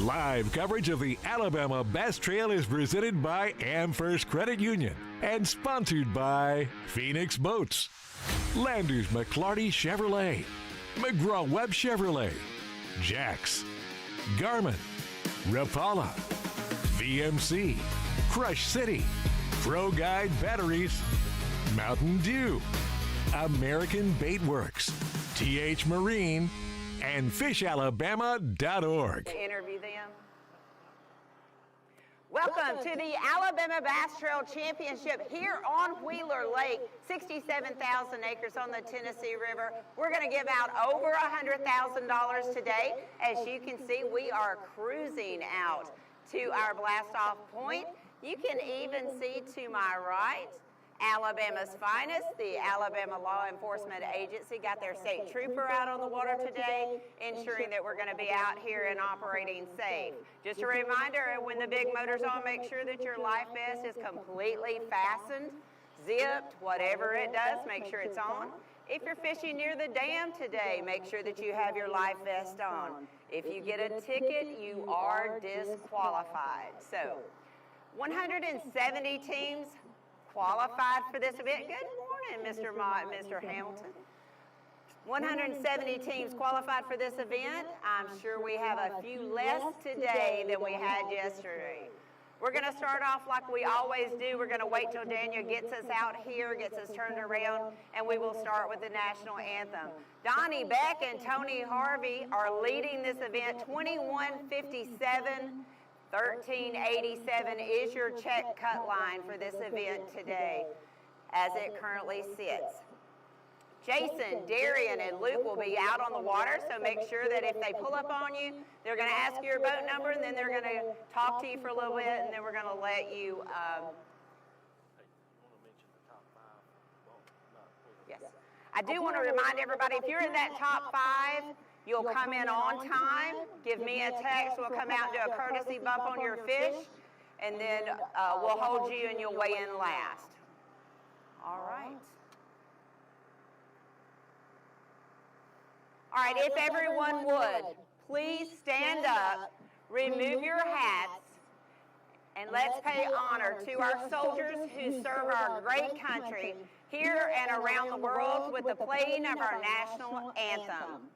Live coverage of the Alabama Bass Trail is presented by AmFirst Credit Union and sponsored by Phoenix Boats, Landers McClarty Chevrolet, McGraw-Webb Chevrolet, Jax, Garmin, Rapala, VMC, Crush City, Pro Guide Batteries, Mountain Dew, American Bait Works, TH Marine, and FishAlabama.org. Interview them. Welcome to the Alabama Bass Trail Championship here on Wheeler Lake, 67,000 acres on the Tennessee River. We're going to give out over $100,000 today. As you can see, we are cruising out to our Blastoff point. You can even see to my right, Alabama's finest, the Alabama Law Enforcement Agency, got their state trooper out on the water today, ensuring that we're going to be out here and operating safe. Just a reminder, when the big motor's on, make sure that your life vest is completely fastened, zipped, whatever it does, make sure it's on. If you're fishing near the dam today, make sure that you have your life vest on. If you get a ticket, you are disqualified. So, 170 teams qualified for this event. Good morning, Mr. Mott and Mr. Hamilton. 170 teams qualified for this event. I'm sure we have a few less today than we had yesterday. We're going to start off like we always do. We're going to wait till Daniel gets us out here, gets us turned around, and we will start with the national anthem. Donnie Beck and Tony Harvey are leading this event. 21:57. 1387 is your check cut line for this event today as it currently sits. Jason, Darian, and Luke will be out on the water, so make sure that if they pull up on you, they're going to ask you your boat number, and then they're going to talk to you for a little bit, and then we're going to let you... Yes. I do want to remind everybody, if you're in that top 5, you'll come in on time, give me a text, we'll come out and do a courtesy bump on your fish, and then we'll hold you and you'll weigh in last. All right. All right, if everyone would, please stand up, remove your hats, and let's pay honor to our soldiers who serve our great country here and around the world with the playing of our national anthem.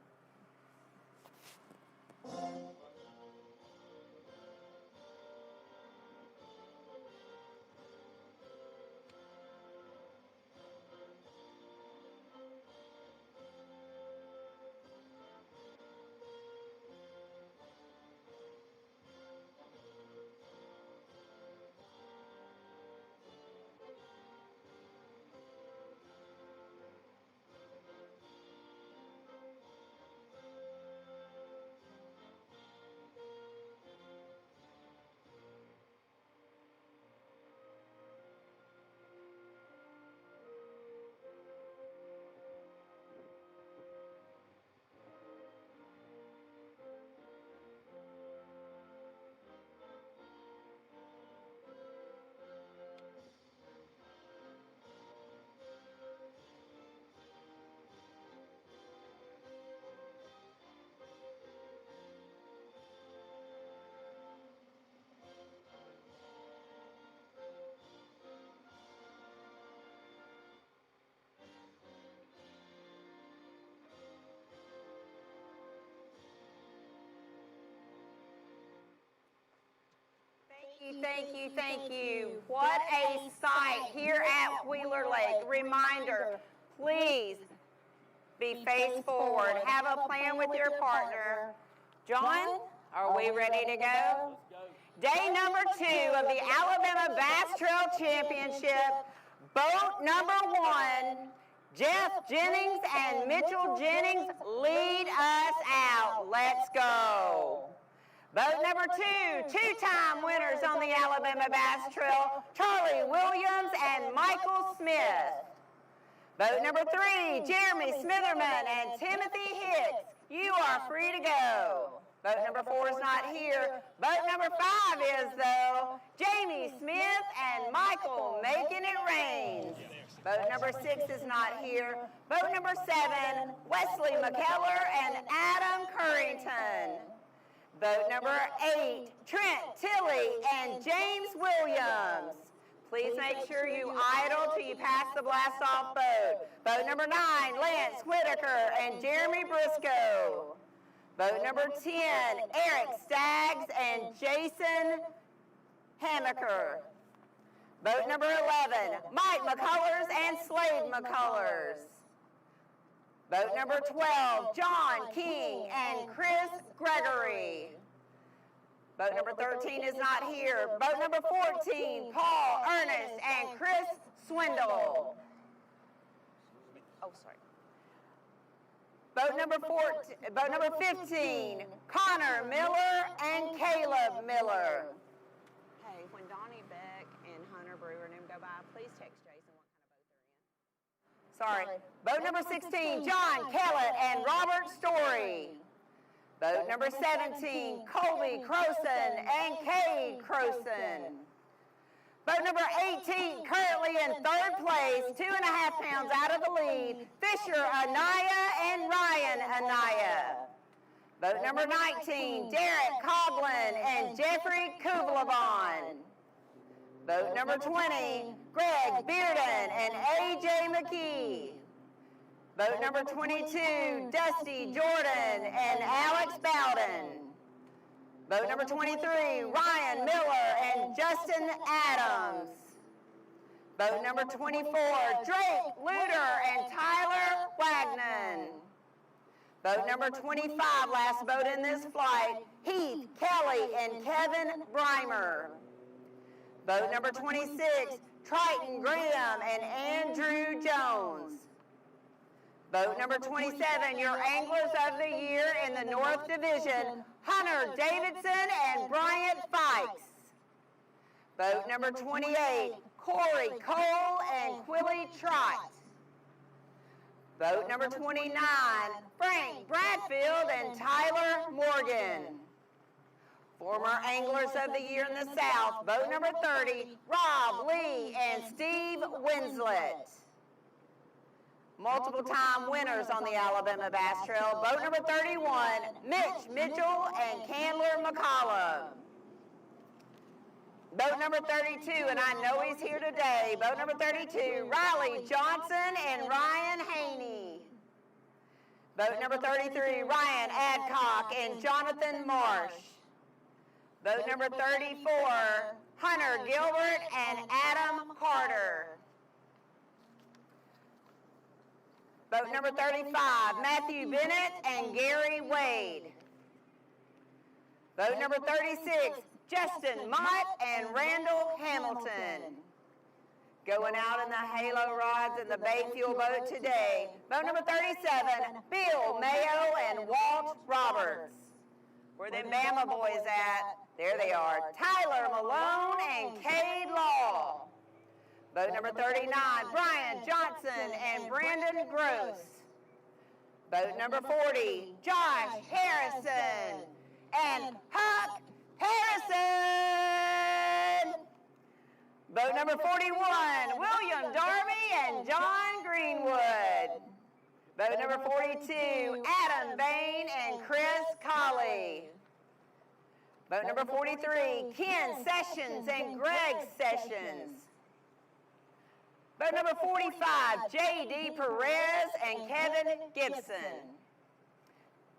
Thank you, thank you. What a sight here at Wheeler Lake. Reminder, please be face forward. Have a plan with your partner. John, are we ready to go? Day number 2 of the Alabama Bass Trail Championship. Boat number 1, Jeff Jennings and Mitchell Jennings lead us out. Let's go. Boat number 2, two-time winners on the Alabama Bass Trail, Charlie Williams and Michael Smith. Boat number 3, Jeremy Smitherman and Timothy Hicks. You are free to go. Boat number 4 is not here. Boat number 5 is, though, Jamie Smith and Michael Making It Rain. Boat number 6 is not here. Boat number 7, Wesley McKellar and Adam Currington. Boat number 8, Trent Tilley and James Williams. Please make sure you idle till you pass the Blastoff boat. Boat number 9, Lance Whitaker and Jeremy Briscoe. Boat number 10, Eric Staggs and Jason Hamaker. Boat number 11, Mike McCullers and Slade McCullers. Boat number 12, John King and Chris Gregory. Boat number 13 is not here. Boat number 14, Paul Ernest and Chris Swindle. Oh, sorry. Boat number 15, Connor Miller and Caleb Miller. Hey, when Donnie Beck and Hunter Brewer and him go by, please text Jason what kind of boat they're in. Sorry. Boat number 16, John Kellett and Robert Story. Boat number 17, Colby Croson and Cade Croson. Boat number 18, currently in 3rd place, 2.5 pounds out of the lead, Fisher Anaya and Ryan Anaya. Boat number 19, Derek Coughlin and Jeffrey Kuvlavon. Boat number 20, Greg Bearden and A.J. McKee. Boat number 22, Dusty Jordan and Alex Bowden. Boat number 23, Ryan Miller and Justin Adams. Boat number 24, Drake Luter and Tyler Wagnon. Boat number 25, last boat in this flight, Heath Kelly and Kevin Breimer. Boat number 26, Triton Graham and Andrew Jones. Boat number 27, your Anglers of the Year in the North Division, Hunter Davidson and Bryant Fikes. Boat number 28, Corey Cole and Quilly Trott. Boat number 29, Frank Bradfield and Tyler Morgan. Former Anglers of the Year in the South, boat number 30, Rob Lee and Steve Winslet. Multiple-time winners on the Alabama Bass Trail. Boat number 31, Mitch Mitchell and Candler McCullough. Boat number 32, and I know he's here today, boat number 32, Riley Johnson and Ryan Haney. Boat number 33, Ryan Adcock and Jonathan Marsh. Boat number 34, Hunter Gilbert and Adam Carter. Boat number 35, Matthew Bennett and Gary Wade. Boat number 36, Justin Mott and Randall Hamilton. Going out in the halo rods and the bait fuel boat today. Boat number 37, Bill Mayo and Walt Roberts. Where them Bama boys at? There they are, Tyler Malone and Cade Law. Boat number 39, Brian Johnson and Brandon Gross. Boat number 40, Josh Harrison and Huck Harrison. Boat number 41, William Darby and John Greenwood. Boat number 42, Adam Bain and Chris Colley. Boat number 43, Ken Sessions and Greg Sessions. Boat number 45, J.D. Perez and Kevin Gibson.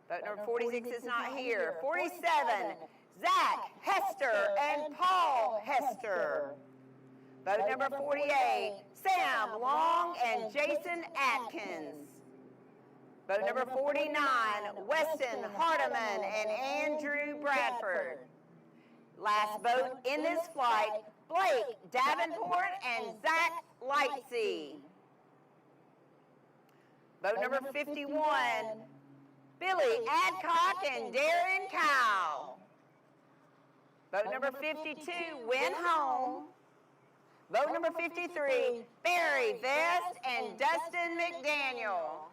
Boat number 46 is not here. 47, Zach Hester and Paul Hester. Boat number 48, Sam Long and Jason Atkins. Boat number 49, Weston Hardiman and Andrew Bradford. Last boat in this flight, Blake Davenport and Zach Lightsey. Boat number 51, Billy Adcock and Darren Cowell. Boat number 52, Win Home. Boat number 53, Barry Vest and Dustin McDaniel.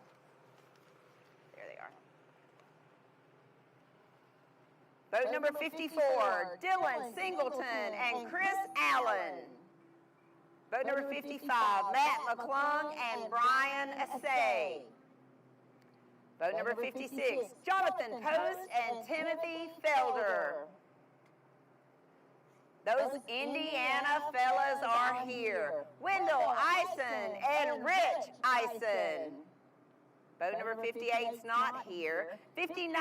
There they are. Boat number 54, Dylan Singleton and Chris Allen. Boat number 55, Matt McClung and Brian Assay. Boat number 56, Jonathan Post and Timothy Felder. Those Indiana fellas are here. Wendell Eisen and Rich Eisen. Boat number 58's not here. 59,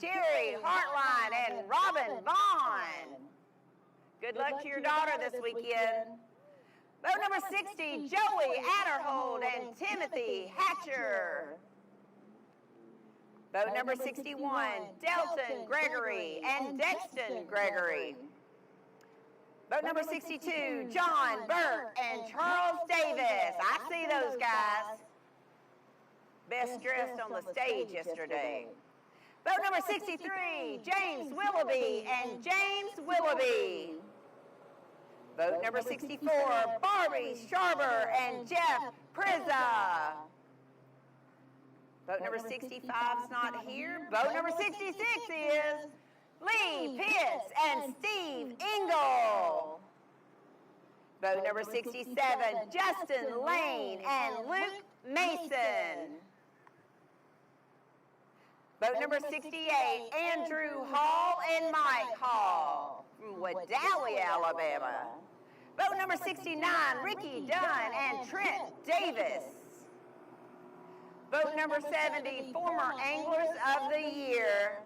Jerry Hartline and Robin Vaughn. Good luck to your daughter this weekend. Boat number 60, Joey Adderhold and Timothy Hatcher. Boat number 61, Delton Gregory and Dexton Gregory. Boat number 62, John Burke and Charles Davis. I see those guys. Best dressed on the stage yesterday. Boat number 63, James Willoughby and James Willoughby. Boat number 64, Barbie Sharber and Jeff Prizza. Boat number 65's not here. Boat number 66 is Lee Pitts and Steve Engel. Boat number 67, Justin Lane and Luke Mason. Boat number 68, Andrew Hall and Mike Hall from Wadowee, Alabama. Boat number 69, Ricky Dunn and Trent Davis. Boat number 70, former Anglers of the Year,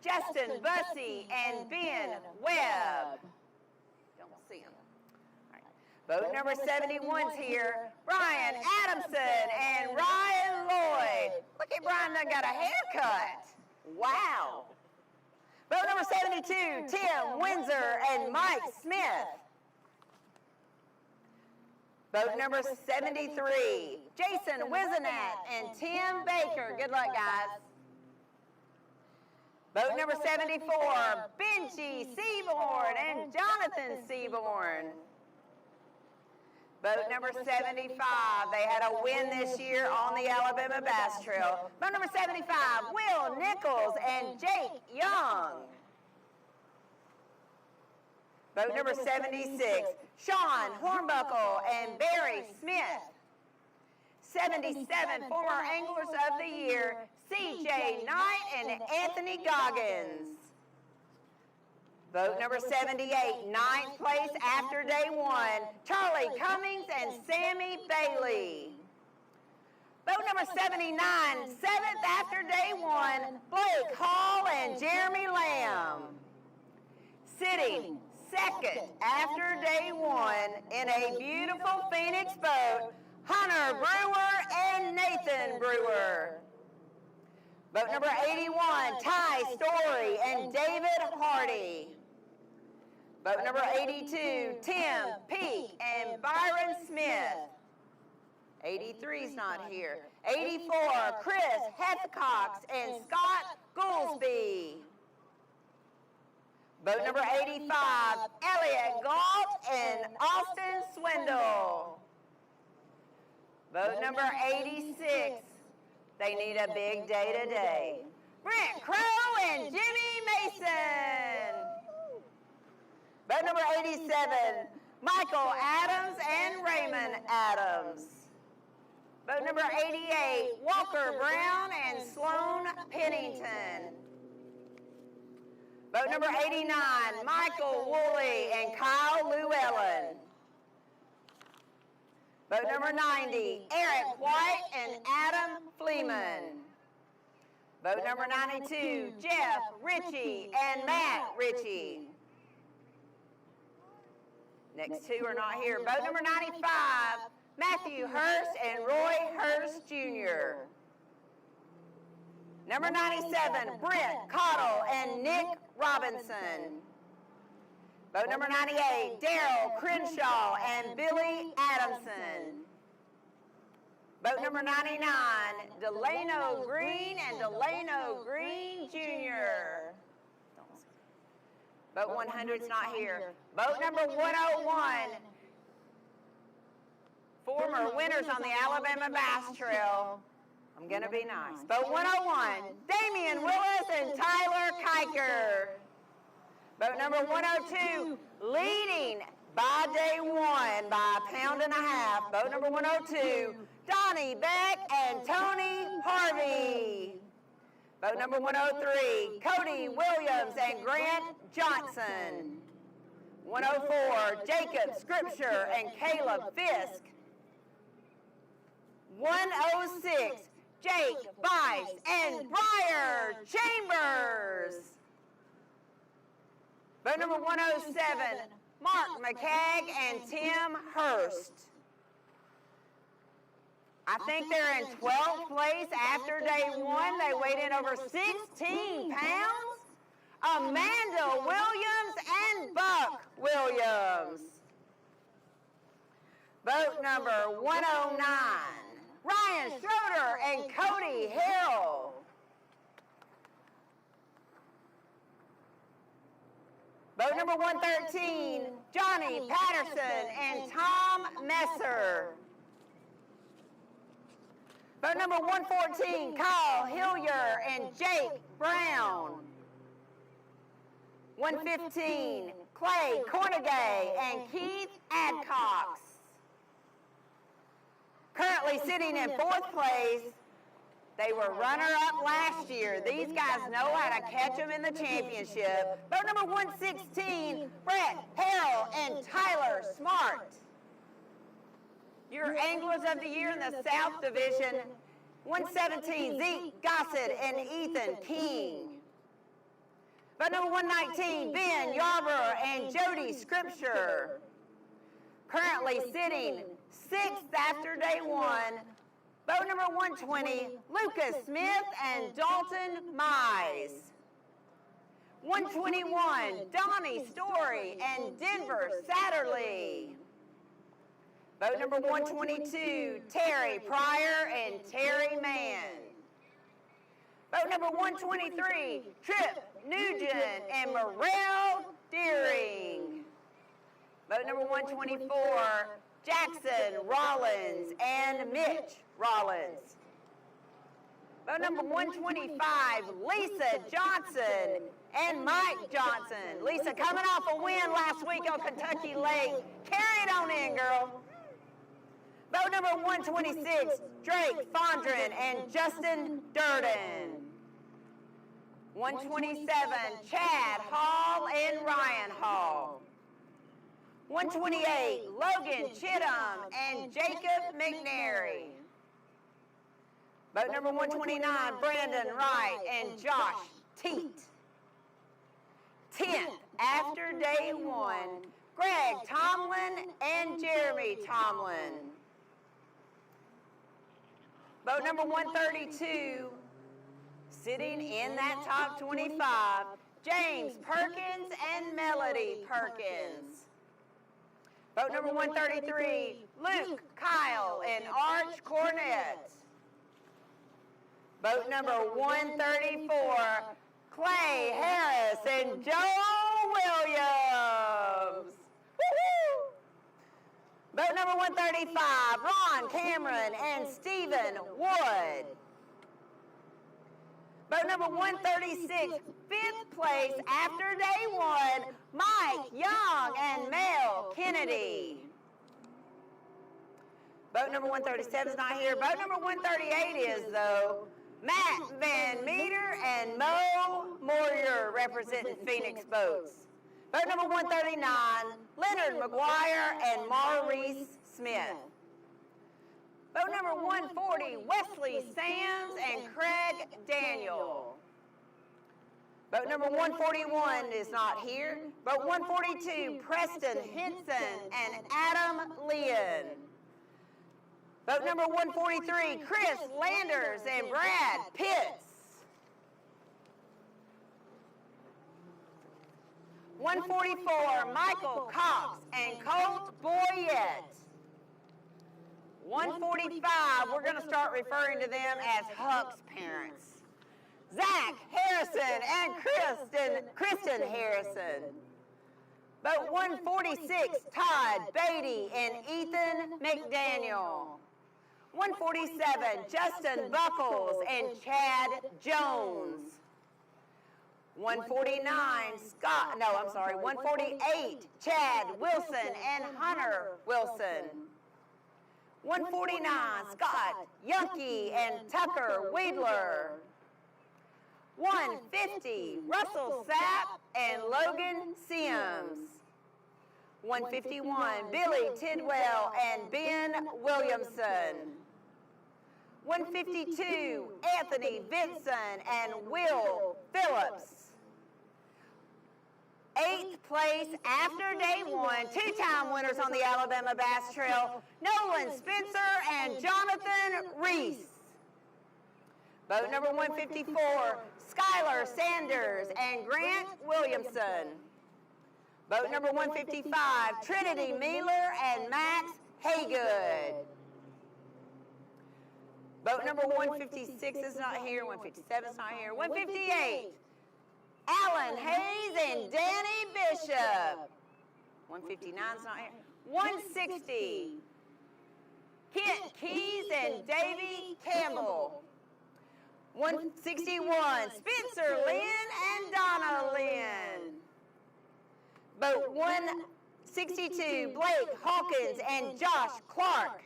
Justin Bussey and Ben Webb. Don't see him. All right. Boat number 71's here, Brian Adamson and Ryan Lloyd. Look at Brian, done got a haircut. Wow. Boat number 72, Tim Windsor and Mike Smith. Boat number 73, Jason Wizenat and Tim Baker. Good luck, guys. Boat number 74, Benji Seaborn and Jonathan Seaborn. Boat number 75, they had a win this year on the Alabama Bass Trail. Boat number 75, Will Nichols and Jake Young. Boat number 76, Sean Hornbuckle and Barry Smith. 77, former Anglers of the Year, C.J. Knight and Anthony Goggins. Boat number 78, ninth place after day one, Charlie Cummings and Sammy Bailey. Boat number 79, seventh after day one, Blake Hall and Jeremy Lamb. Sitting second after day one in a beautiful Phoenix boat, Hunter Brewer and Nathan Brewer. Boat number 81, Ty Story and David Hardy. Boat number 82, Tim Peake and Byron Smith. 83's not here. 84, Chris Heathcox and Scott Goolsby. Boat number 85, Elliot Galt and Austin Swindle. Boat number 86, they need a big day today. Brent Crow and Jimmy Mason. Boat number 87, Michael Adams and Raymond Adams. Boat number 88, Walker Brown and Sloan Pennington. Boat number 89, Michael Woolley and Kyle Llewellyn. Boat number 90, Eric White and Adam Fleeman. Boat number 92, Jeff Ritchie and Matt Ritchie. Next two are not here. Boat number 95, Matthew Hurst and Roy Hurst Jr. Number 97, Brent Cottle and Nick Robinson. Boat number 98, Daryl Crenshaw and Billy Adamson. Boat number 99, Delano Green and Delano Green Jr. Boat 100's not here. Boat number 101, former winners on the Alabama Bass Trail. I'm going to be nice. Boat 101, Damian Willis and Tyler Kiker. Boat number 102, leading by day one by a pound and a half. Boat number 102, Donnie Beck and Tony Harvey. Vote number 103, Cody Williams and Grant Johnson. 104, Jacob Scripture and Caleb Fisk. 106, Jake Bice and Briar Chambers. Vote number 107, Mark McCagg and Tim Hurst. I think they're in 12th place after day one. They weighed in over 16 pounds. Amanda Williams and Buck Williams. Vote number 109, Ryan Schroeder and Cody Hill. Vote number 113, Johnny Patterson and Tom Messer. Vote number 114, Kyle Hillier and Jake Brown. 115, Clay Cornegay and Keith Adcox. Currently sitting in 4th place, they were runner-up last year. These guys know how to catch them in the championship. Vote number 116, Brett Harrell and Tyler Smart. Your Anglers of the Year in the South Division, 117, Zeke Gossett and Ethan King. Vote number 119, Ben Yarborough and Jody Scripture. Currently sitting 6th after day one. Vote number 120, Lucas Smith and Dalton Mize. 121, Donnie Story and Denver Satterley. Vote number 122, Terry Pryor and Terry Mann. Vote number 123, Trip Nugent and Morel Deering. Vote number 124, Jackson Rollins and Mitch Rollins. Vote number 125, Lisa Johnson and Mike Johnson. Lisa coming off a win last week on Kentucky Lake. Carry it on in, girl. Vote number 126, Drake Fondren and Justin Durden. 127, Chad Hall and Ryan Hall. 128, Logan Chittum and Jacob McNary. Vote number 129, Brandon Wright and Josh Teat. 10th, after day one, Greg Tomlin and Jeremy Tomlin. Vote number 132, sitting in that top 25, James Perkins and Melody Perkins. Vote number 133, Luke Kyle and Arch Cornett. Vote number 134, Clay Harris and Joe Williams. Woo-hoo! Vote number 135, Ron Cameron and Stephen Wood. Vote number 136, 5th place after day one, Mike Young and Mel Kennedy. Vote number 137 is not here. Vote number 138 is, though, Matt Van Meter and Mo Moyer representing Phoenix Boats. Vote number 139, Leonard McGuire and Maurice Smith. Vote number 140, Wesley Sands and Craig Daniel. Vote number 141 is not here. Vote 142, Preston Henson and Adam Leon. Vote number 143, Chris Landers and Brad Pitts. 144, Michael Cox and Colt Boyette. 145, we're going to start referring to them as Huck's parents. Zach Harrison and Kristen Harrison. Vote 146, Todd Beatty and Ethan McDaniel. 147, Justin Buckles and Chad Jones. 149, 148, Chad Wilson and Hunter Wilson. 149, Scott, Yunke, and Tucker Weidler. 150, Russell Sapp and Logan Sims. 151, Billy Tidwell and Ben Williamson. 152, Anthony Vinson and Will Phillips. 8th place after day 1, two-time winners on the Alabama Bass Trail, Nolan Spencer and Jonathan Reese. Boat number 154, Skylar Sanders and Grant Williamson. Boat number 155, Trinity Mealer and Max Haygood. Boat number 156 is not here, 157 is not here. 158, Alan Hayes and Danny Bishop. 159 is not here. 160, Kent Keys and Davey Campbell. 161, Spencer Lynn and Donna Lynn. Boat 162, Blake Hawkins and Josh Clark.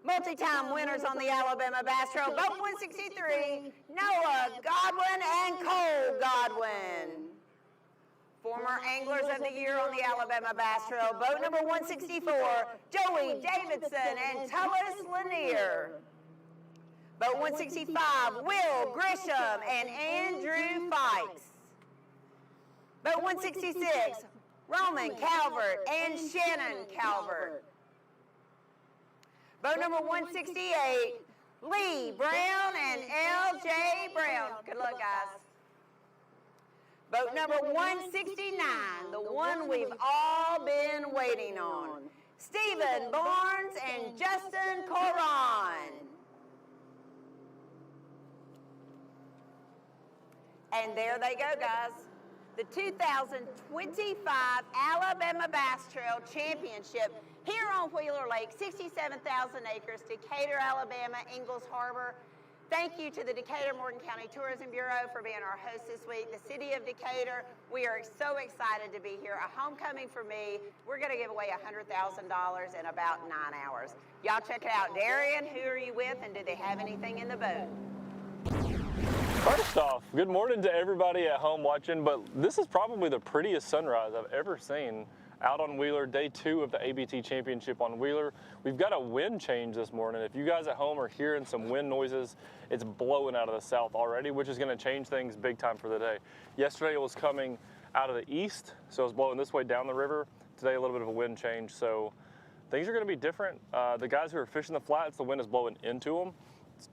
Multi-time winners on the Alabama Bass Trail. Boat 163, Noah Godwin and Cole Godwin. Former Anglers of the Year on the Alabama Bass Trail. Boat number 164, Joey Davidson and Tullis Lanier. Boat 165, Will Grisham and Andrew Fikes. Boat 166, Roman Calvert and Shannon Calvert. Boat number 168, Lee Brown and L.J. Brown. Good luck, guys. Boat number 169, the one we've all been waiting on, Stephen Barnes and Justin Coron. And there they go, guys. The 2025 Alabama Bass Trail Championship here on Wheeler Lake, 67,000 acres, Decatur, Alabama, Ingalls Harbor. Thank you to the Decatur-Morgan County Tourism Bureau for being our host this week. The city of Decatur, we are so excited to be here. A homecoming for me. We're going to give away $100,000 in about 9 hours. Y'all check it out. Darian, who are you with, and do they have anything in the boat? First off, good morning to everybody at home watching, but this is probably the prettiest sunrise I've ever seen out on Wheeler, day 2 of the ABT Championship on Wheeler. We've got a wind change this morning. If you guys at home are hearing some wind noises, it's blowing out of the south already, which is going to change things big time for the day. Yesterday it was coming out of the east, so it was blowing this way down the river. Today a little bit of a wind change, so things are going to be different. The guys who are fishing the flats, the wind is blowing into them.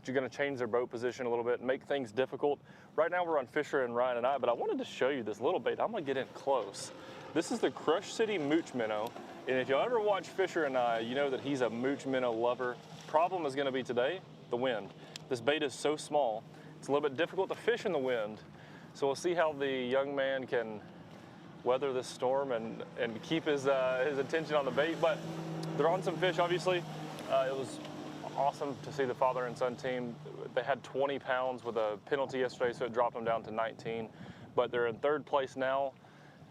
You're going to change their boat position a little bit, make things difficult. Right now we're on Fisher and Ryan and I, but I wanted to show you this little bait. I'm going to get in close. This is the Crush City Mooch Minnow, and if you ever watch Fisher and I, you know that he's a mooch minnow lover. Problem is going to be today, the wind. This bait is so small, it's a little bit difficult to fish in the wind. So we'll see how the young man can weather this storm and keep his attention on the bait. But they're on some fish, obviously. It was awesome to see the father and son team. They had 20 pounds with a penalty yesterday, so it dropped them down to 19. But they're in 3rd place now,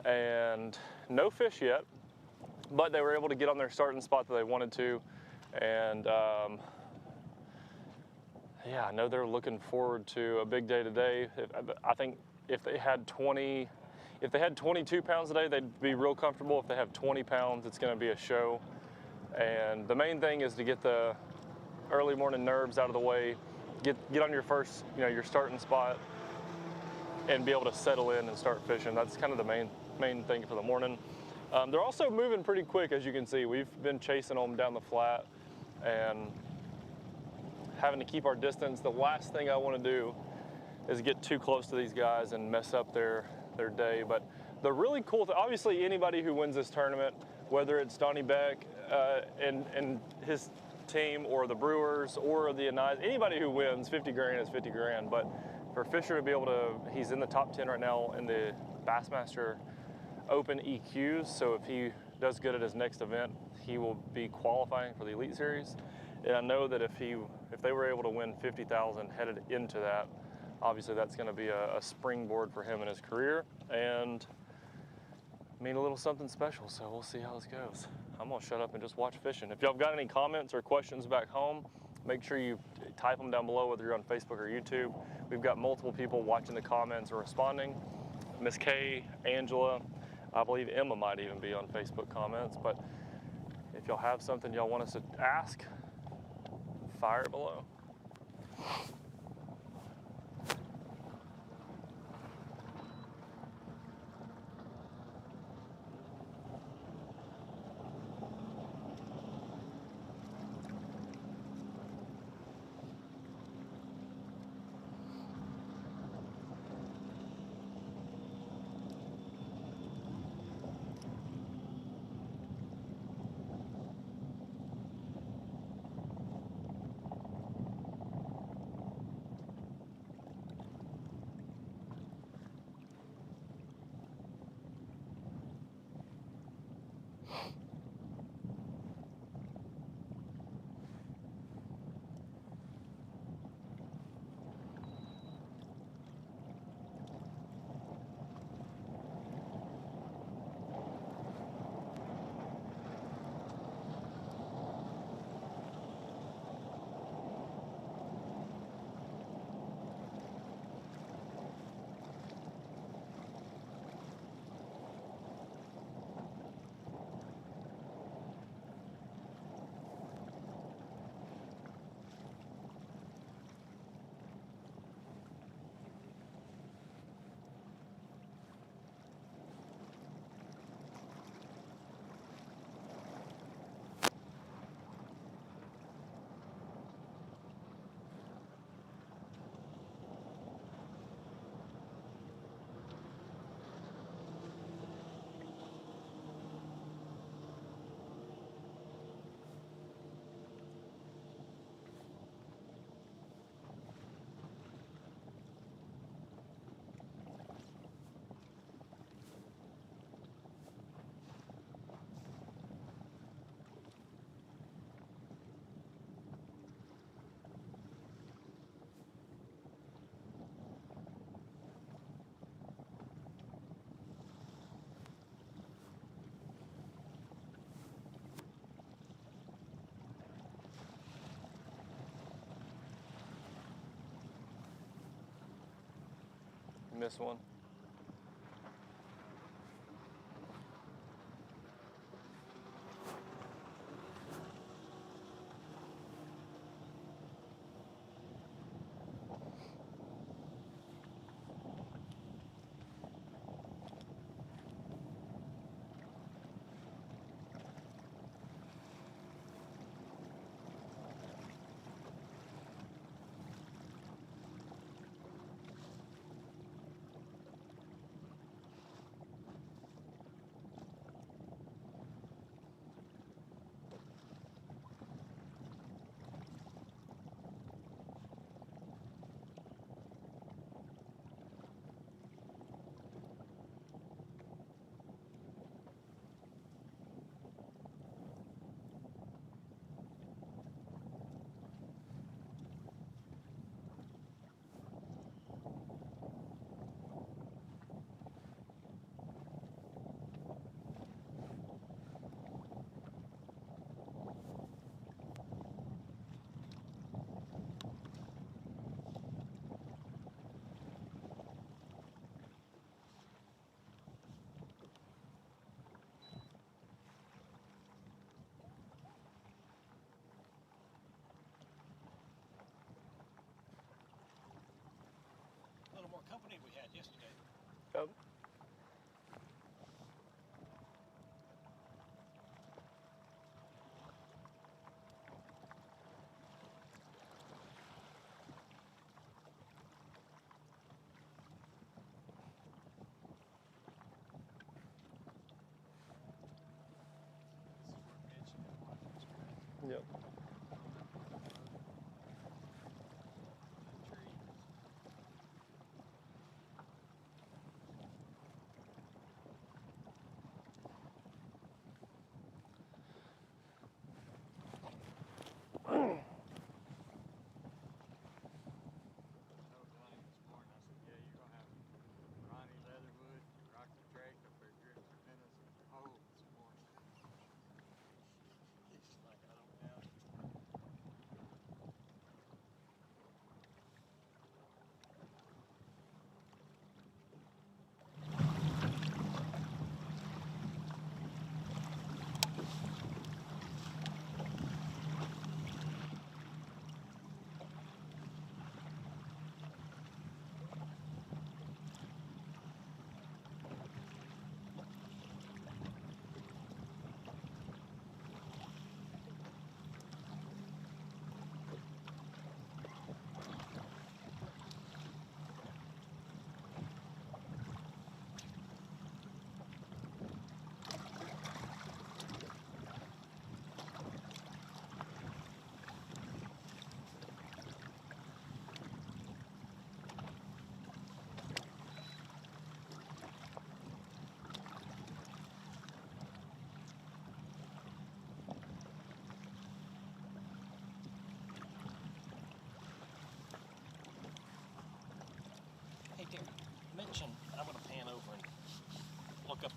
and no fish yet. But they were able to get on their starting spot that they wanted to, and yeah, I know they're looking forward to a big day today. I think if they had 22 pounds today, they'd be real comfortable. If they have 20 pounds, it's going to be a show. And the main thing is to get the early morning nerves out of the way, get on your first, your starting spot, and be able to settle in and start fishing. That's kind of the main thing for the morning. They're also moving pretty quick, as you can see. We've been chasing them down the flat and having to keep our distance. The last thing I want to do is get too close to these guys and mess up their day. But the really cool thing, obviously anybody who wins this tournament, whether it's Donnie Beck and his team, or the Brewers, or the Anais, anybody who wins, 50 grand is 50 grand. But for Fisher to be able to, he's in the top 10 right now in the Bassmaster Open EQs, so if he does good at his next event, he will be qualifying for the Elite Series. And I know that if they were able to win 50,000 headed into that, obviously that's going to be a springboard for him in his career, and mean a little something special, so we'll see how this goes. I'm gonna shut up and just watch fishing. If y'all got any comments or questions back home, make sure you type them down below, whether you're on Facebook or YouTube. We've got multiple people watching the comments and responding. Miss Kay, Angela, I believe Emma might even be on Facebook comments, but if y'all have something y'all want us to ask, fire it below. Miss one.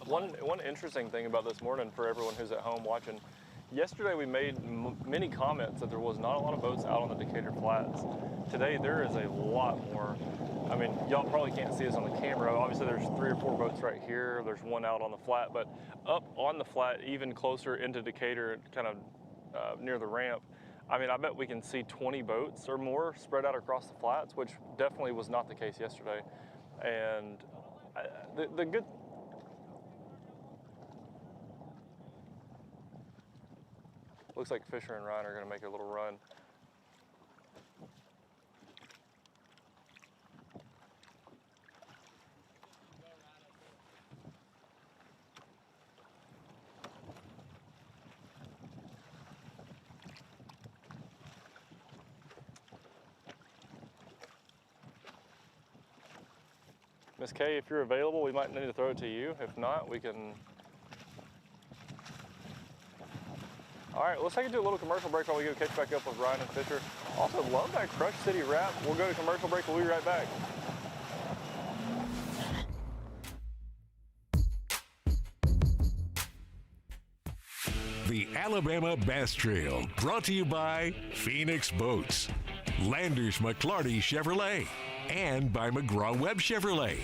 One interesting thing about this morning for everyone who's at home watching, yesterday we made many comments that there was not a lot of boats out on the Decatur Flats. Today there is a lot more. I mean, y'all probably can't see this on the camera. Obviously there's 3 or 4 boats right here. There's one out on the flat, but up on the flat, even closer into Decatur, kind of near the ramp, I mean, I bet we can see 20 boats or more spread out across the flats, which definitely was not the case yesterday. And the good... Looks like Fisher and Ryan are going to make a little run. Miss Kay, if you're available, we might need to throw it to you. If not, we can... All right, let's take it to a little commercial break while we go catch back up with Ryan and Fisher. Also, love that Crush City wrap. We'll go to commercial break. We'll be right back. The Alabama Bass Trail, brought to you by Phoenix Boats, Landers McClarty Chevrolet, and by McGraw-Webb Chevrolet.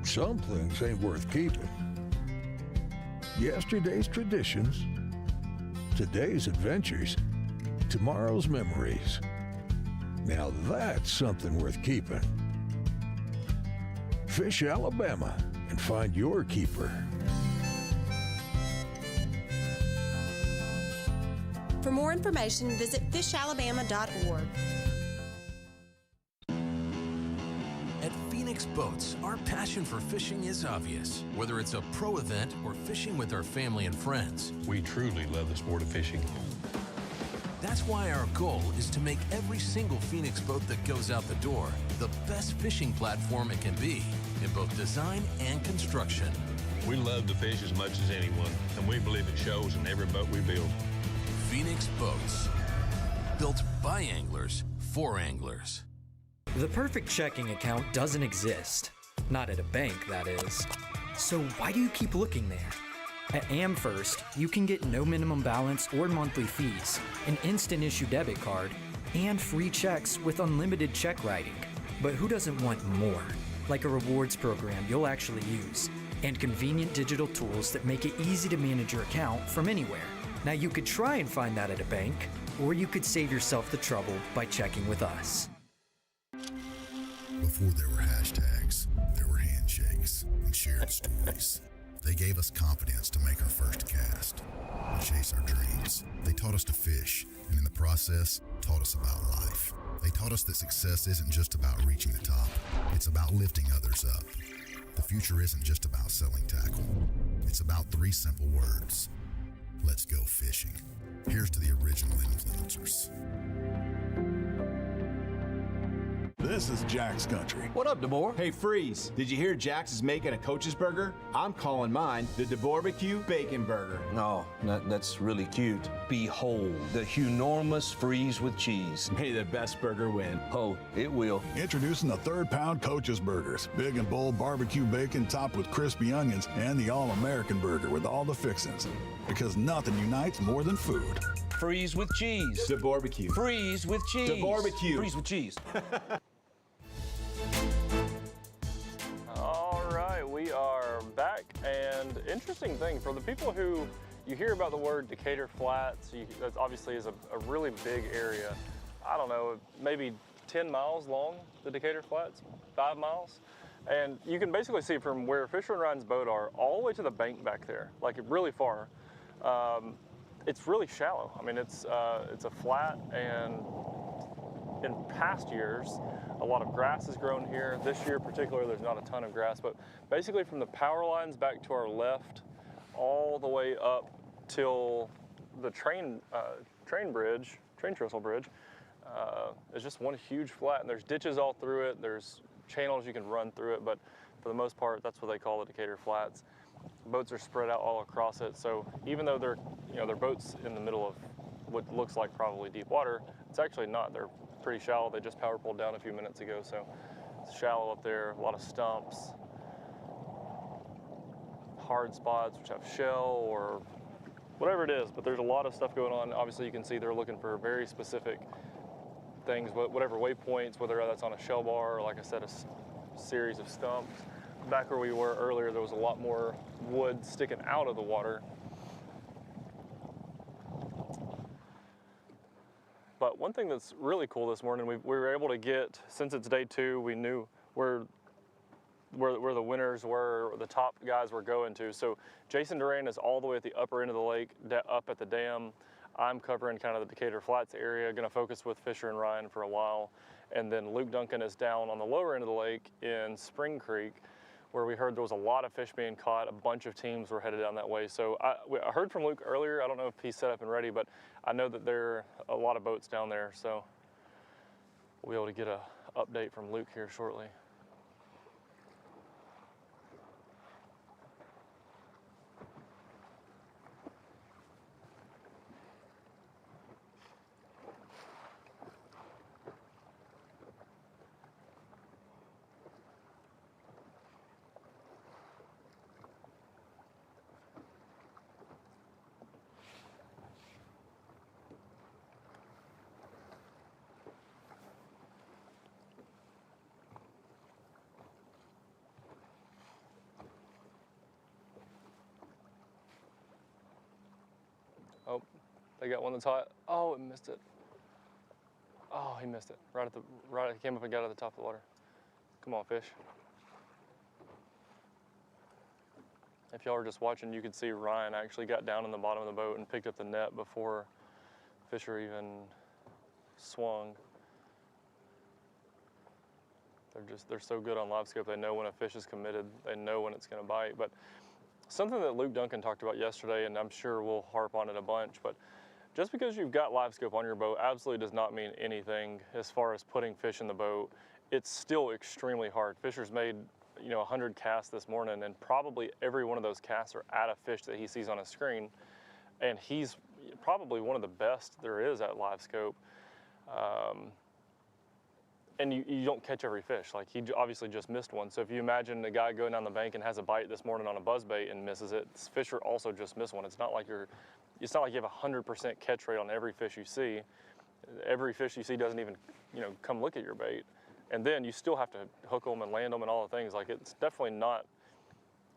Some things ain't worth keeping. Yesterday's traditions, today's adventures, tomorrow's memories. Now that's something worth keeping. Fish Alabama and find your keeper. For more information, visit fishalabama.org. At Phoenix Boats, our passion for fishing is obvious. Whether it's a pro event or fishing with our family and friends, we truly love the sport of fishing. That's why our goal is to make every single Phoenix boat that goes out the door the best fishing platform it can be in both design and construction. We love to fish as much as anyone, and we believe it shows in every boat we build. Phoenix Boats, built by anglers for anglers. The perfect checking account doesn't exist. Not at a bank, that is. So why do you keep looking there? At AmFirst, you can get no minimum balance or monthly fees, an instant issue debit card, and free checks with unlimited check writing. But who doesn't want more? Like a rewards program you'll actually use, and convenient digital tools that make it easy to manage your account from anywhere. Now you could try and find that at a bank, or you could save yourself the trouble by checking with us. Before there were hashtags, there were handshakes and shared stories. They gave us confidence to make our first cast, and chase our dreams. They taught us to fish, and in the process, taught us about life. They taught us that success isn't just about reaching the top, it's about lifting others up. The future isn't just about selling tackle. It's about 3 simple words. Let's go fishing. Here's to the original influencers. This is Jack's Country. What up, DeBoer? Hey, Freeze. Did you hear Jack's is making a coach's burger? I'm calling mine the DeBarbecue Bacon Burger. Oh, that's really cute. Behold, the enormous Freeze with cheese. May the best burger win. Oh, it will. Introducing the 3rd-pound Coach's Burgers. Big and bold barbecue bacon topped with crispy onions and the all-American burger with all the fixings. Because nothing unites more than food. Freeze with cheese. DeBarbecue. Freeze with cheese. DeBarbecue. Freeze with cheese. All right, we are back, and interesting thing for the people who you hear about the word Decatur Flats. That obviously is a really big area. I don't know, maybe 10 miles long, the Decatur Flats, 5 miles. And you can basically see from where Fisher and Ryan's boat are all the way to the bank back there, like really far. It's really shallow. I mean, it's a flat, and in past years, a lot of grass has grown here. This year in particular, there's not a ton of grass, but basically from the power lines back to our left, all the way up till the train trestle bridge, is just one huge flat, and there's ditches all through it. There's channels you can run through it, but for the most part, that's what they call the Decatur Flats. Boats are spread out all across it, so even though they're boats in the middle of what looks like probably deep water, it's actually not. They're pretty shallow. They just power pulled down a few minutes ago, so it's shallow up there. A lot of stumps, hard spots which have shell or whatever it is, but there's a lot of stuff going on. Obviously, you can see they're looking for very specific things, whatever waypoints, whether that's on a shell bar or, like I said, a series of stumps. Back where we were earlier, there was a lot more wood sticking out of the water. But one thing that's really cool this morning, we were able to get, since it's day 2, we knew where the winners were, the top guys were going to. So Jason Duran is all the way at the upper end of the lake, up at the dam. I'm covering kind of the Decatur Flats area, gonna focus with Fisher and Ryan for a while. And then Luke Duncan is down on the lower end of the lake in Spring Creek, where we heard there was a lot of fish being caught. A bunch of teams were headed down that way. So I heard from Luke earlier. I don't know if he's set up and ready, but I know that there are a lot of boats down there. So we'll be able to get an update from Luke here shortly. Oh, they got one that's hot. Oh, it missed it. Oh, he missed it. He came up and got at the top of the water. Come on, fish. If y'all are just watching, you could see Ryan actually got down in the bottom of the boat and picked up the net before Fisher even swung. They're so good on LiveScope. They know when a fish is committed. They know when it's going to bite. But something that Luke Duncan talked about yesterday, and I'm sure we'll harp on it a bunch, but just because you've got LiveScope on your boat absolutely does not mean anything as far as putting fish in the boat. It's still extremely hard. Fisher's made 100 casts this morning, and probably every one of those casts are at a fish that he sees on a screen, and he's probably one of the best there is at LiveScope. And you don't catch every fish. Like, he obviously just missed one. So if you imagine a guy going down the bank and has a bite this morning on a buzzbait and misses it, Fisher also just missed one. It's not like you have a 100% catch rate on every fish you see. Every fish you see doesn't even, come look at your bait. And then you still have to hook them and land them and all the things. Like, it's definitely not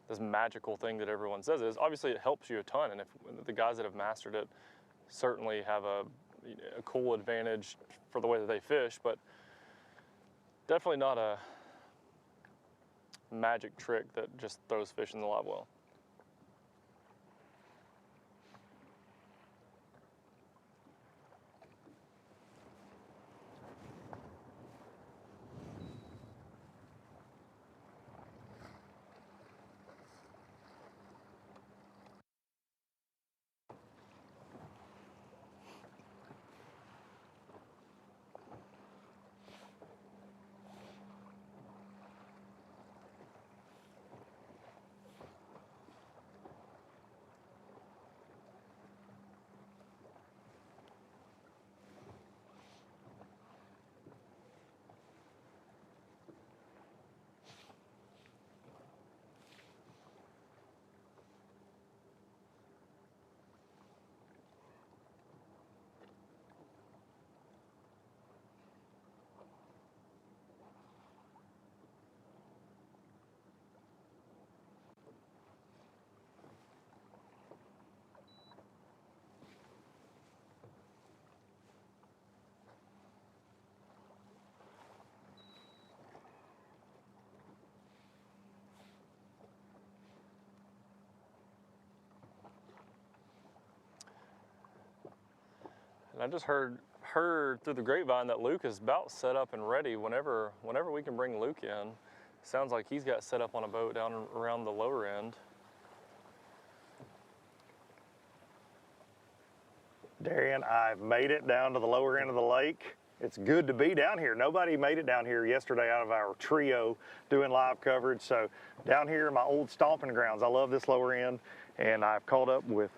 this magical thing that everyone says it is. Obviously, it helps you a ton. And if the guys that have mastered it certainly have a cool advantage for the way that they fish, but definitely not a magic trick that just throws fish in the live well. I just heard through the grapevine that Luke is about set up and ready whenever we can bring Luke in. Sounds like he's got set up on a boat down around the lower end. Darian, I've made it down to the lower end of the lake. It's good to be down here. Nobody made it down here yesterday out of our trio doing live coverage. So down here in my old stomping grounds, I love this lower end. And I've caught up with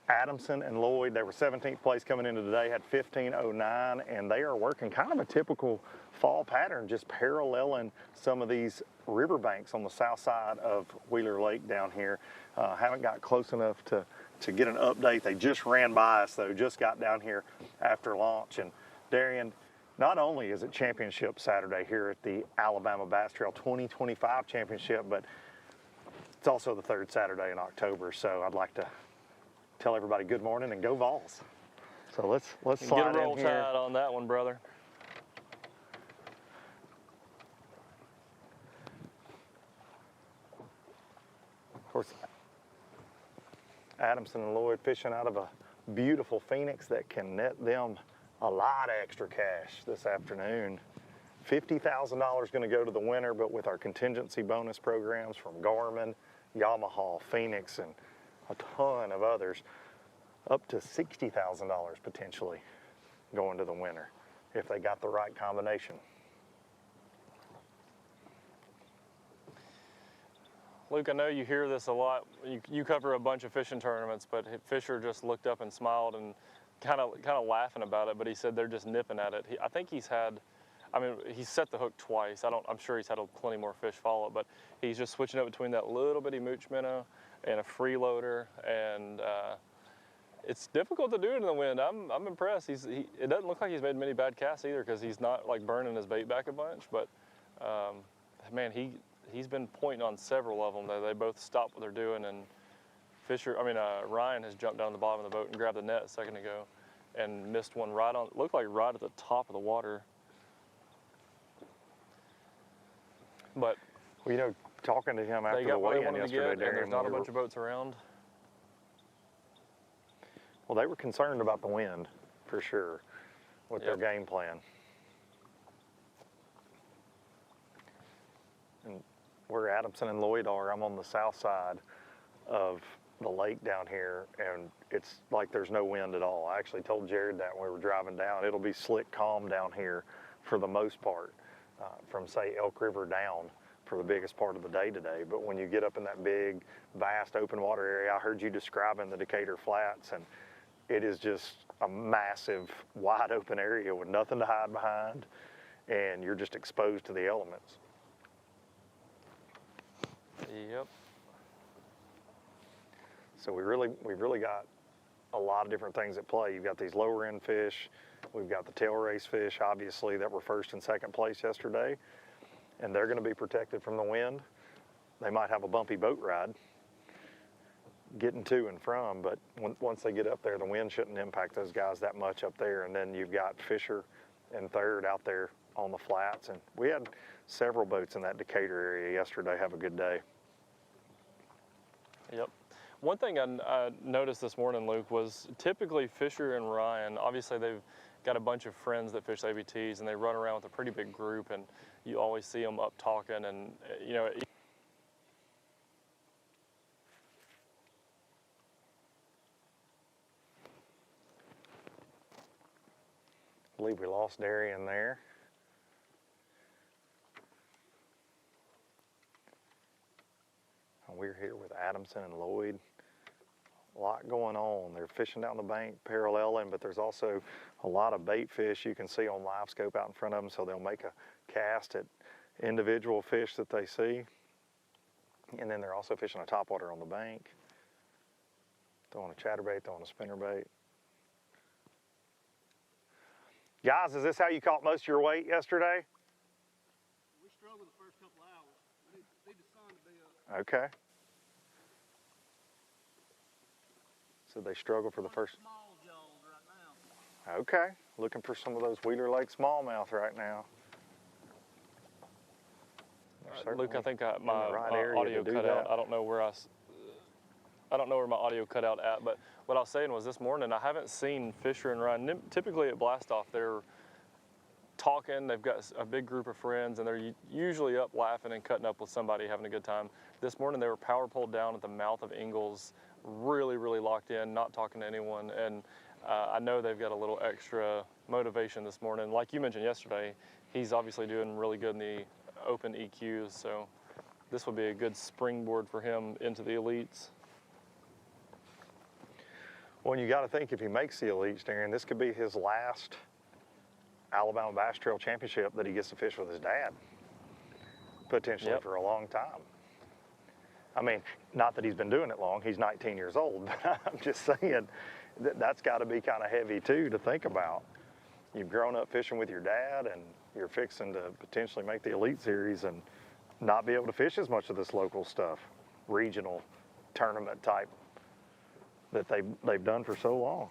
Adamson and Lloyd. They were 17th place coming into today, had 15:09, and they are working kind of a typical fall pattern, just paralleling some of these riverbanks on the south side of Wheeler Lake down here. Haven't got close enough to get an update. They just ran by us though, just got down here after launch. And Darian, not only is it championship Saturday here at the Alabama Bass Trail 2025 championship, but it's also the third Saturday in October. So I'd like to tell everybody good morning and go Vols. So let's slide in here. Get a roll tide on that one, brother. Of course, Adamson and Lloyd fishing out of a beautiful Phoenix that can net them a lot of extra cash this afternoon. $50,000 going to go to the winner, but with our contingency bonus programs from Garmin, Yamaha, Phoenix, and a ton of others, up to $60,000 potentially going to the winner if they got the right combination. Luke, I know you hear this a lot. You cover a bunch of fishing tournaments, but Fisher just looked up and smiled and kind of laughing about it, but he said they're just nipping at it. I think he's set the hook twice. I'm sure he's had plenty more fish follow it, but he's just switching up between that little bitty mooch minnow and a freeloader, and it's difficult to do it in the wind. I'm impressed. It doesn't look like he's made many bad casts either, because he's not like burning his bait back a bunch, but man, he's been pointing on several of them. They both stopped what they're doing, and Ryan has jumped down the bottom of the boat and grabbed the net a second ago and missed one looked like right at the top of the water. But well, talking to him after the weigh-in yesterday, and there's not a bunch of boats around. Well, they were concerned about the wind for sure with their game plan. And where Adamson and Lloyd are, I'm on the south side of the lake down here, and it's like there's no wind at all. I actually told Jared that when we were driving down. It'll be slick calm down here for the most part, from say Elk River down for the biggest part of the day today. But when you get up in that big, vast open water area, I heard you describing the Decatur Flats, and it is just a massive, wide open area with nothing to hide behind, and you're just exposed to the elements. Yep. So we've really got a lot of different things at play. You've got these lower end fish. We've got the tail race fish, obviously, that were first and second place yesterday, and they're going to be protected from the wind. They might have a bumpy boat ride getting to and from, but once they get up there, the wind shouldn't impact those guys that much up there. And then you've got Fisher and third out there on the flats, and we had several boats in that Decatur area yesterday have a good day. Yep. One thing I noticed this morning, Luke, was typically Fisher and Ryan, obviously they've got a bunch of friends that fish ABTs, and they run around with a pretty big group, and you always see them up talking, and I believe we lost Darian there. And we're here with Adamson and Lloyd. A lot going on. They're fishing down the bank, paralleling, but there's also a lot of bait fish you can see on live scope out in front of them, so they'll make a cast at individual fish that they see. And then they're also fishing a topwater on the bank, throwing a chatterbait, throwing a spinnerbait. Guys, is this how you caught most of your weight yesterday? We struggled the first couple hours. We need the sun to be up. Okay. So they struggle for the first. Small jaws right now. Okay, looking for some of those Wheeler Lake smallmouth right now. Luke, I think my audio cut out. I don't know where my audio cut out at, but what I was saying was this morning, I haven't seen Fisher and Ryan. Typically at Blastoff, they're talking, they've got a big group of friends, and they're usually up laughing and cutting up with somebody, having a good time. This morning, they were power pulled down at the mouth of Ingalls, really, really locked in, not talking to anyone. And I know they've got a little extra motivation this morning. Like you mentioned yesterday, he's obviously doing really good in the open EQs, so this will be a good springboard for him into the elites. Well, you got to think if he makes the elites, Darren, this could be his last Alabama Bass Trail Championship that he gets to fish with his dad, potentially for a long time. I mean, not that he's been doing it long, he's 19 years old, but I'm just saying that's got to be kind of heavy too to think about. You've grown up fishing with your dad and you're fixing to potentially make the Elite Series and not be able to fish as much of this local stuff, regional tournament type that they've done for so long.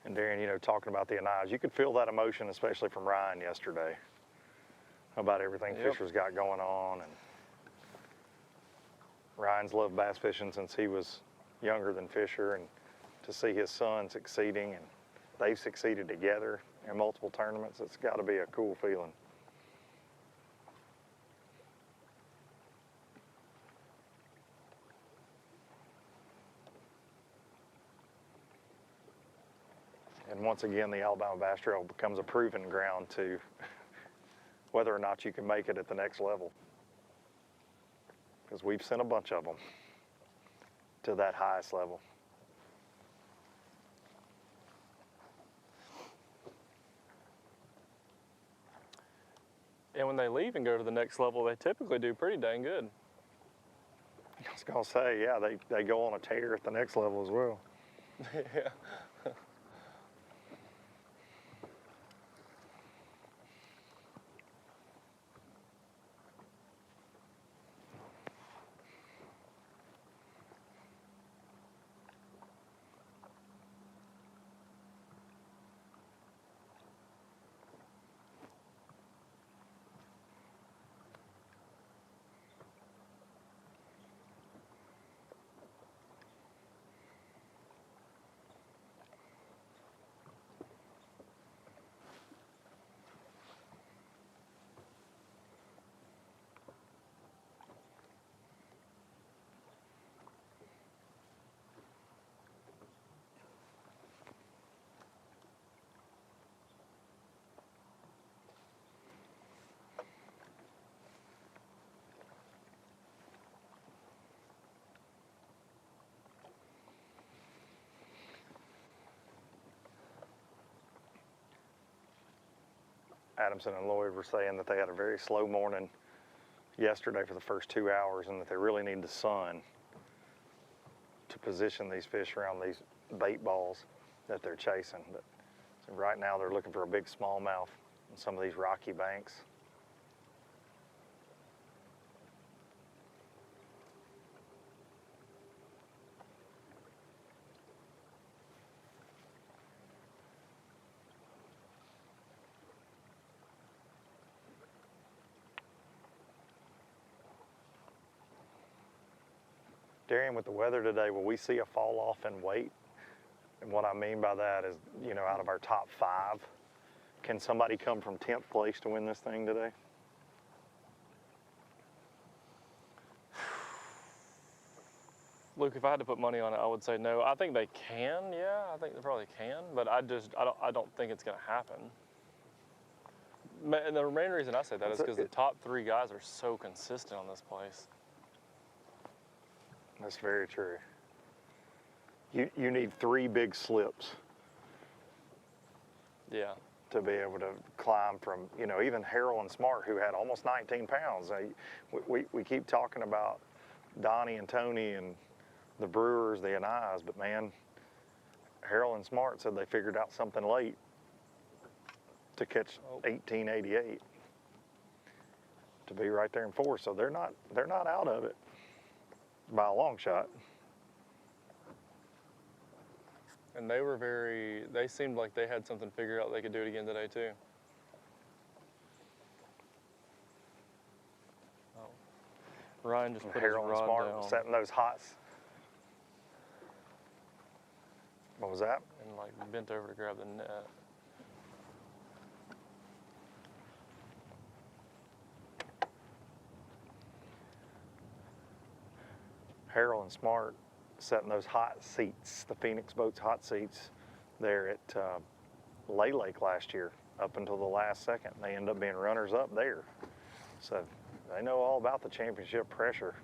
And Darren, you know, talking about the Anais, you could feel that emotion, especially from Ryan yesterday, about everything Fisher's got going on. And Ryan's loved bass fishing since he was younger than Fisher, and to see his son succeeding, and they've succeeded together in multiple tournaments, it's got to be a cool feeling. And once again, the Alabama Bass Trail becomes a proving ground to whether or not you can make it at the next level. Because we've sent a bunch of them to that highest level. And when they leave and go to the next level, they typically do pretty dang good. I was going to say, yeah, they go on a tear at the next level as well. Yeah. Adamson and Lloyd were saying that they had a very slow morning yesterday for the first 2 hours, and that they really need the sun to position these fish around these bait balls that they're chasing. But so right now they're looking for a big smallmouth on some of these rocky banks. Darian, with the weather today, will we see a fall off in weight? And what I mean by that is, you know, out of our top 5, can somebody come from 10th place to win this thing today? Luke, if I had to put money on it, I would say no. I think they can, yeah. I think they probably can, but I don't think it's going to happen. And the main reason I say that is because the top 3 guys are so consistent on this place. That's very true. You need 3 big slips. Yeah. To be able to climb from, you know, even Harold and Smart, who had almost 19 pounds. We keep talking about Donnie and Tony and the Brewers, the Anais, but man, Harold and Smart said they figured out something late to catch 1888 to be right there in 4. So they're not out of it by a long shot. And they seemed like they had something figured out they could do it again today too. Oh. Ryan just put Harold his and rod Smart down. setting those hots. What was that? And like bent over to grab the net. Harold and Smart setting those hot seats, the Phoenix Boats hot seats there at Lay Lake last year up until the last second. They end up being runners up there. So they know all about the championship pressure.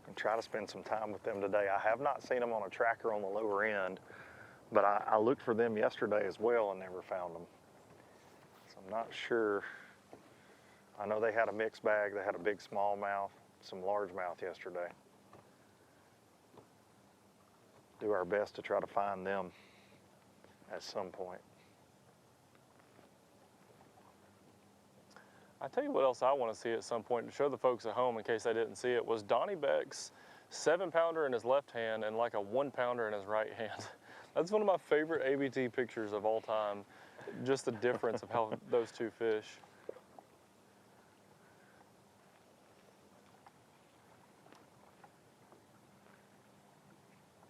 And try to spend some time with them today. I have not seen them on a tracker on the lower end, but I looked for them yesterday as well and never found them. So I'm not sure. I know they had a mixed bag. They had a big smallmouth, some largemouth yesterday. Do our best to try to find them at some point. I tell you what else I want to see at some point to show the folks at home in case they didn't see it was Donnie Beck's 7-pounder in his left hand and like a 1-pounder in his right hand. That's one of my favorite ABT pictures of all time. Just the difference of how those two fish.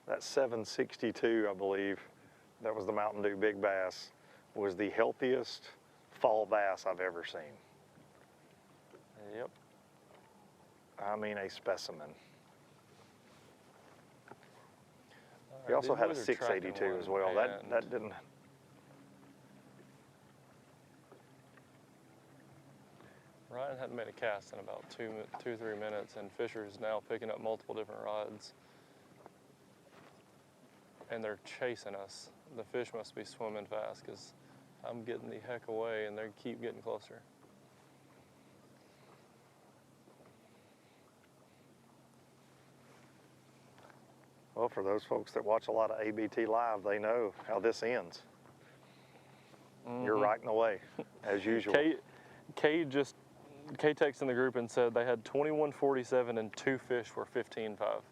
That 762, I believe, that was the Mountain Dew Big Bass, was the healthiest fall bass I've ever seen. Yep. I mean, a specimen. He also had a 682 as well. That didn't. Ryan hadn't made a cast in about 2-3 minutes, and Fisher's now picking up multiple different rods. And they're chasing us. The fish must be swimming fast because I'm getting the heck away and they keep getting closer. Well, for those folks that watch a lot of ABT Live, they know how this ends. You're right in the way, as usual. Kay texted in the group and said they had 21.47 and 2 fish were 15.5.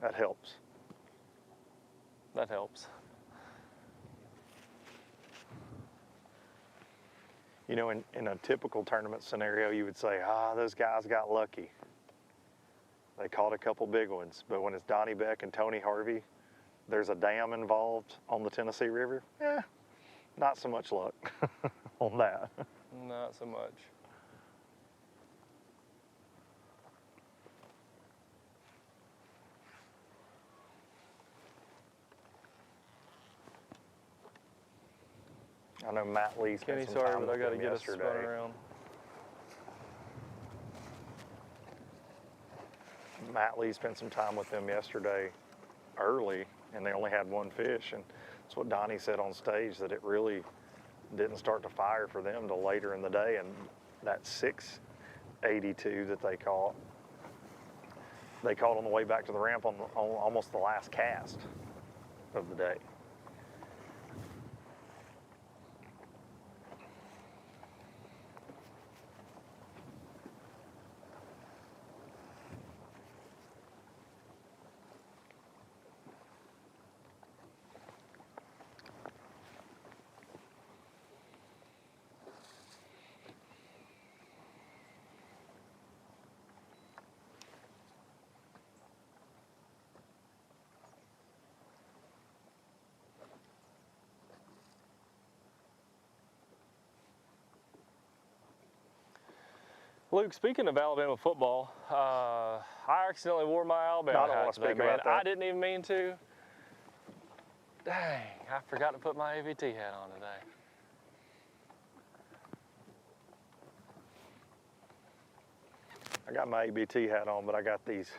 That helps. That helps. You know, in a typical tournament scenario, you would say, those guys got lucky. They caught a couple big ones. But when it's Donnie Beck and Tony Harvey, there's a dam involved on the Tennessee River. Not so much luck on that. Not so much. I know Matt Lee spent some time with him yesterday. Matt Lee spent some time with them yesterday early, and they only had 1 fish. And that's what Donnie said on stage, that it really didn't start to fire for them till later in the day. And that 682 that they caught on the way back to the ramp on almost the last cast of the day. Luke, speaking of Alabama football, I accidentally wore my Alabama I don't hat want to today, speak man. about that. I didn't even mean to. Dang, I forgot to put my ABT hat on today. I got my ABT hat on, but I got these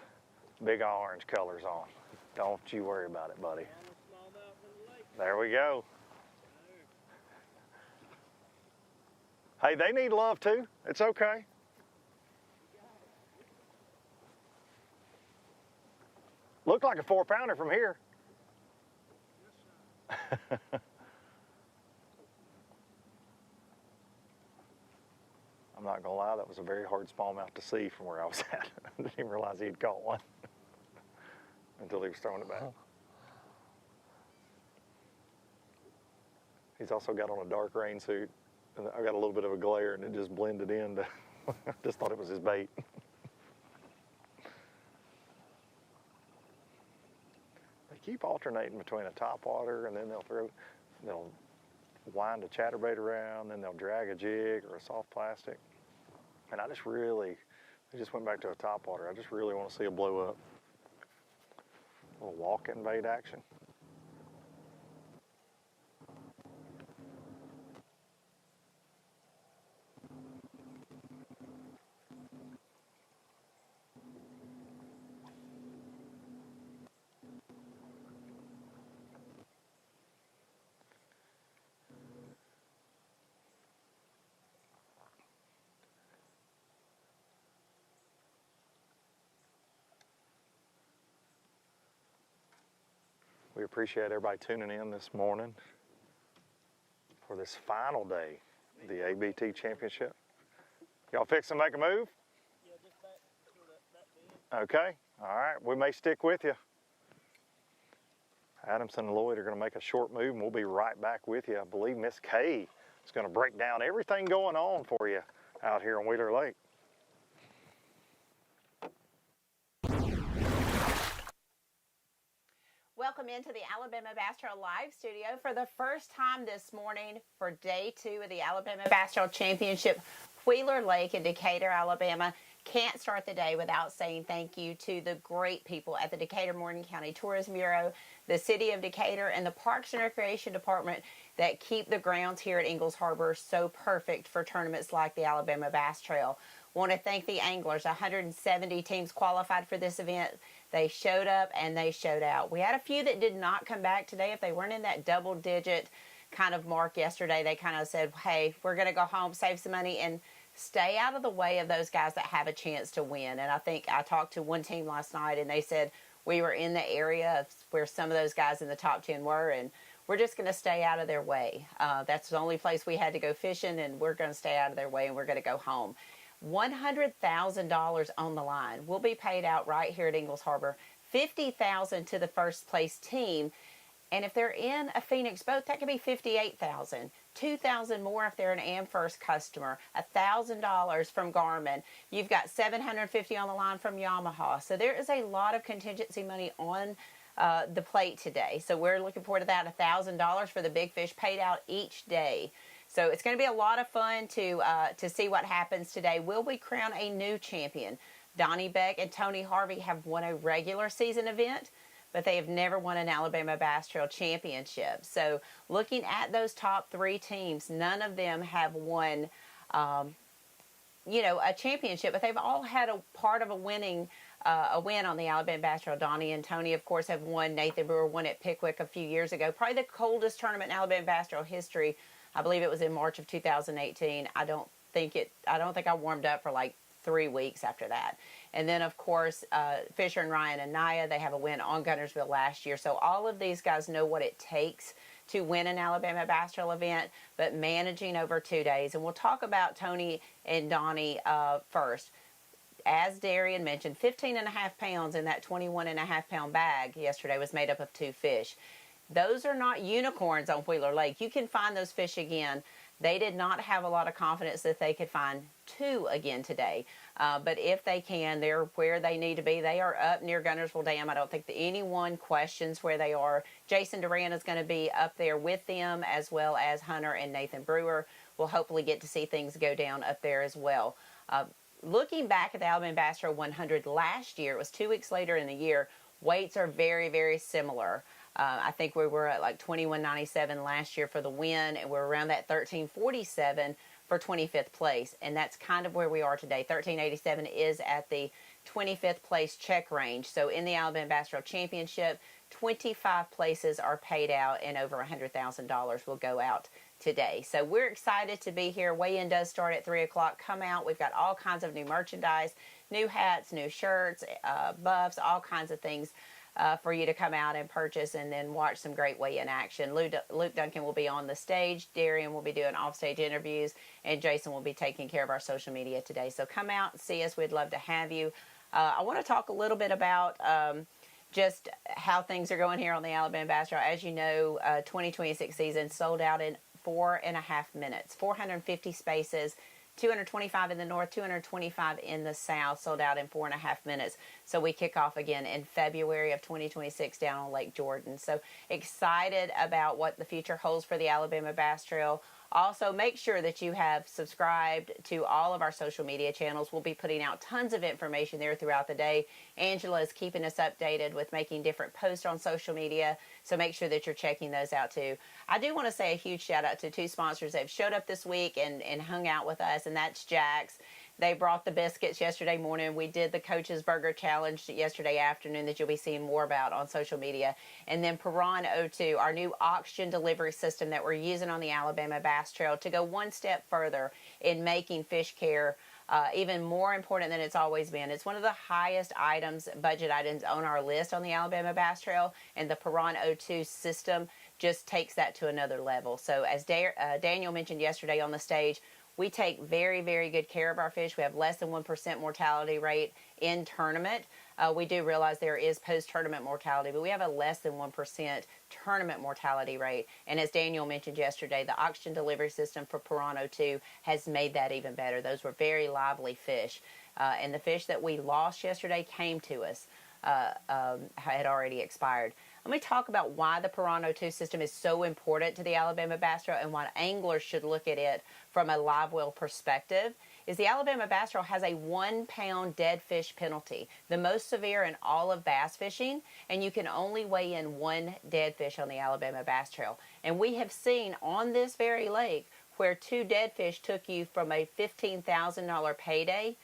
big orange colors on. Don't you worry about it, buddy. There we go. Hey, they need love too. It's okay. Looked like a 4-pounder from here. I'm not gonna lie, that was a very hard smallmouth to see from where I was at. I didn't even realize he had caught one until he was throwing it back. He's also got on a dark rain suit, and I got a little bit of a glare, and it just blended in. I just thought it was his bait. They keep alternating between a topwater, and then they'll wind a chatterbait around, then they'll drag a jig or a soft plastic. And I just went back to a topwater. I just really want to see a blow up. A little walk-in bait action. We appreciate everybody tuning in this morning for this final day of the ABT Championship. Y'all fixing to make a move? Yeah, just back to that bend. Okay, all right, we may stick with you. Adamson and Lloyd are gonna make a short move and we'll be right back with you. I believe Miss Kay is gonna break down everything going on for you out here on Wheeler Lake. Welcome into the Alabama Bass Trail Live Studio for the first time this morning for Day 2 of the Alabama Bass Trail Championship, Wheeler Lake in Decatur, Alabama. Can't start the day without saying thank you to the great people at the Decatur-Morgan County Tourism Bureau, the City of Decatur, and the Parks and Recreation Department that keep the grounds here at Ingalls Harbor so perfect for tournaments like the Alabama Bass Trail. Want to thank the anglers. 170 teams qualified for this event. They showed up and they showed out. We had a few that did not come back today. If they weren't in that double-digit kind of mark yesterday, they kind of said, hey, we're going to go home, save some money, and stay out of the way of those guys that have a chance to win. And I think I talked to one team last night, and they said we were in the area of where some of those guys in the top 10 were, and we're just going to stay out of their way. That's the only place we had to go fishing, and we're going to stay out of their way, and we're going to go home. $100,000 on the line will be paid out right here at Ingalls Harbor. $50,000 to the first place team, and if they're in a Phoenix boat, that could be $58,000. $2,000 more if they're an AmFirst customer. $1,000 from Garmin. You've got $750 on the line from Yamaha. So there is a lot of contingency money on the plate today. So we're looking forward to that. $1,000 for the big fish paid out each day. So it's going to be a lot of fun to see what happens today. Will we crown a new champion? Donnie Beck and Tony Harvey have won a regular season event, but they have never won an Alabama Bass Trail Championship. So looking at those top 3 teams, none of them have won, a championship, but they've all had a part of a win on the Alabama Bass Trail. Donnie and Tony, of course, have won. Nathan Brewer won at Pickwick a few years ago. Probably the coldest tournament in Alabama Bass Trail history. I believe it was in March of 2018. I don't think I warmed up for like 3 weeks after that. And then, of course, Fisher and Ryan and Naya, they have a win on Guntersville last year. So all of these guys know what it takes to win an Alabama Bass Trail event, but managing over 2 days. And we'll talk about Tony and Donnie first. As Darian mentioned, 15.5 pounds in that 21.5 pound bag yesterday was made up of 2 fish. Those are not unicorns on Wheeler Lake. You can find those fish again. They did not have a lot of confidence that they could find 2 again today. But if they can, they're where they need to be. They are up near Guntersville Dam. I don't think that anyone questions where they are. Jason Duran is going to be up there with them, as well as Hunter and Nathan Brewer. We'll hopefully get to see things go down up there as well. looking back at the Alabama Bass Trail 100 last year, it was 2 weeks later in the year, weights are very, very similar. I think we were at like 21.97 last year for the win, and we're around that 13.47 for 25th place, and that's kind of where we are today. 13.87 is at the 25th place check range. So in the Alabama Bass Trail Championship, 25 places are paid out, and over $100,000 will go out today. So we're excited to be here. Weigh-in does start at 3 o'clock. Come out. We've got all kinds of new merchandise, new hats, new shirts, buffs, all kinds of things for you to come out and purchase and then watch some great weigh-in action. Luke Duncan will be on the stage. Darian will be doing off-stage interviews, and Jason will be taking care of our social media today. So come out and see us. We'd love to have you. I want to talk a little bit about just how things are going here on the Alabama Bass Trail. As you know, 2026 season sold out in 4.5 minutes, 450 spaces, 225 in the north, 225 in the south, sold out in 4.5 minutes. So we kick off again in February of 2026 down on Lake Jordan. So excited about what the future holds for the Alabama Bass Trail. Also, make sure that you have subscribed to all of our social media channels. We'll be putting out tons of information there throughout the day. Angela is keeping us updated with making different posts on social media, so make sure that you're checking those out too. I do want to say a huge shout out to two sponsors that have showed up this week and hung out with us, and that's Jack's. They brought the biscuits yesterday morning. We did the Coach's Burger Challenge yesterday afternoon that you'll be seeing more about on social media. And then Piran O2, our new oxygen delivery system that we're using on the Alabama Bass Trail to go one step further in making fish care even more important than it's always been. It's one of the highest budget items on our list on the Alabama Bass Trail, and the Piran O2 system just takes that to another level. So as Daniel mentioned yesterday on the stage, we take very, very good care of our fish. We have less than 1% mortality rate in tournament. We do realize there is post-tournament mortality, but we have a less than 1% tournament mortality rate. And as Daniel mentioned yesterday, the oxygen delivery system for Piran O2 has made that even better. Those were very lively fish. And the fish that we lost yesterday came to us, had already expired. Let me talk about why the Piran O2 system is so important to the Alabama Bass Trail and why anglers should look at it from a live well perspective. Is the Alabama Bass Trail has a 1 pound dead fish penalty, the most severe in all of bass fishing, and you can only weigh in 1 dead fish on the Alabama Bass Trail. And we have seen on this very lake where 2 dead fish took you from a $15,000 payday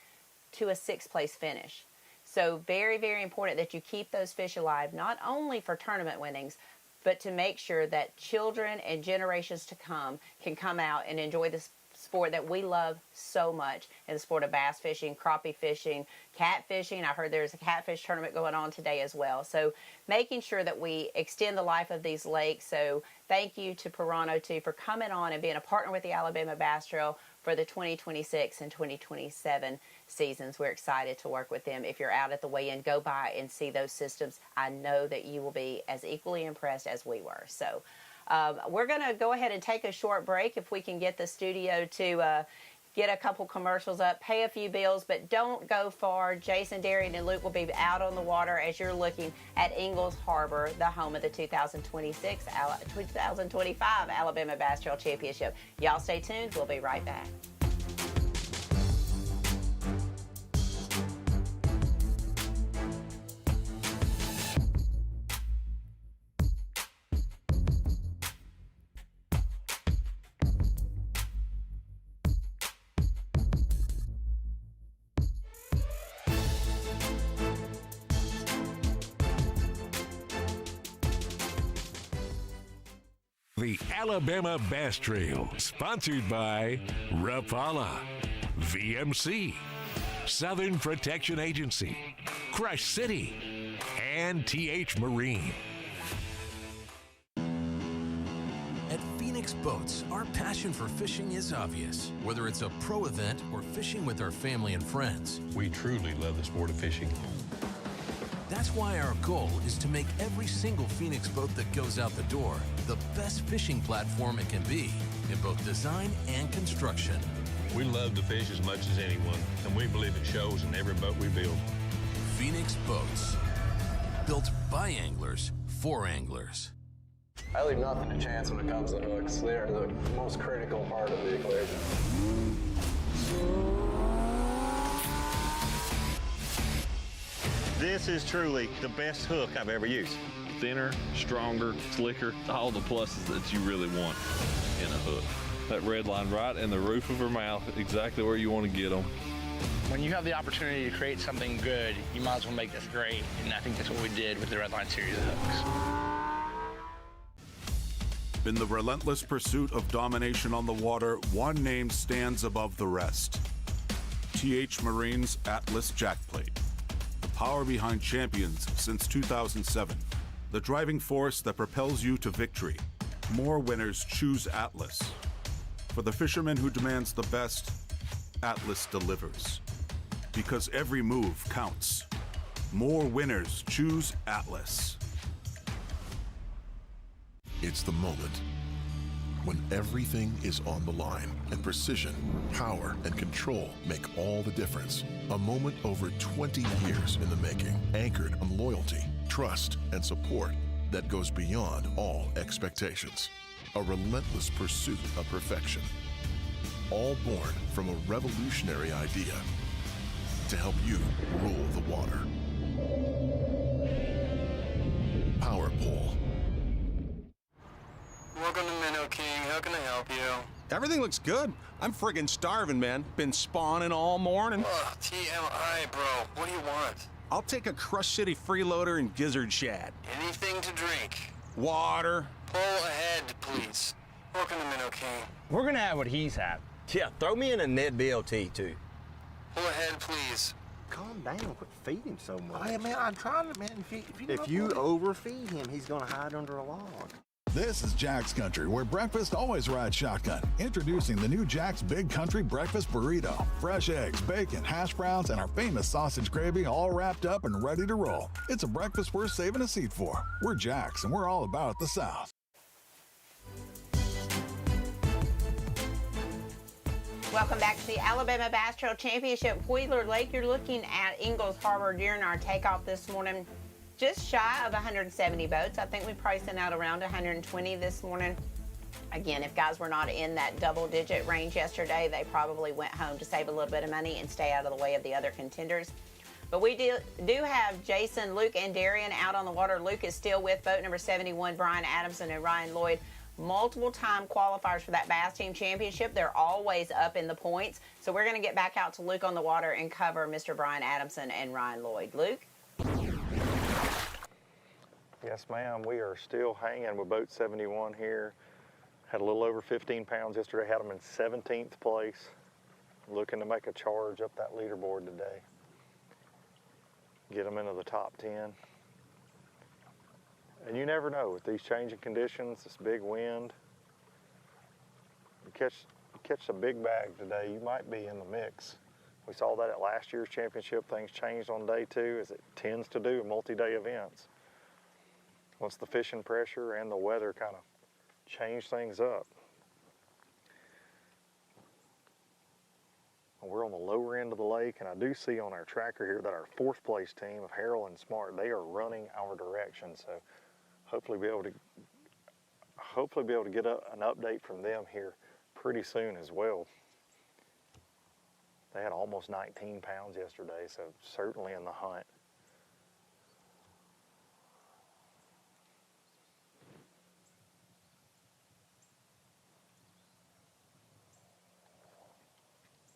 to a 6th place finish. So very, very important that you keep those fish alive, not only for tournament winnings, but to make sure that children and generations to come can come out and enjoy this sport that we love so much, in the sport of bass fishing, crappie fishing, catfishing. I heard there's a catfish tournament going on today as well. So making sure that we extend the life of these lakes. So thank you to Piran O2 for coming on and being a partner with the Alabama Bass Trail for the 2026 and 2027 seasons. We're excited to work with them. If you're out at the weigh-in, go by and see those systems. I know that you will be as equally impressed as we were. So we're going to go ahead and take a short break if we can get the studio to get a couple commercials up, pay a few bills, but don't go far. Jason, Darian, and Luke will be out on the water as you're looking at Ingalls Harbor, the home of the 2025 Alabama Bass Trail Championship. Y'all stay tuned. We'll be right back. The Alabama Bass Trail, sponsored by Rapala, VMC, Southern Protection Agency, Crush City, and TH Marine. At Phoenix Boats, our passion for fishing is obvious. Whether it's a pro event or fishing with our family and friends, We truly love the sport of fishing. that's why our goal is to make every single Phoenix boat that goes out the door the best fishing platform it can be in both design and construction. We love to fish as much as anyone, and we believe it shows in every boat we build. Phoenix Boats, built by anglers for anglers. I leave nothing to chance when it comes to hooks. They are the most critical part of the equation. This is truly the best hook I've ever used. Thinner, stronger, slicker, all the pluses that you really want in a hook. That red line right in the roof of her mouth, exactly where you want to get them. When you have the opportunity to create something good, you might as well make this great, and I think that's what we did with the Red Line series of hooks. In the relentless pursuit of domination on the water, one name stands above the rest. TH Marine's Atlas Jackplate. The power behind champions since 2007. The driving force that propels you to victory. More winners choose Atlas. For the fisherman who demands the best, Atlas delivers. Because every move counts. More winners choose Atlas. It's the moment when everything is on the line and precision, power, and control make all the difference. A moment over 20 years in the making, anchored on loyalty, trust, and support that goes beyond all expectations. A relentless pursuit of perfection. All born from a revolutionary idea to help you rule the water. Power Pole. Welcome to Minnow King. How can I help you? Everything looks good. I'm friggin' starving, man. Been spawning all morning. Ugh, TMI, bro. What do you want? I'll take a Crush City freeloader and gizzard shad. Anything to drink. Water. Pull ahead, please. Welcome to Minnow King. We're gonna have what he's had. Yeah, throw me in a Ned BLT, too. Pull ahead, please. Calm down. Quit feeding him so much. Hey, man, I'm trying to, man. If you overfeed him, he's going to hide under a log. This is Jack's Country, where breakfast always rides shotgun. Introducing the new Jack's Big Country Breakfast Burrito. Fresh eggs, bacon, hash browns, and our famous sausage gravy all wrapped up and ready to roll. It's a breakfast worth saving a seat for. We're Jack's, and we're all about the South. Welcome back to the Alabama Bass Trail Championship, Wheeler Lake. You're looking at Ingalls Harbor during our takeoff this morning. Just shy of 170 boats. I think we priced in out around 120 this morning. Again, if guys were not in that double-digit range yesterday, they probably went home to save a little bit of money and stay out of the way of the other contenders. But we do have Jason, Luke, and Darian out on the water. Luke is still with boat number 71, Brian Adamson and Ryan Lloyd. Multiple-time qualifiers for that Bass Team Championship. They're always up in the points. So we're going to get back out to Luke on the water and cover Mr. Brian Adamson and Ryan Lloyd. Luke? Yes, ma'am. We are still hanging with boat 71 here. Had a little over 15 pounds yesterday. Had them in 17th place. Looking to make a charge up that leaderboard today. Get them into the top 10. And you never know with these changing conditions, this big wind. You catch a big bag today, you might be in the mix. We saw that at last year's championship. Things changed on day 2, as it tends to do in multi-day events. Once the fishing pressure and the weather kind of change things up. We're on the lower end of the lake, and I do see on our tracker here that our 4th place team of Harrell and Smart, they are running our direction. So hopefully be able to get an update from them here pretty soon as well. They had almost 19 pounds yesterday, so certainly in the hunt.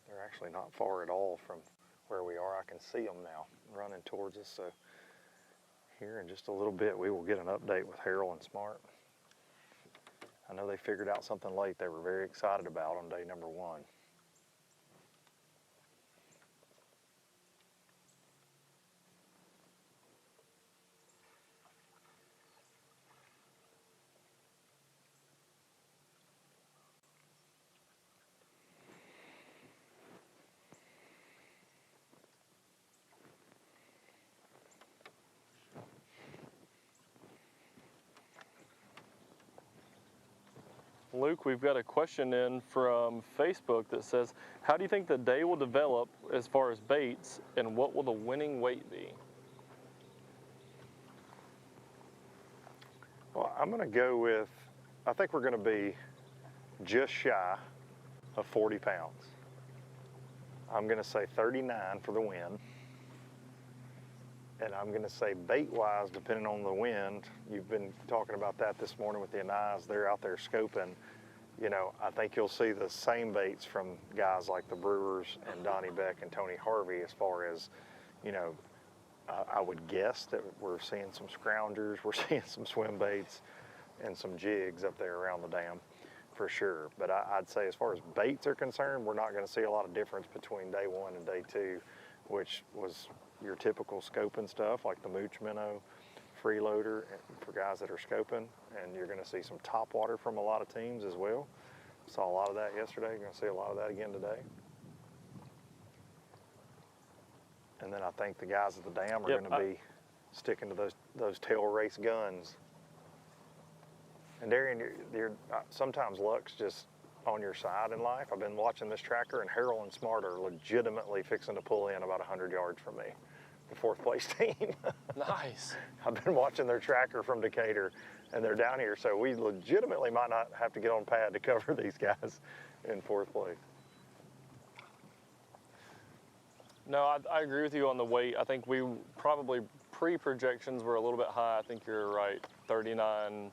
They're actually not far at all from where we are. I can see them now running towards us. So here in just a little bit, we will get an update with Harrell and Smart. I know they figured out something late they were very excited about on day number 1. Luke, we've got a question in from Facebook that says, how do you think the day will develop as far as baits, and what will the winning weight be? Well, I'm going to go with, I think we're going to be just shy of 40 pounds. I'm going to say 39 for the win. And I'm going to say bait-wise, depending on the wind, you've been talking about that this morning with the Anais, they're out there scoping. You know, I think you'll see the same baits from guys like the Brewers and Donnie Beck and Tony Harvey as far as, you know, I would guess that we're seeing some scroungers, we're seeing some swim baits and some jigs up there around the dam for sure. But I'd say as far as baits are concerned, we're not going to see a lot of difference between day one and day two, which was your typical scoping stuff like the mooch minnow, freeloader for guys that are scoping, and you're going to see some top water from a lot of teams as well. Saw a lot of that yesterday. You're going to see a lot of that again today. And then I think the guys at the dam are going to be sticking to those tail race guns. And Darian, you're sometimes luck's just on your side in life. I've been watching this tracker, and Harrell and Smart are legitimately fixing to pull in about 100 yards from me, the fourth place team. Nice. I've been watching their tracker from Decatur, and they're down here, so we legitimately might not have to get on pad to cover these guys in fourth place. No, I agree with you on the weight. I think we probably pre-projections were a little bit high. I think you're right, 39.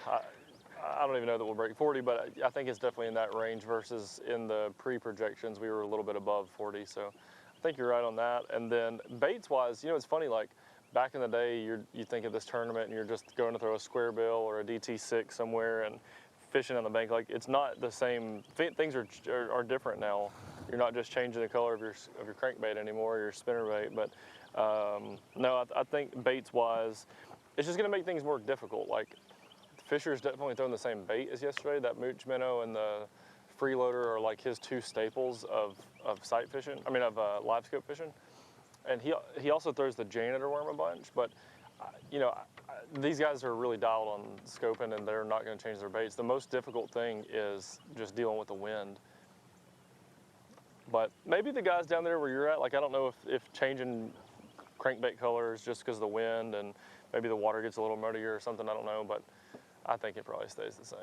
I don't even know that we'll break 40, but I think it's definitely in that range versus in the pre-projections, we were a little bit above 40. So I think you're right on that. And then baits-wise, you know, it's funny, like back in the day, you think of this tournament and you're just going to throw a square bill or a DT6 somewhere and fishing on the bank. Like, it's not the same. Things are different now. You're not just changing the color of your crankbait anymore, your spinnerbait. But no, I think baits-wise, it's just going to make things more difficult. Like, Fisher's definitely throwing the same bait as yesterday. That mooch minnow and the freeloader are like his two staples of sight fishing. I mean, of live scope fishing. And he also throws the janitor worm a bunch. But you know, these guys are really dialed on scoping, and they're not going to change their baits. The most difficult thing is just dealing with the wind. But maybe the guys down there where you're at, like, I don't know if changing crankbait colors just because of the wind and maybe the water gets a little muddier or something, I don't know, but I think it probably stays the same.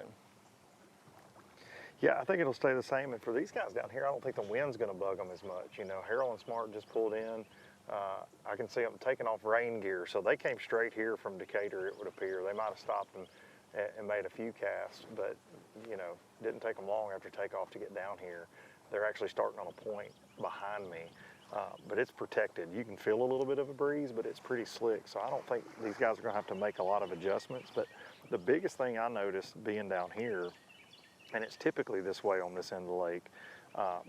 Yeah, I think it'll stay the same. And for these guys down here, I don't think the wind's going to bug them as much. You know, Harrell and Smart just pulled in. I can see them taking off rain gear. So they came straight here from Decatur, it would appear. They might have stopped and made a few casts, but, you know, didn't take them long after takeoff to get down here. They're actually starting on a point behind me. But it's protected. You can feel a little bit of a breeze, but it's pretty slick. So I don't think these guys are going to have to make a lot of adjustments. But the biggest thing I noticed being down here, and it's typically this way on this end of the lake,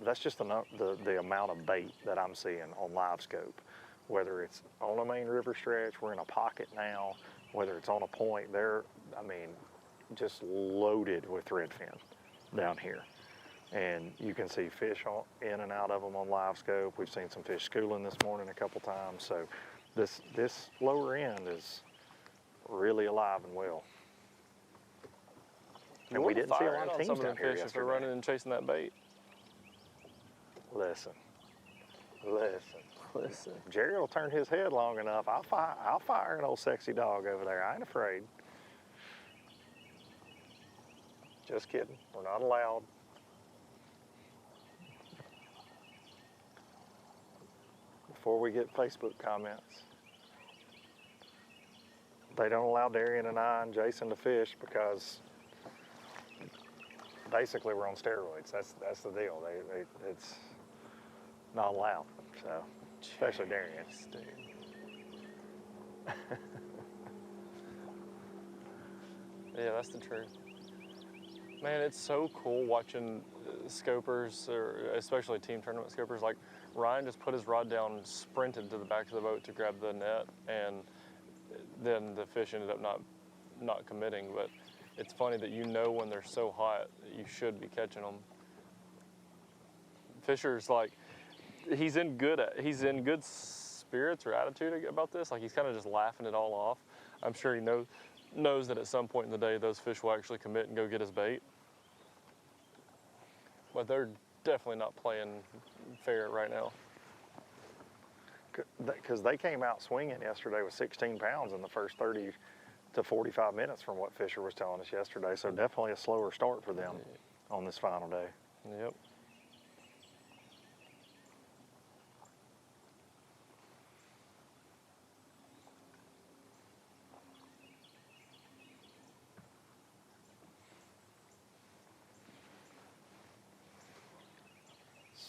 that's just the amount of bait that I'm seeing on live scope. Whether it's on a main river stretch, we're in a pocket now, whether it's on a point, they're, I mean, just loaded with redfin down here. And you can see fish in and out of them on live scope. We've seen some fish schooling this morning a couple times. So this lower end is really alive and well. And we didn't see a lot of teams down here yesterday. If they're running and chasing that bait. Listen. Jerry will turn his head long enough. I'll fire an old sexy dog over there. I ain't afraid. Just kidding. We're not allowed. Before we get Facebook comments, they don't allow Darian and I and Jason to fish because basically we're on steroids. That's the deal. It's not allowed. So, especially Darian. Yeah, that's the truth. Man, it's so cool watching scopers, or especially team tournament scopers. Like, Ryan just put his rod down and sprinted to the back of the boat to grab the net, and then the fish ended up not committing. But it's funny that you know when they're so hot that you should be catching them. Fisher's like, he's in good spirits or attitude about this. Like, he's kind of just laughing it all off. I'm sure he knows that at some point in the day those fish will actually commit and go get his bait. But they're definitely not playing fair right now. Because they came out swinging yesterday with 16 pounds in the first 30 to 45 minutes from what Fisher was telling us yesterday. So definitely a slower start for them on this final day. Yep.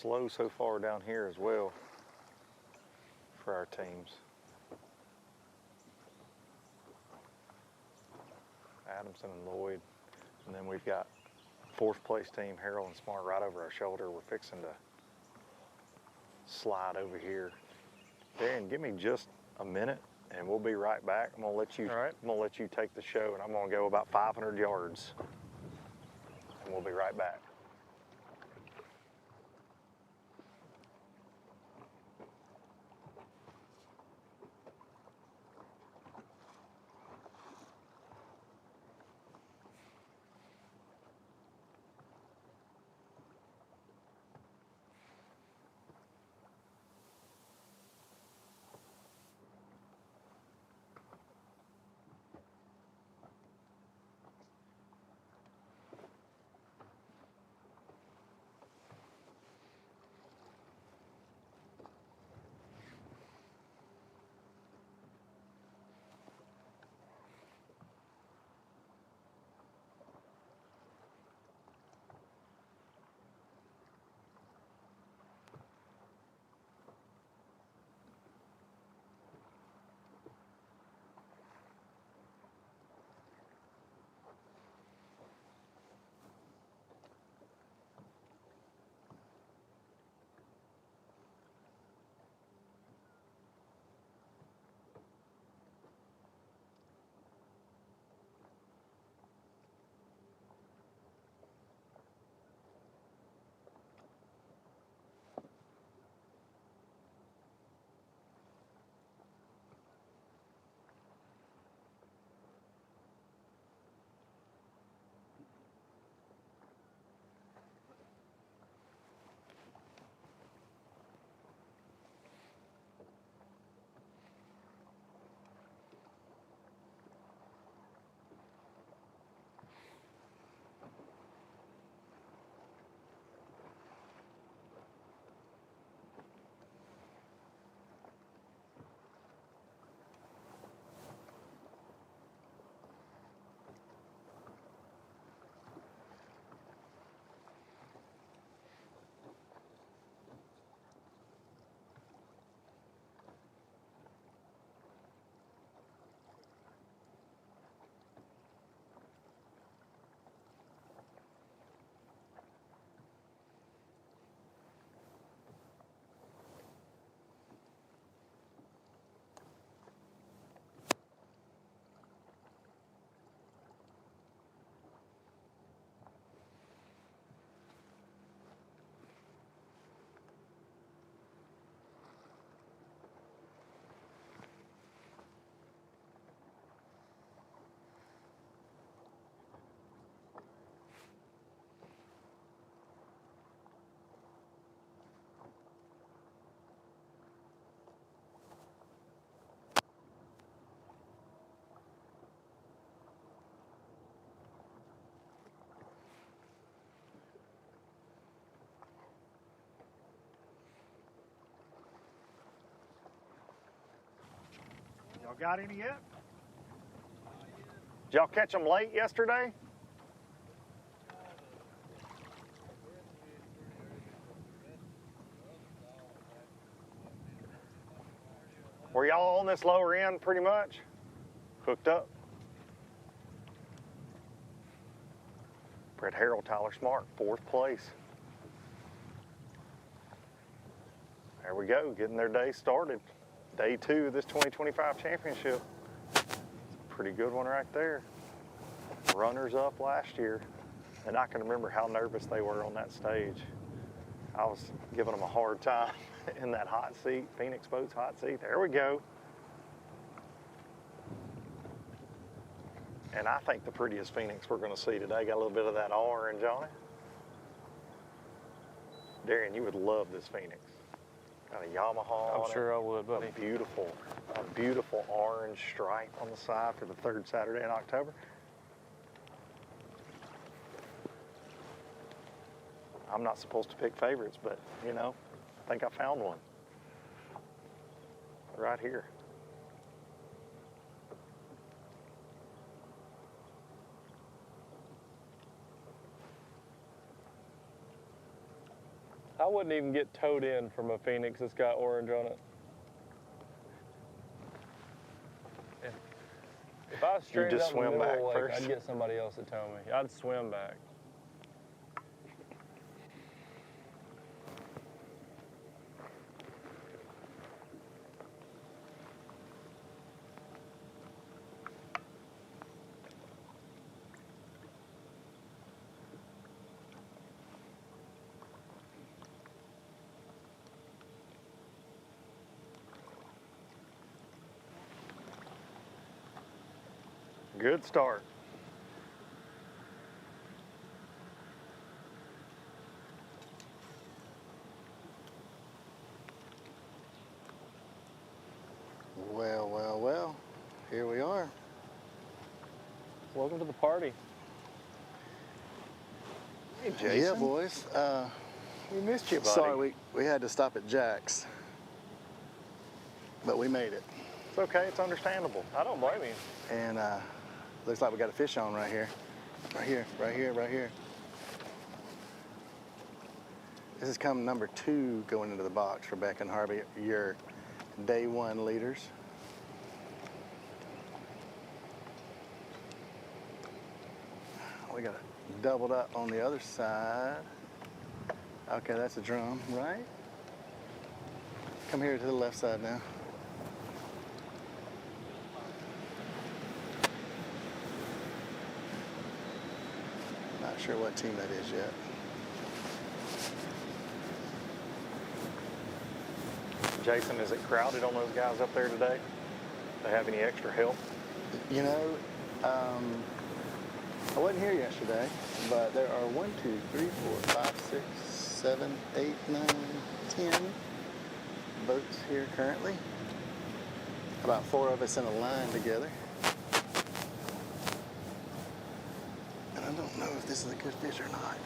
slow so far down here as well for our teams. Adamson and Lloyd. And then we've got fourth place team, Harold and Smart, right over our shoulder. We're fixing to slide over here. Darren, give me just a minute and we'll be right back. I'm gonna let you take the show, and I'm gonna go about 500 yards. And we'll be right back. Y'all got any yet? Did y'all catch them late yesterday? Were y'all on this lower end pretty much? Hooked up? Brett Harold, Tyler Smart, fourth place. There we go, getting their day started. Day 2 of this 2025 championship. Pretty good one right there. Runners up last year. And I can remember how nervous they were on that stage. I was giving them a hard time in that hot seat, Phoenix Boats hot seat. There we go. And I think the prettiest Phoenix we're going to see today got a little bit of that orange on it. Darren, you would love this Phoenix. Got a Yamaha. I'm sure I would, buddy. A beautiful orange stripe on the side for the third Saturday in October. I'm not supposed to pick favorites, but you know, I think I found one. Right here. I wouldn't even get towed in from a Phoenix that's got orange on it. If I was stranded just out in the swim middle back of the lake, first? I'd get somebody else to tow me. I'd swim back. Good start. Well, well, well. Here we are. Welcome to the party. Hey, Jason. Yeah, boys. We missed you, buddy. Sorry, we had to stop at Jack's, but we made it. It's okay. It's understandable. I don't blame you. And looks like we got a fish on right here. Right here, right here, right here. This is come number 2 going into the box for Beck and Harvey, your day 1 leaders. We got it doubled up on the other side. Okay, that's a drum, right? Come here to the left side now. Not sure what team that is yet. Jason, is it crowded on those guys up there today? They have any extra help? You know, I wasn't here yesterday, but there are 1, 2, 3, 4, 5, 6, 7, 8, 9, 10 boats here currently. About 4 of us in a line together. And I don't know if this is a good fish or not.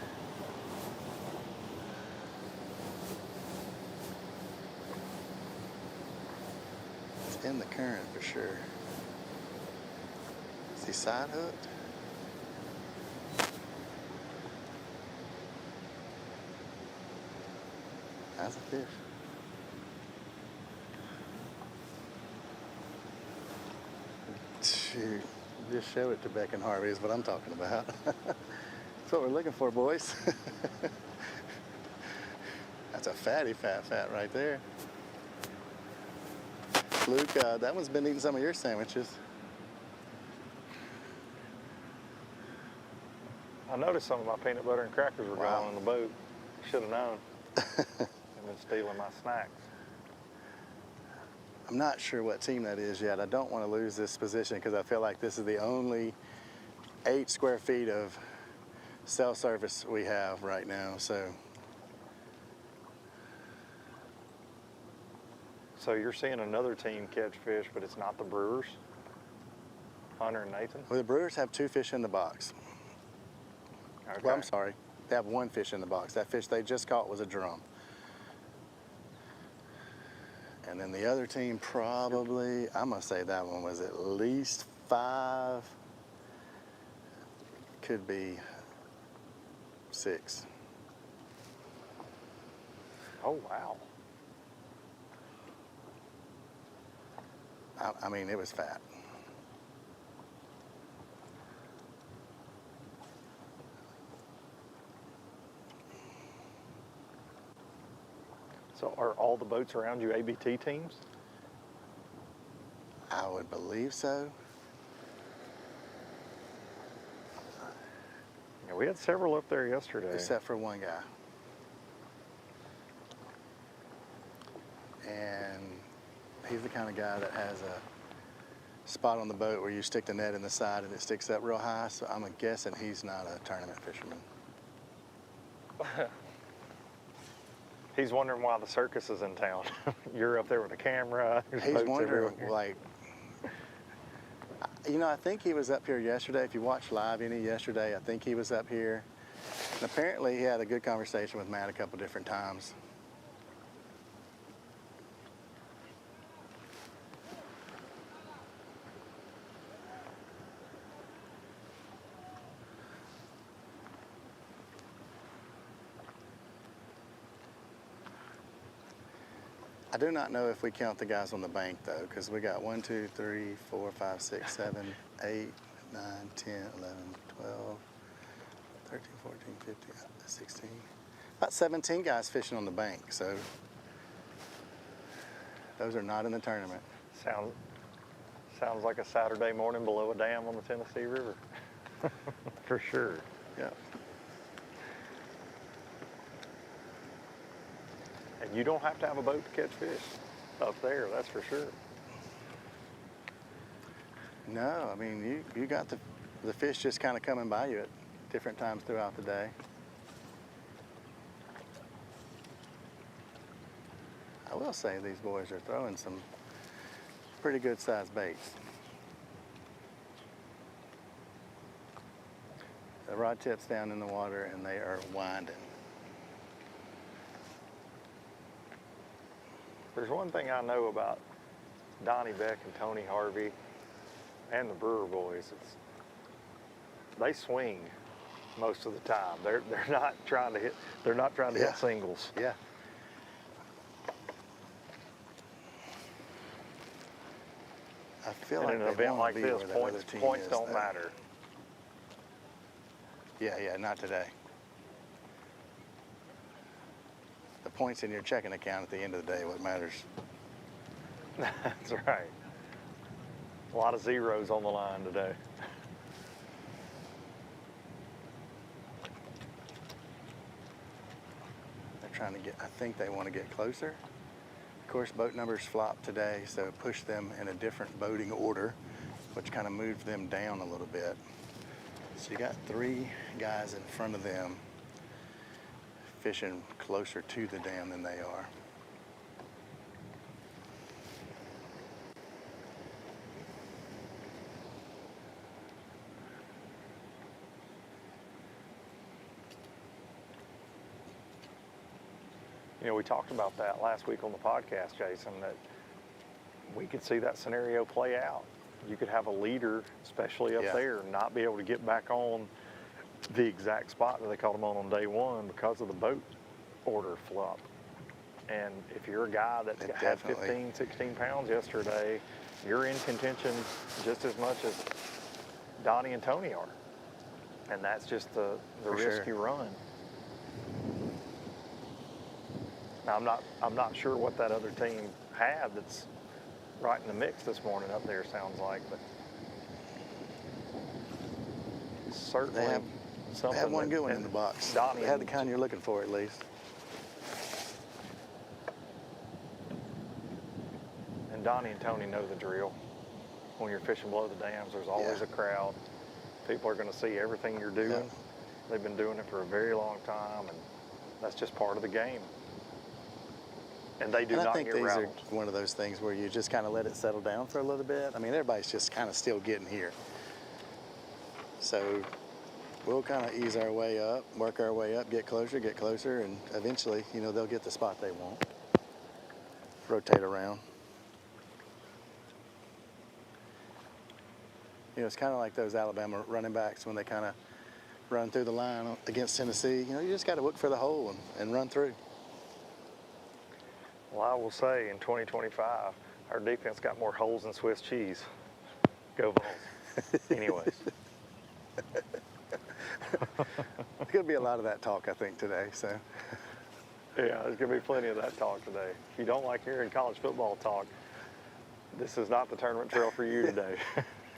It's in the current for sure. Is he side hooked? That's a fish. Shoot, just show it to Beck and Harvey is what I'm talking about. That's what we're looking for, boys. That's a fatty fat right there. Luke, that one's been eating some of your sandwiches. I noticed some of my peanut butter and crackers were gone on the boat. Should have known. They've been stealing my snacks. I'm not sure what team that is yet. I don't want to lose this position because I feel like this is the only 8 square feet of cell service we have right now, so. So you're seeing another team catch fish, but it's not the Brewers? Hunter and Nathan? Well, the Brewers have 2 fish in the box. Okay. Well, I'm sorry. They have 1 fish in the box. That fish they just caught was a drum. And then the other team probably, I'm gonna say that one was at least 5, could be 6. Oh, wow. I mean, it was fat. So are all the boats around you ABT teams? I would believe so. Yeah, we had several up there yesterday. Except for one guy. And he's the kind of guy that has a spot on the boat where you stick the net in the side and it sticks up real high, so I'm guessing he's not a tournament fisherman. He's wondering why the circus is in town. You're up there with a camera. He's wondering, like, you know, I think he was up here yesterday. If you watched live any yesterday, I think he was up here. And apparently he had a good conversation with Matt a couple different times. I do not know if we count the guys on the bank though, because we got 1, 2, 3, 4, 5, 6, 7, 8, 9, 10, 11, 12, 13, 14, 15, 16. About 17 guys fishing on the bank, so those are not in the tournament. Sounds like a Saturday morning below a dam on the Tennessee River. For sure. Yeah. And you don't have to have a boat to catch fish up there, that's for sure. No, I mean, you got the fish just kind of coming by you at different times throughout the day. I will say these boys are throwing some pretty good sized baits. The rod tip's down in the water and they are winding. There's one thing I know about Donnie Beck and Tony Harvey and the Brewer boys. They swing most of the time. They're not trying to hit. They're not trying to hit singles. Yeah. I feel and like in an event like this, points don't matter. Yeah, not today. The points in your checking account at the end of the day, what matters. That's right. A lot of zeros on the line today. They're trying to get, I think they want to get closer. Of course, boat numbers flopped today, so push them in a different boating order, which kind of moved them down a little bit. So you got 3 guys in front of them fishing closer to the dam than they are. You know, we talked about that last week on the podcast, Jason, that we could see that scenario play out. You could have a leader, especially up there, not be able to get back on the exact spot that they caught him on day one because of the boat order flop. And if you're a guy that had 15, 16 pounds yesterday, you're in contention just as much as Donnie and Tony are. And that's just the risk you run. Now, I'm not sure what that other team had that's right in the mix this morning up there, sounds like, but certainly something. They have one good one in the box. They had the kind you're looking for, at least. And Donnie and Tony know the drill. When you're fishing below the dams, there's always a crowd. People are going to see everything you're doing. Yeah. They've been doing it for a very long time, and that's just part of the game. And they do not get rattled. I think these are one of those things where you just kind of let it settle down for a little bit. I mean, everybody's just kind of still getting here. So we'll kind of ease our way up, work our way up, get closer, and eventually, you know, they'll get the spot they want. Rotate around. You know, it's kind of like those Alabama running backs when they kind of run through the line against Tennessee. You know, you just got to look for the hole and run through. Well, I will say in 2025, our defense got more holes than Swiss cheese. Go Vols. Anyways. There's going to be a lot of that talk, I think, today. So. Yeah, there's going to be plenty of that talk today. If you don't like hearing college football talk, this is not the tournament trail for you today.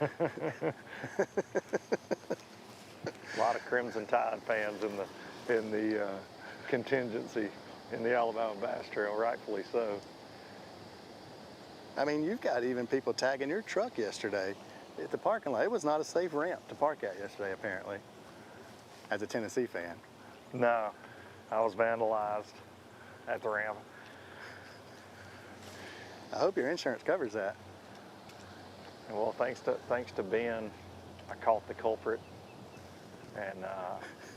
A lot of Crimson Tide fans in the contingency in the Alabama Bass Trail, rightfully so. I mean, you've got even people tagging your truck yesterday at the parking lot. It was not a safe ramp to park at yesterday, apparently, as a Tennessee fan. No, I was vandalized at the ramp. I hope your insurance covers that. Well, thanks to Ben, I caught the culprit, and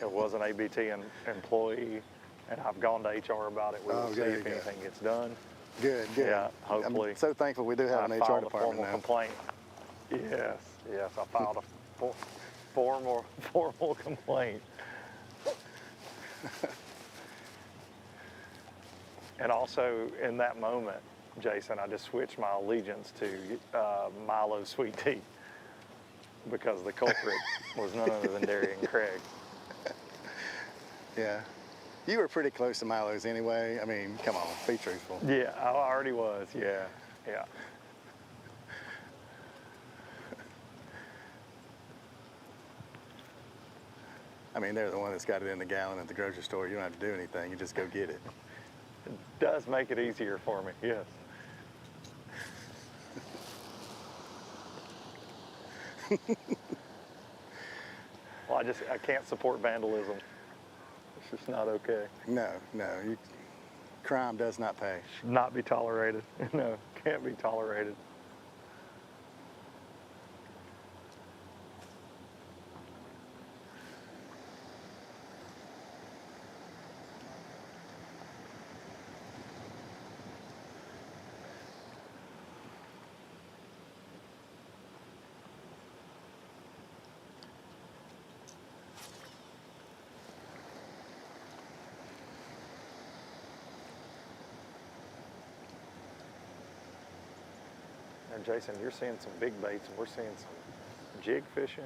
it was an ABT employee. And I've gone to HR about it. We will see if anything gets done. Good. Yeah, hopefully. I'm so thankful we do have an HR department now. I filed a formal complaint. Yes, I filed a formal complaint. And also in that moment, Jason, I just switched my allegiance to Milo Sweet Tea because the culprit was none other than Darian Craig. Yeah. You were pretty close to Milo's anyway. I mean, come on, be truthful. Yeah, I already was. Yeah, yeah. I mean, they're the one that's got it in the gallon at the grocery store. You don't have to do anything. You just go get it. It does make it easier for me, yes. Well, I can't support vandalism. It's just not okay. No, crime does not pay. Should not be tolerated. No, can't be tolerated. Jason, you're seeing some big baits, and we're seeing some jig fishing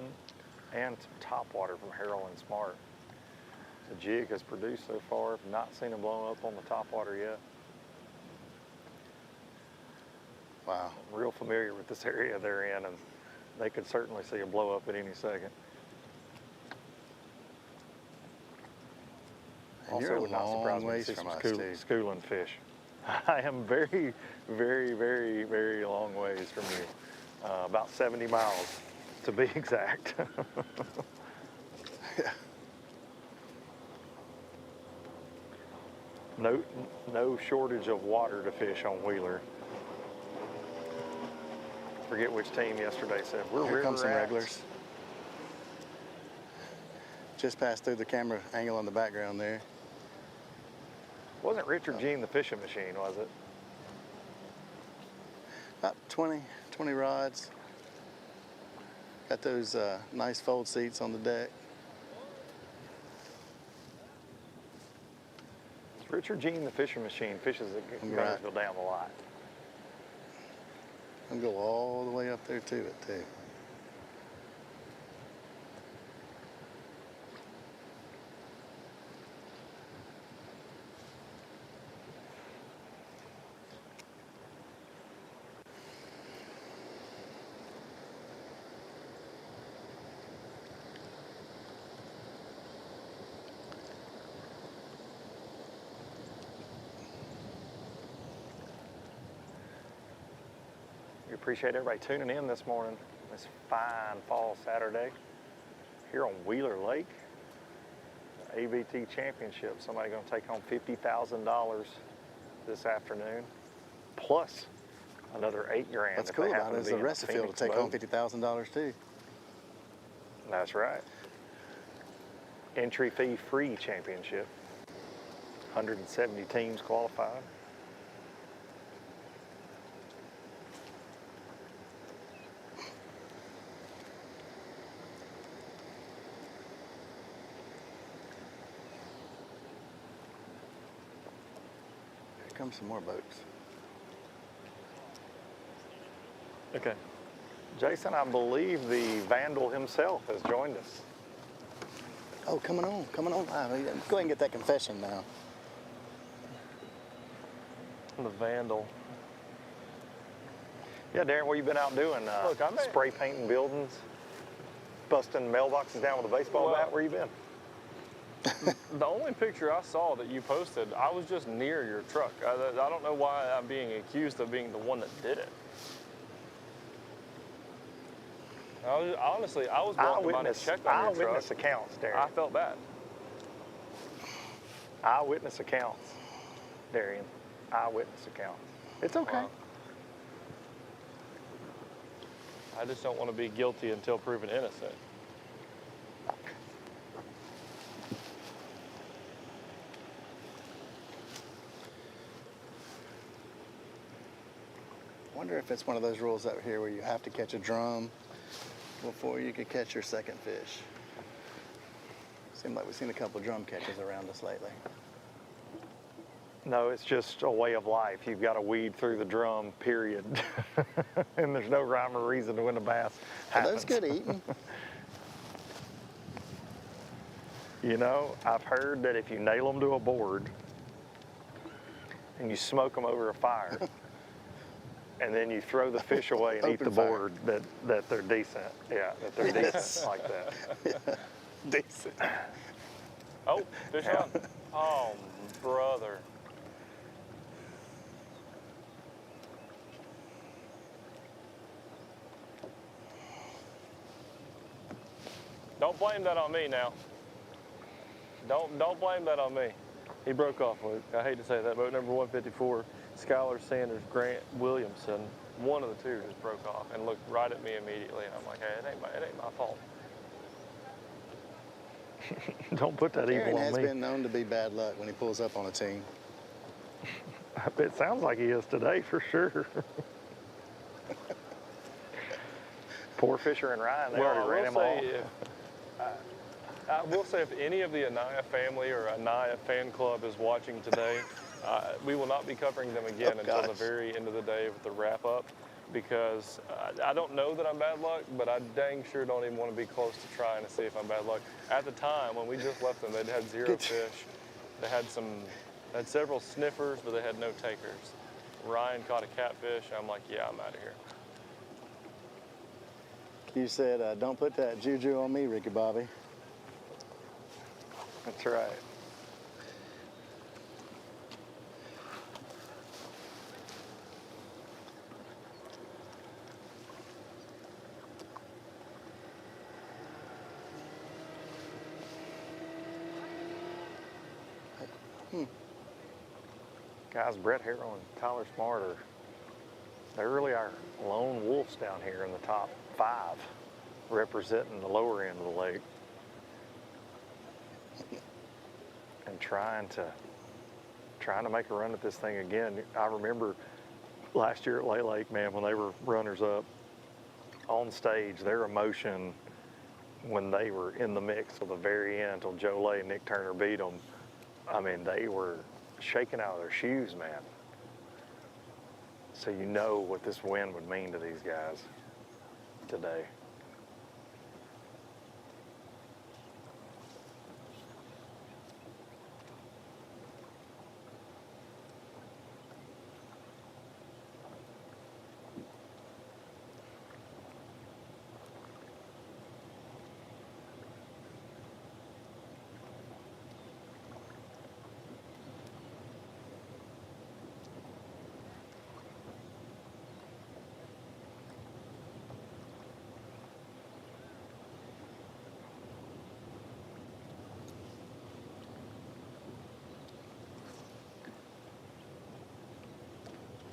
and some topwater from Harold and Smart. The jig has produced so far. I've not seen them blow up on the topwater yet. Wow. I'm real familiar with this area they're in, and they could certainly see a blow up at any second. And Also, you're a would not surprise long me to ways see from some us, too. schooling fish. I am very, very, very, very long ways from you. About 70 miles, to be exact. Yeah. No shortage of water to fish on Wheeler. Forget which team yesterday said we're Here come some rats. regulars. Just passed through the camera angle on the background there. Wasn't Richard Jean the fishing machine, was it? About 20 rods. Got those nice fold seats on the deck. Richard Jean the fishing machine fishes at Gunnersville Dam a lot. I'm going to go all the way up there to it, too. We appreciate everybody tuning in this morning, this fine fall Saturday here on Wheeler Lake. The ABT Championship. Somebody going to take home $50,000 this afternoon, plus another $8,000. What's cool about it is the rest of the field will take home $50,000 too. That's right. Entry fee free championship. 170 teams qualified. Here come some more boats. Okay. Jason, I believe the Vandal himself has joined us. Oh, coming on live. Go ahead and get that confession now. The Vandal. Yeah, Darren, what you been out doing? Look, I'm spray painting buildings, busting mailboxes down with a baseball bat. Where you been? The only picture I saw that you posted, I was just near your truck. I don't know why I'm being accused of being the one that did it. Honestly, I was walking by to check on your truck. Eyewitness accounts, Darren. I felt bad. Eyewitness accounts, Darian. Eyewitness accounts. It's okay. I just don't want to be guilty until proven innocent. I wonder if it's one of those rules out here where you have to catch a drum before you could catch your second fish. Seems like we've seen a couple drum catches around us lately. No, it's just a way of life. You've got to weed through the drum, period. And there's no rhyme or reason to when a bass happens. That's good eating. You know, I've heard that if you nail them to a board and you smoke them over a fire, and then you throw the fish away and eat the board, that they're decent. Yeah, that they're decent like that. Yeah. Decent. Oh, fish on. Oh, brother. Don't blame that on me now. Don't blame that on me. He broke off, Luke. I hate to say that. Boat number 154, Skylar Sanders, Grant Williamson. One of the two just broke off and looked right at me immediately. And I'm like, hey, it ain't my fault. Don't put that evil on me. Aaron has been known to be bad luck when he pulls up on a team. It sounds like he is today for sure. Poor Fisher and Ryan, they already ran him off. I will say if any of the Anaya family or Anaya fan club is watching today, we will not be covering them again until the very end of the day with the wrap up, because I don't know that I'm bad luck, but I dang sure don't even want to be close to trying to see if I'm bad luck. At the time, when we just left them, they'd had 0 fish. They had several sniffers, but they had no takers. Ryan caught a catfish. I'm like, yeah, I'm out of here. You said, don't put that juju on me, Ricky Bobby. That's right. Guys, Brett Harrell and Tyler Smart they're really our lone wolves down here in the top 5, representing the lower end of the lake. And trying to make a run at this thing again. I remember last year at Lay Lake, man, when they were runners up on stage, their emotion when they were in the mix till the very end, till Joe Lay and Nick Turner beat them, I mean, they were shaking out of their shoes, man. So you know what this win would mean to these guys today.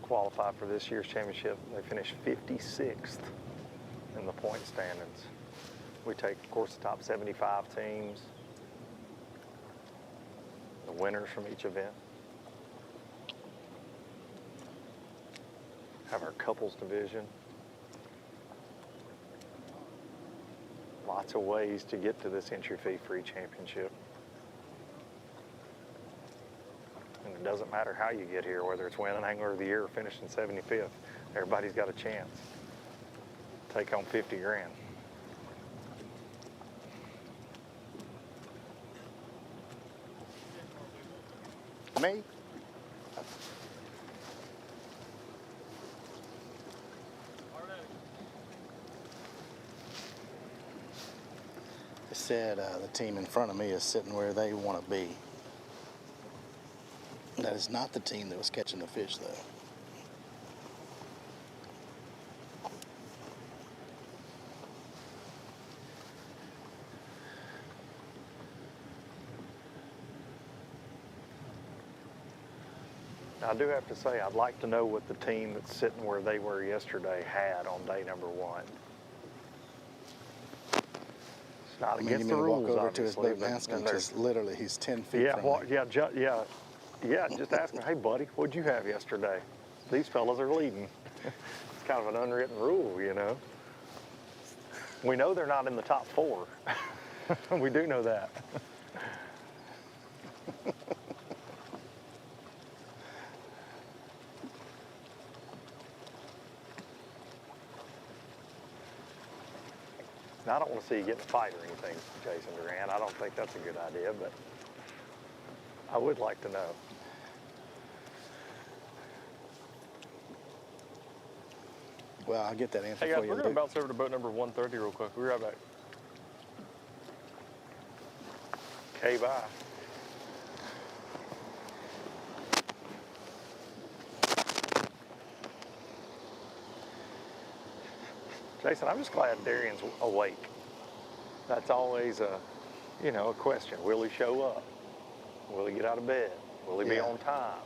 Qualified for this year's championship. They finished 56th in the point standings. We take, of course, the top 75 teams, the winners from each event. Have our couples division. Lots of ways to get to this entry fee free championship. And it doesn't matter how you get here, whether it's winning Angler of the Year or finishing 75th. Everybody's got a chance. Take home 50 grand. Me? They said the team in front of me is sitting where they want to be. That is not the team that was catching the fish, though. I do have to say, I'd like to know what the team that's sitting where they were yesterday had on day number 1. It's not against the rules, walk over to his boat and obviously, ask him, because literally he's 10 feet Yeah, from well, me. yeah, just ask them, hey, buddy, what'd you have yesterday? These fellas are leading. It's kind of an unwritten rule, you know. We know they're not in the top 4. We do know that. Now, I don't want to see you get in a fight or anything, Jason Durant. I don't think that's a good idea, but I would like to know. Well, I'll get that answer Hey guys, for you. we're going to bounce over to boat number 130 real quick. We'll be right back. Okay, bye. Jason, I'm just glad Darian's awake. That's always a question. Will he show up? Will he get out of bed? Will he be on time?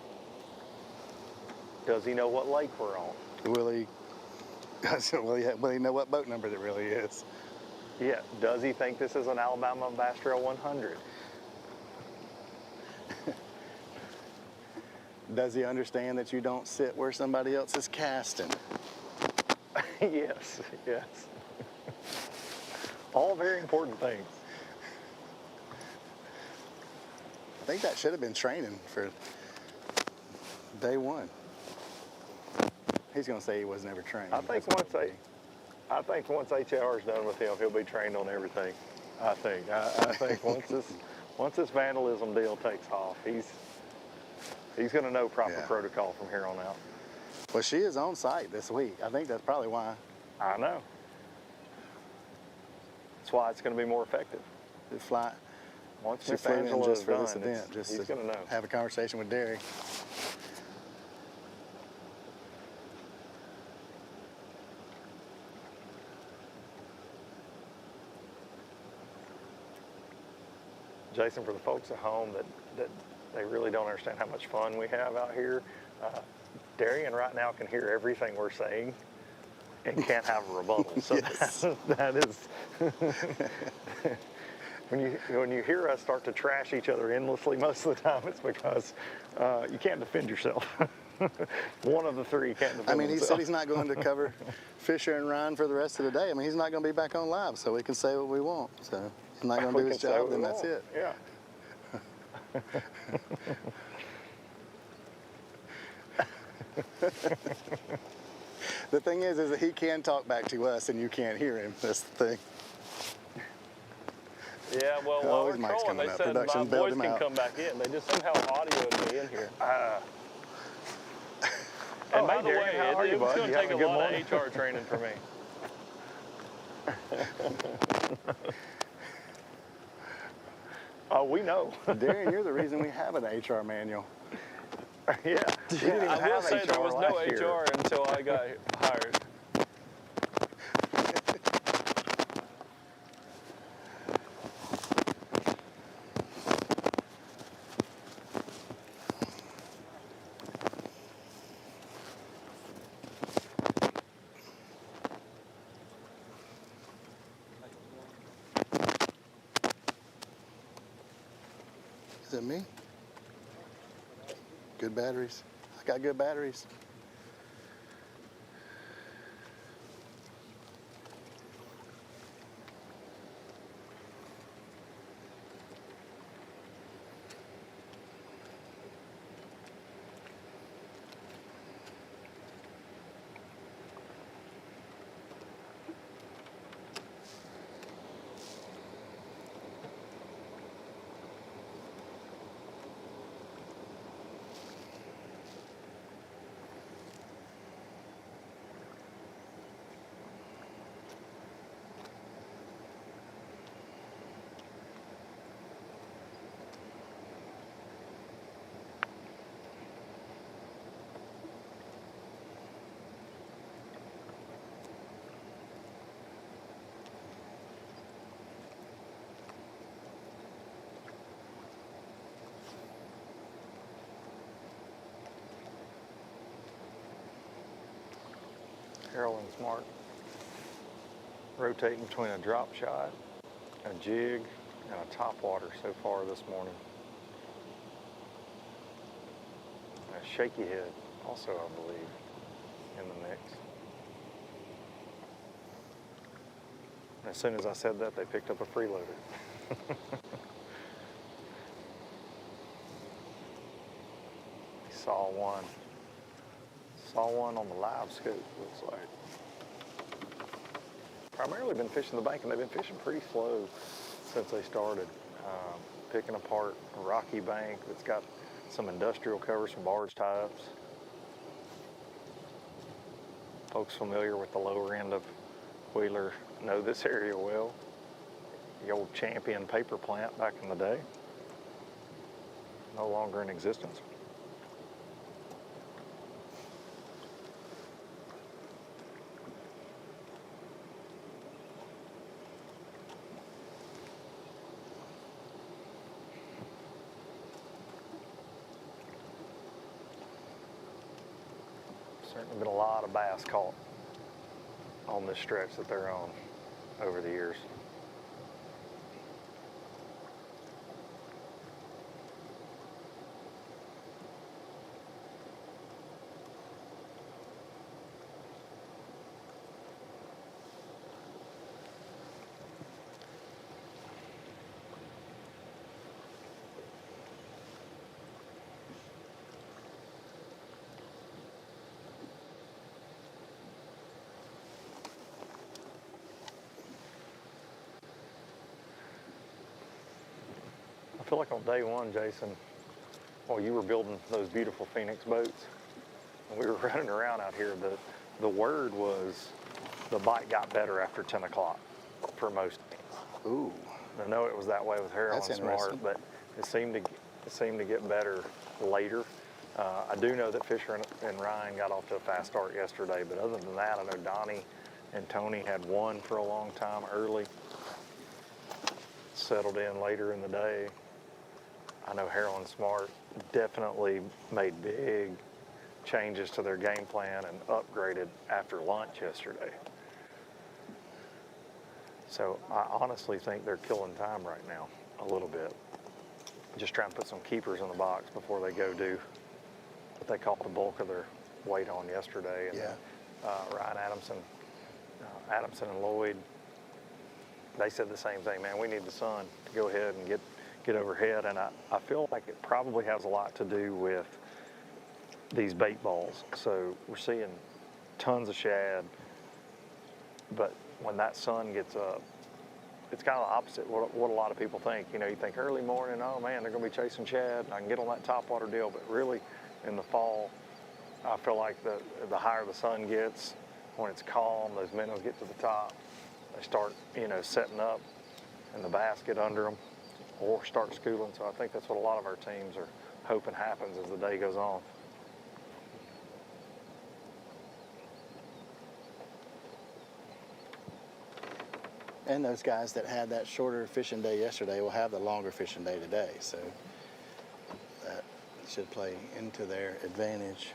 Does he know what lake we're on? Will he know what boat number it really is? Yeah. Does he think this is an Alabama Bass Trail 100? Does he understand that you don't sit where somebody else is casting? Yes, yes. All very important things. I think that should have been training for day one. He's going to say he was never trained. I think once HR's done with him, he'll be trained on everything. I think once this vandalism deal takes off, he's going to know proper protocol from here on out. Well, she is on site this week. I think that's probably why. I know. That's why it's going to be more effective. The fly. Once She Miss flew in Angela just is for done, this event, just he's to going to know. have a conversation with Derry. Jason, for the folks at home that they really don't understand how much fun we have out here, Darian right now can hear everything we're saying and can't have a rebuttal. So that is, when you hear us start to trash each other endlessly, most of the time it's because you can't defend yourself. One of the three can't defend he himself. said he's not going to cover Fisher and Ryan for the rest of the day. He's not going to be back on live, so we can say what we want. So if he's not going to do his job, then that's it. Yeah. The thing is that he can talk back to us and you can't hear him. That's the thing. Yeah, well, while we're Mike's trolling, coming they up. said my Production bailed voice him can out. come back in. They just somehow audioed me in here. And by the Darian, way, how are you, it's bud? going You to take a having a good lot morning? of HR training for me. Oh, we know. Darian, you're the reason we have an HR manual. Yeah. We didn't even I will have say there HR was no last year. HR until I got hired. Is it me? Good batteries. I got good batteries. Carolyn Smart rotating between a drop shot, a jig, and a topwater so far this morning. A shaky head also, I believe, in the mix. And as soon as I said that, they picked up a freeloader. Saw one. Saw one on the live scope, looks like. primarily been fishing the bank, and they've been fishing pretty slow since they started. Picking apart a rocky bank that's got some industrial cover, some barge tie-ups. Folks familiar with the lower end of Wheeler know this area well. The old Champion paper plant back in the day, no longer in existence. Certainly been a lot of bass caught on this stretch that they're on over the years. I feel like on day one, Jason, while you were building those beautiful Phoenix boats, and we were running around out here, the word was the bite got better after 10 o'clock for most teams. Ooh. I know it was that way with Harold That's and Smart, interesting. but it seemed to get better later. I do know that Fisher and Ryan got off to a fast start yesterday, but other than that, I know Donnie and Tony had one for a long time early, settled in later in the day. I know Harold and Smart definitely made big changes to their game plan and upgraded after lunch yesterday. So I honestly think they're killing time right now a little bit. Just trying to put some keepers in the box before they go do what they caught the bulk of their weight on yesterday. And Ryan Adamson and Lloyd, they said the same thing, man, we need the sun to go ahead and get overhead. And I feel like it probably has a lot to do with these bait balls. So we're seeing tons of shad, but when that sun gets up, it's kind of the opposite what a lot of people think. You know, you think early morning, oh man, they're gonna be chasing shad, I can get on that topwater deal, but really in the fall, I feel like the higher the sun gets, when it's calm, those minnows get to the top, they start, you know, setting up and the bass get under them or start schooling. So I think that's what a lot of our teams are hoping happens as the day goes on. And those guys that had that shorter fishing day yesterday will have the longer fishing day today, so that should play into their advantage.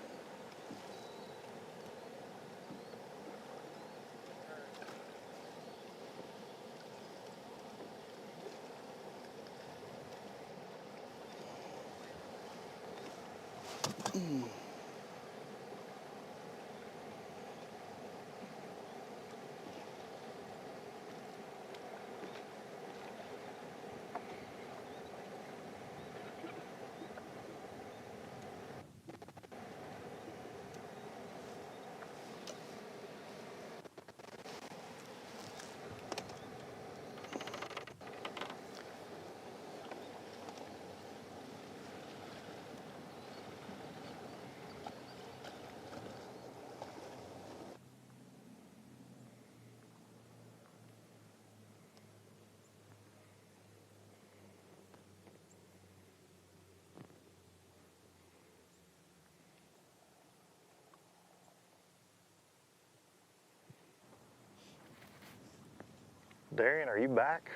Darian, are you back?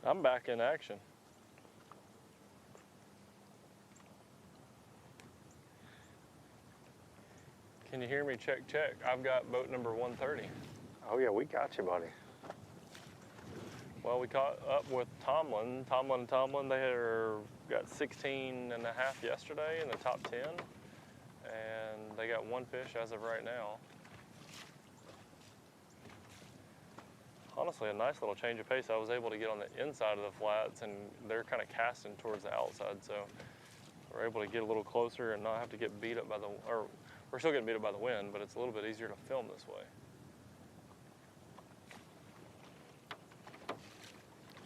I'm back in action. Can you hear me? Check, check. I've got boat number 130. Oh yeah, we got you, buddy. Well, we caught up with Tomlin. They got 16 and a half yesterday in the top 10, and they got one fish as of right now. Honestly, a nice little change of pace. I was able to get on the inside of the flats, and they're kind of casting towards the outside, so we're able to get a little closer and not have to get beat up by the, or we're still getting beat up by the wind, but it's a little bit easier to film this way.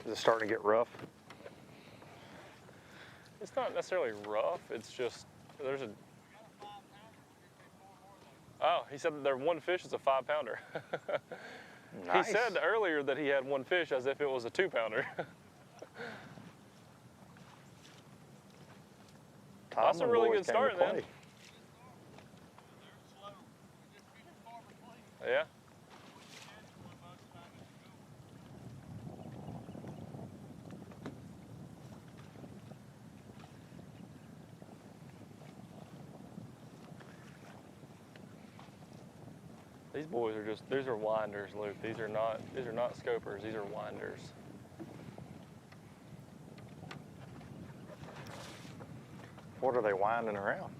Is it starting to get rough? It's not necessarily rough. It's just there's a. Oh, he said their one fish is a 5-pounder. Nice. He said earlier that he had one fish as if it was a 2-pounder. That's a really good start, then. Yeah. These boys are these are winders, Luke. These are not scopers, these are winders. What are they winding around?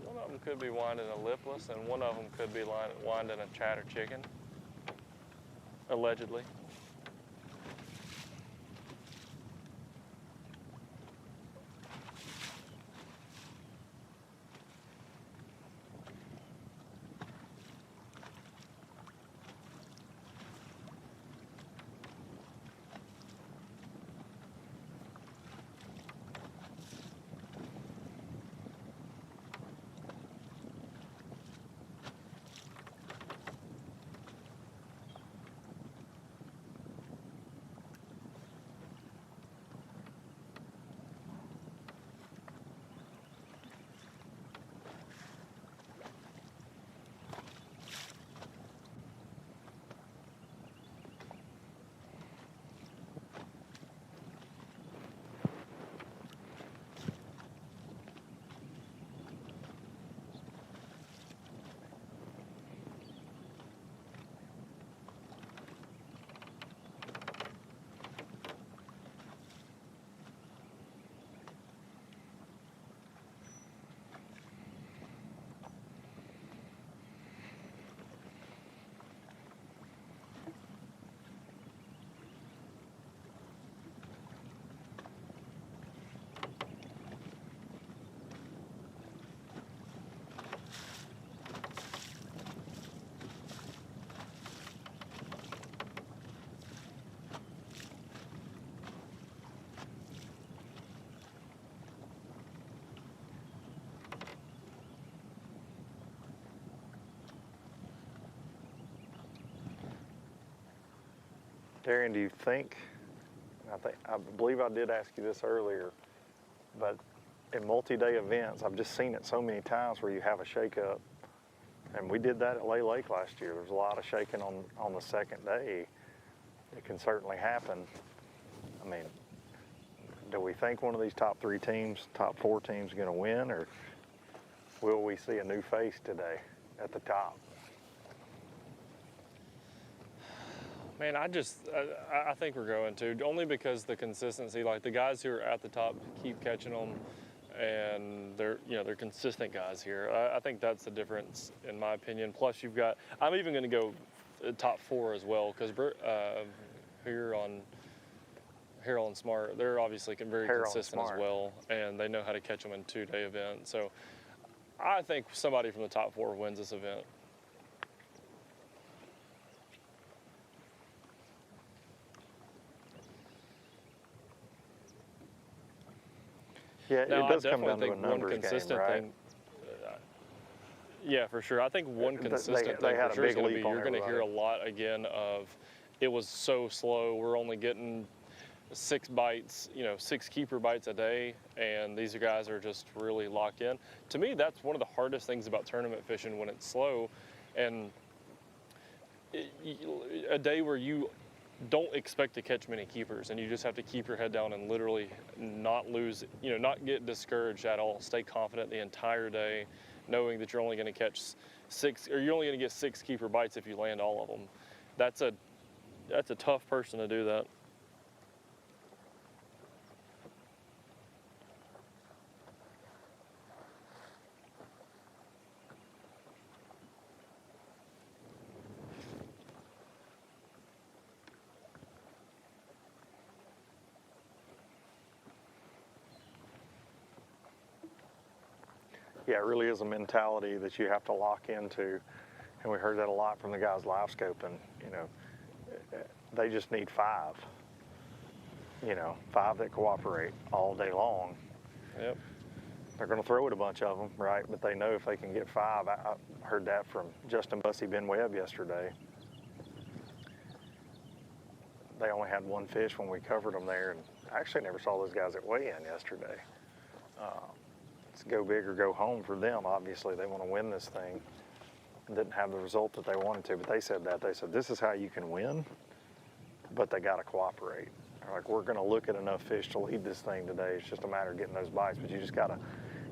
One of them could be winding a lipless, and one of them could be winding a chatter chicken, allegedly. Darian, do you think, I believe I did ask you this earlier, but in multi-day events, I've just seen it so many times where you have a shake-up, and we did that at Lay Lake last year. There's a lot of shaking on the second day. It can certainly happen. I mean, do we think one of these top 3 teams, top 4 teams, are going to win, or will we see a new face today at the top? Man, I think we're going to, only because the consistency, like the guys who are at the top keep catching them, and they're consistent guys here. I think that's the difference in my opinion. Plus you've got, I'm even going to go top 4 as well, because here on Smart, they're obviously very consistent as well, and they know how to catch them in 2-day events. So I think somebody from the top 4 wins this event. Yeah, now, it does come down to a numbers game, right? Yeah, for sure. I think one consistent thing for sure is going to be you're going to hear a lot again of it was so slow. We're only getting 6 bites, 6 keeper bites a day, and these guys are just really locked in. To me, that's one of the hardest things about tournament fishing when it's slow, and a day where you don't expect to catch many keepers, and you just have to keep your head down and literally not lose, not get discouraged at all. Stay confident the entire day, knowing that you're only going to catch 6, or you're only going to get 6 keeper bites if you land all of them. That's a tough person to do that. Yeah, it really is a mentality that you have to lock into, and we heard that a lot from the guys live scoping. they just need 5. You know, 5 that cooperate all day long. Yep. They're going to throw it a bunch of them, right? But they know if they can get 5. I heard that from Justin Bussey, Ben Webb yesterday. They only had 1 fish when we covered them there, and I actually never saw those guys at weigh-in yesterday. It's go big or go home for them. Obviously, they want to win this thing. Didn't have the result that they wanted to, but they said that. They said, this is how you can win, but they got to cooperate. They're like, we're going to look at enough fish to lead this thing today. It's just a matter of getting those bites, but you just got to,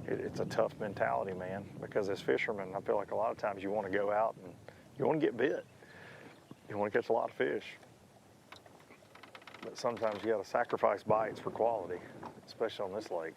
it's a tough mentality, man, because as fishermen, I feel like a lot of times you want to go out and you want to get bit. You want to catch a lot of fish. But sometimes you got to sacrifice bites for quality, especially on this lake.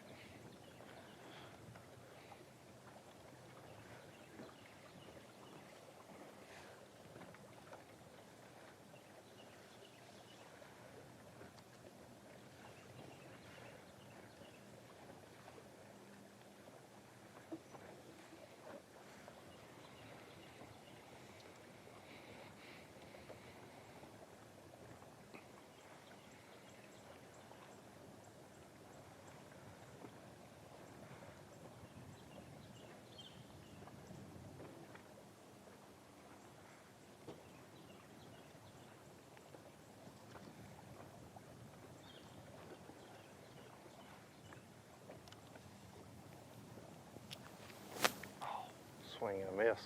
Swing and a miss.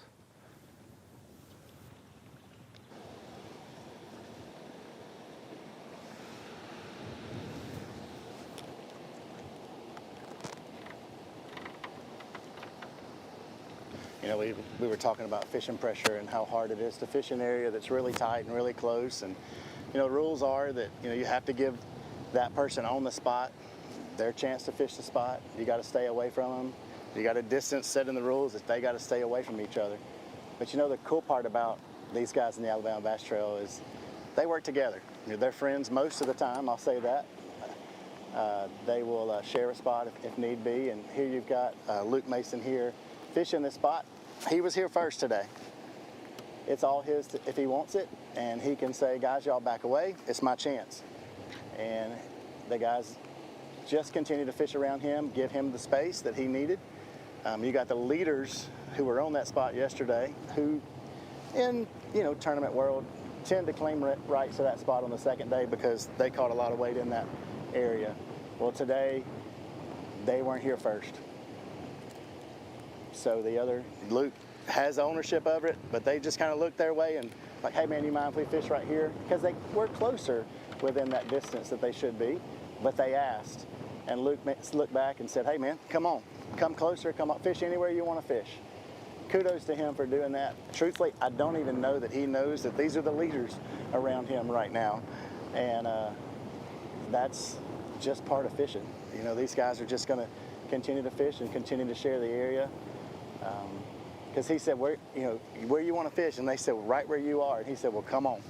You know, we were talking about fishing pressure and how hard it is to fish an area that's really tight and really close. And, you know, rules are that, you know, you have to give that person on the spot their chance to fish the spot. You got to stay away from them. You got a distance set in the rules that they got to stay away from each other. But you know, the cool part about these guys in the Alabama Bass Trail is they work together. You know, they're friends most of the time, I'll say that. They will share a spot if need be. And here you've got Luke Mason here fishing this spot. He was here first today. It's all his if he wants it, and he can say, guys, y'all back away. It's my chance. And the guys just continue to fish around him, give him the space that he needed. You got the leaders who were on that spot yesterday who, in, you know, tournament world, tend to claim rights to that spot on the second day because they caught a lot of weight in that area. Well, today, they weren't here first. So the other, Luke has ownership of it, but they just kind of looked their way and like, hey man, you mind if we fish right here? Because they were closer within that distance that they should be, but they asked. And Luke looked back and said, hey man, come on, come closer, come up, fish anywhere you want to fish. Kudos to him for doing that. Truthfully, I don't even know that he knows that these are the leaders around him right now. And that's just part of fishing. You know, these guys are just going to continue to fish and continue to share the area. Because he said, where you want to fish? And they said, well, right where you are. And he said, well, come on.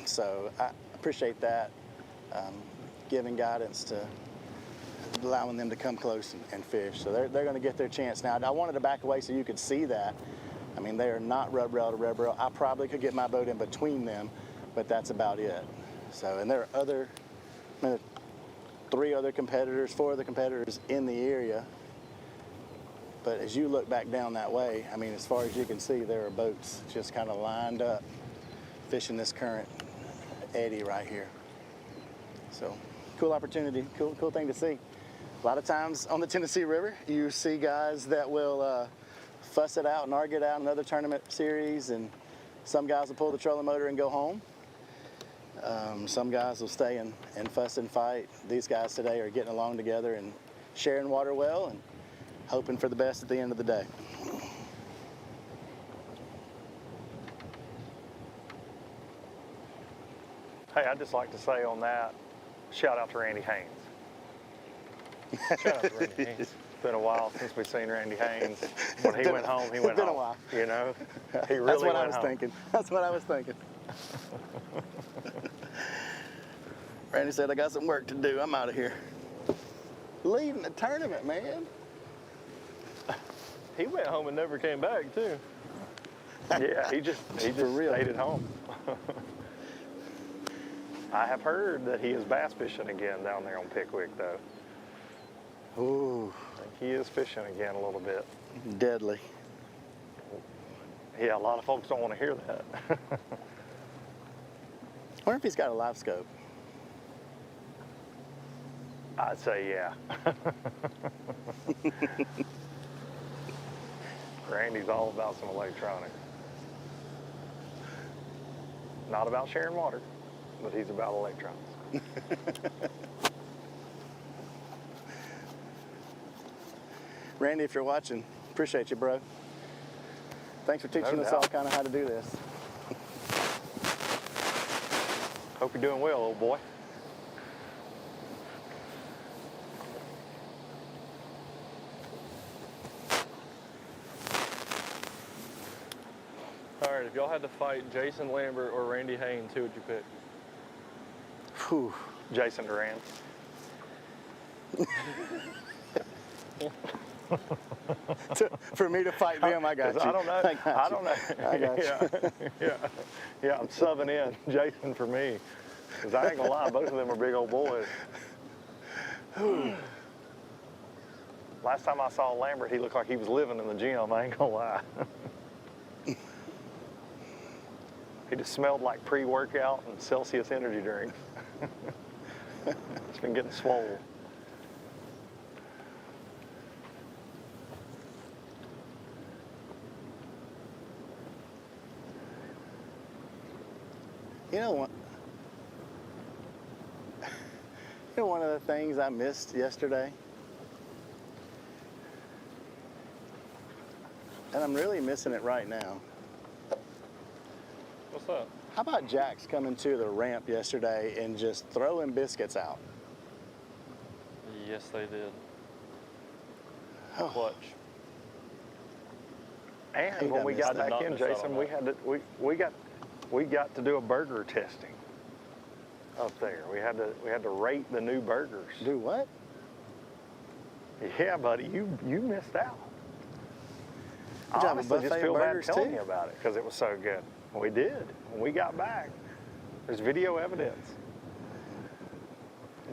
So I appreciate that, giving guidance to allowing them to come close and fish. So they're going to get their chance. Now, I wanted to back away so you could see that. I mean, they are not rub rail to rub rail. I probably could get my boat in between them, but that's about it. So, and there are 4 other competitors in the area. But as you look back down that way, I mean, as far as you can see, there are boats just kind of lined up fishing this current eddy right here. So, cool opportunity, cool thing to see. A lot of times on the Tennessee River, you see guys that will fuss it out and argue it out in another tournament series, and some guys will pull the trolling motor and go home. Some guys will stay and fuss and fight. These guys today are getting along together and sharing water well and hoping for the best at the end of the day. Hey, I'd just like to say on that, shout out to Randy Haynes. Shout out to Randy Haynes. It's been a while since we've seen Randy Haynes. When he went home, he went home. It's been a while. You know, he really That's what went I was home. thinking. That's what I was thinking. Randy said, I got some work to do. I'm out of here. Leading the tournament, man. He went home and never came back, too. Yeah, he just stayed at home. I have heard that he is bass fishing again down there on Pickwick, though. Ooh. I think he is fishing again a little bit. Deadly. Yeah, a lot of folks don't want to hear that. I wonder if he's got a live scope. I'd say yeah. Randy's all about some electronics. Not about sharing water, but he's about electronics. Randy, if you're watching, appreciate you, bro. Thanks for teaching us all kind of how to do this. Hope you're doing well, old boy. All right, if y'all had to fight Jason Lambert or Randy Haynes, who would you pick? Whew. Jason Duran. For me to fight them, I got you. I don't know. I don't know. I got you. Yeah, I'm subbing in Jason for me. Because I ain't gonna lie, both of them are big old boys. Last time I saw Lambert, he looked like he was living in the gym, I ain't gonna lie. He just smelled like pre-workout and Celsius energy drink. It's been getting swole. You know what? You know one of the things I missed yesterday? And I'm really missing it right now. What's that? How about Jax coming to the ramp yesterday and just throwing biscuits out? Yes, they did. Oh. Clutch. And when we got back in, Jason, we had to we got to do a burger testing up there. We had to rate the new burgers. Do what? Yeah, buddy, you missed out. Did you I have a honestly just buffet feel of bad burgers telling too? you about it because it was so good. We did. When we got back, there's video evidence.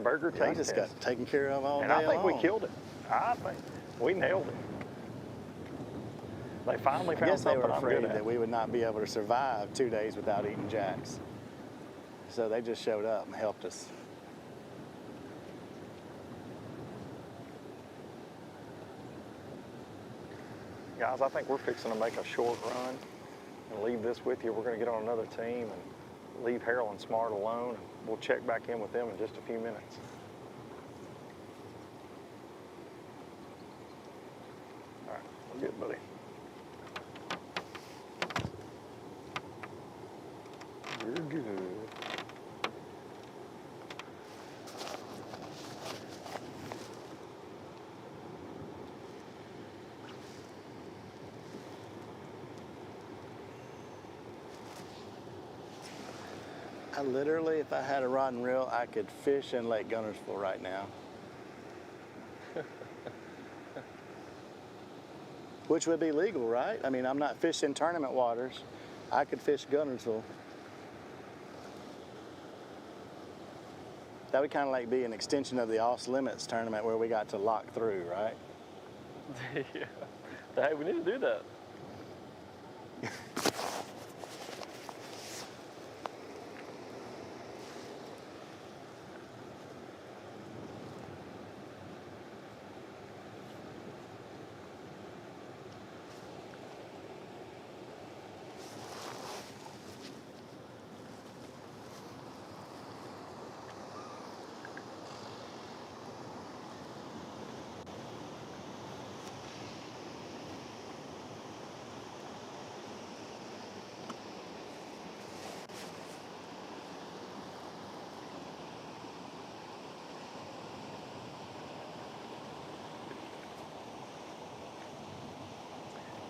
Burger taste I just got test. taken care of all And day I think we long. killed it. I think we nailed it. They finally I found guess they something were I'm afraid good at. that we would not be able to survive 2 days without eating Jax. So they just showed up and helped us. Guys, I think we're fixing to make a short run and leave this with you. We're going to get on another team and leave Harold and Smart alone. And we'll check back in with them in just a few minutes. All right, we're good, buddy. You're good. I literally, if I had a rod and reel, I could fish in Lake Gunnersville right now. Which would be legal, right? I mean, I'm not fishing tournament waters. I could fish Gunnersville. That would kind of like be an extension of the Off Limits tournament where we got to lock through, right? Yeah. Hey, we need to do that.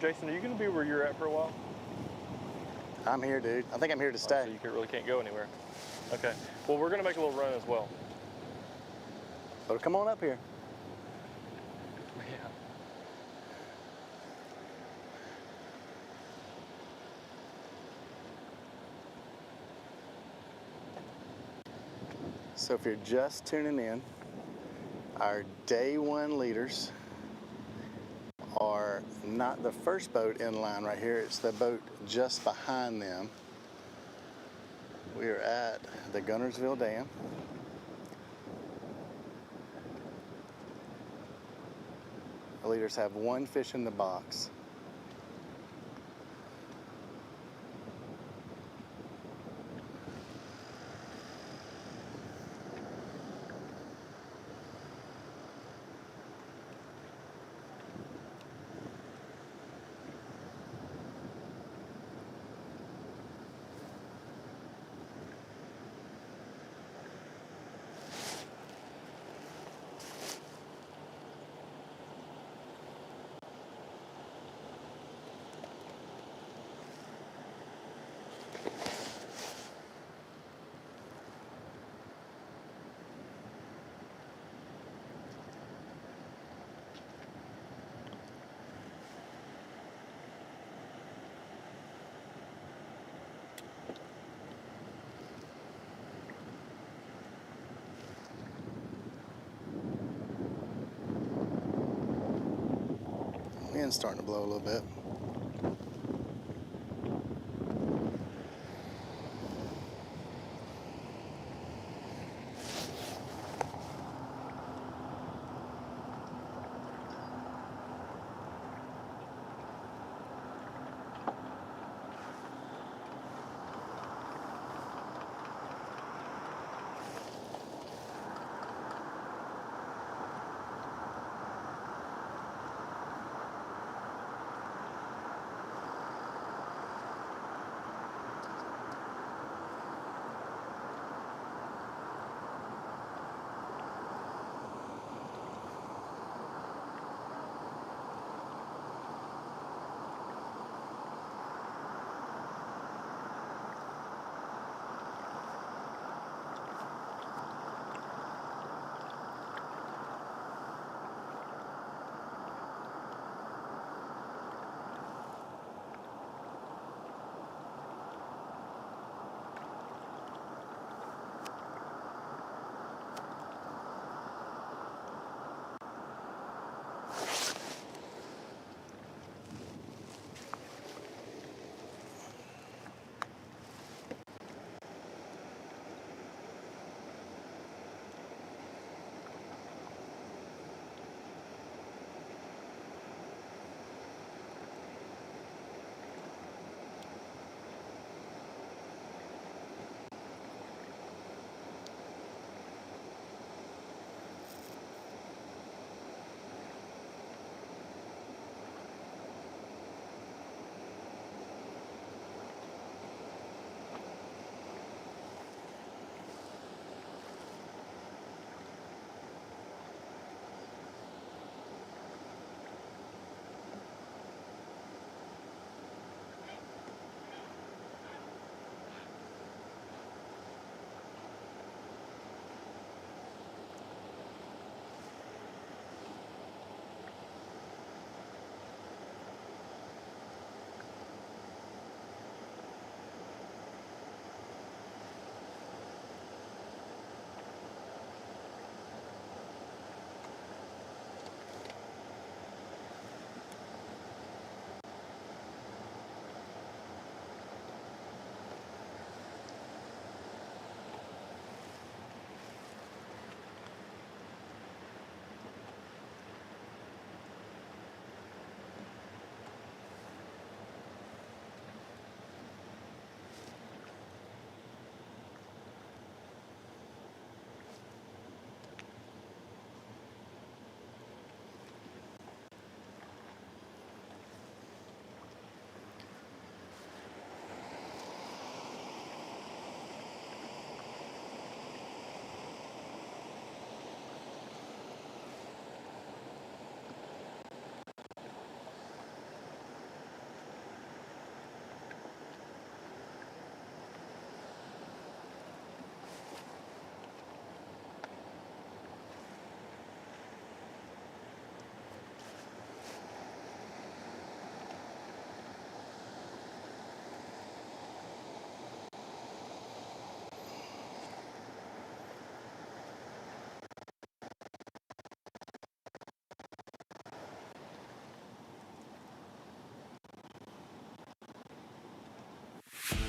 Jason, are you going to be where you're at for a while? I'm here, dude. I think I'm here to stay. So you really can't go anywhere. Okay. Well, we're going to make a little run as well. So come on up here. Yeah. So if you're just tuning in, our day one leaders are not the first boat in line right here. It's the boat just behind them. We are at the Guntersville Dam. The leaders have one fish in the box. Wind's starting to blow a little bit.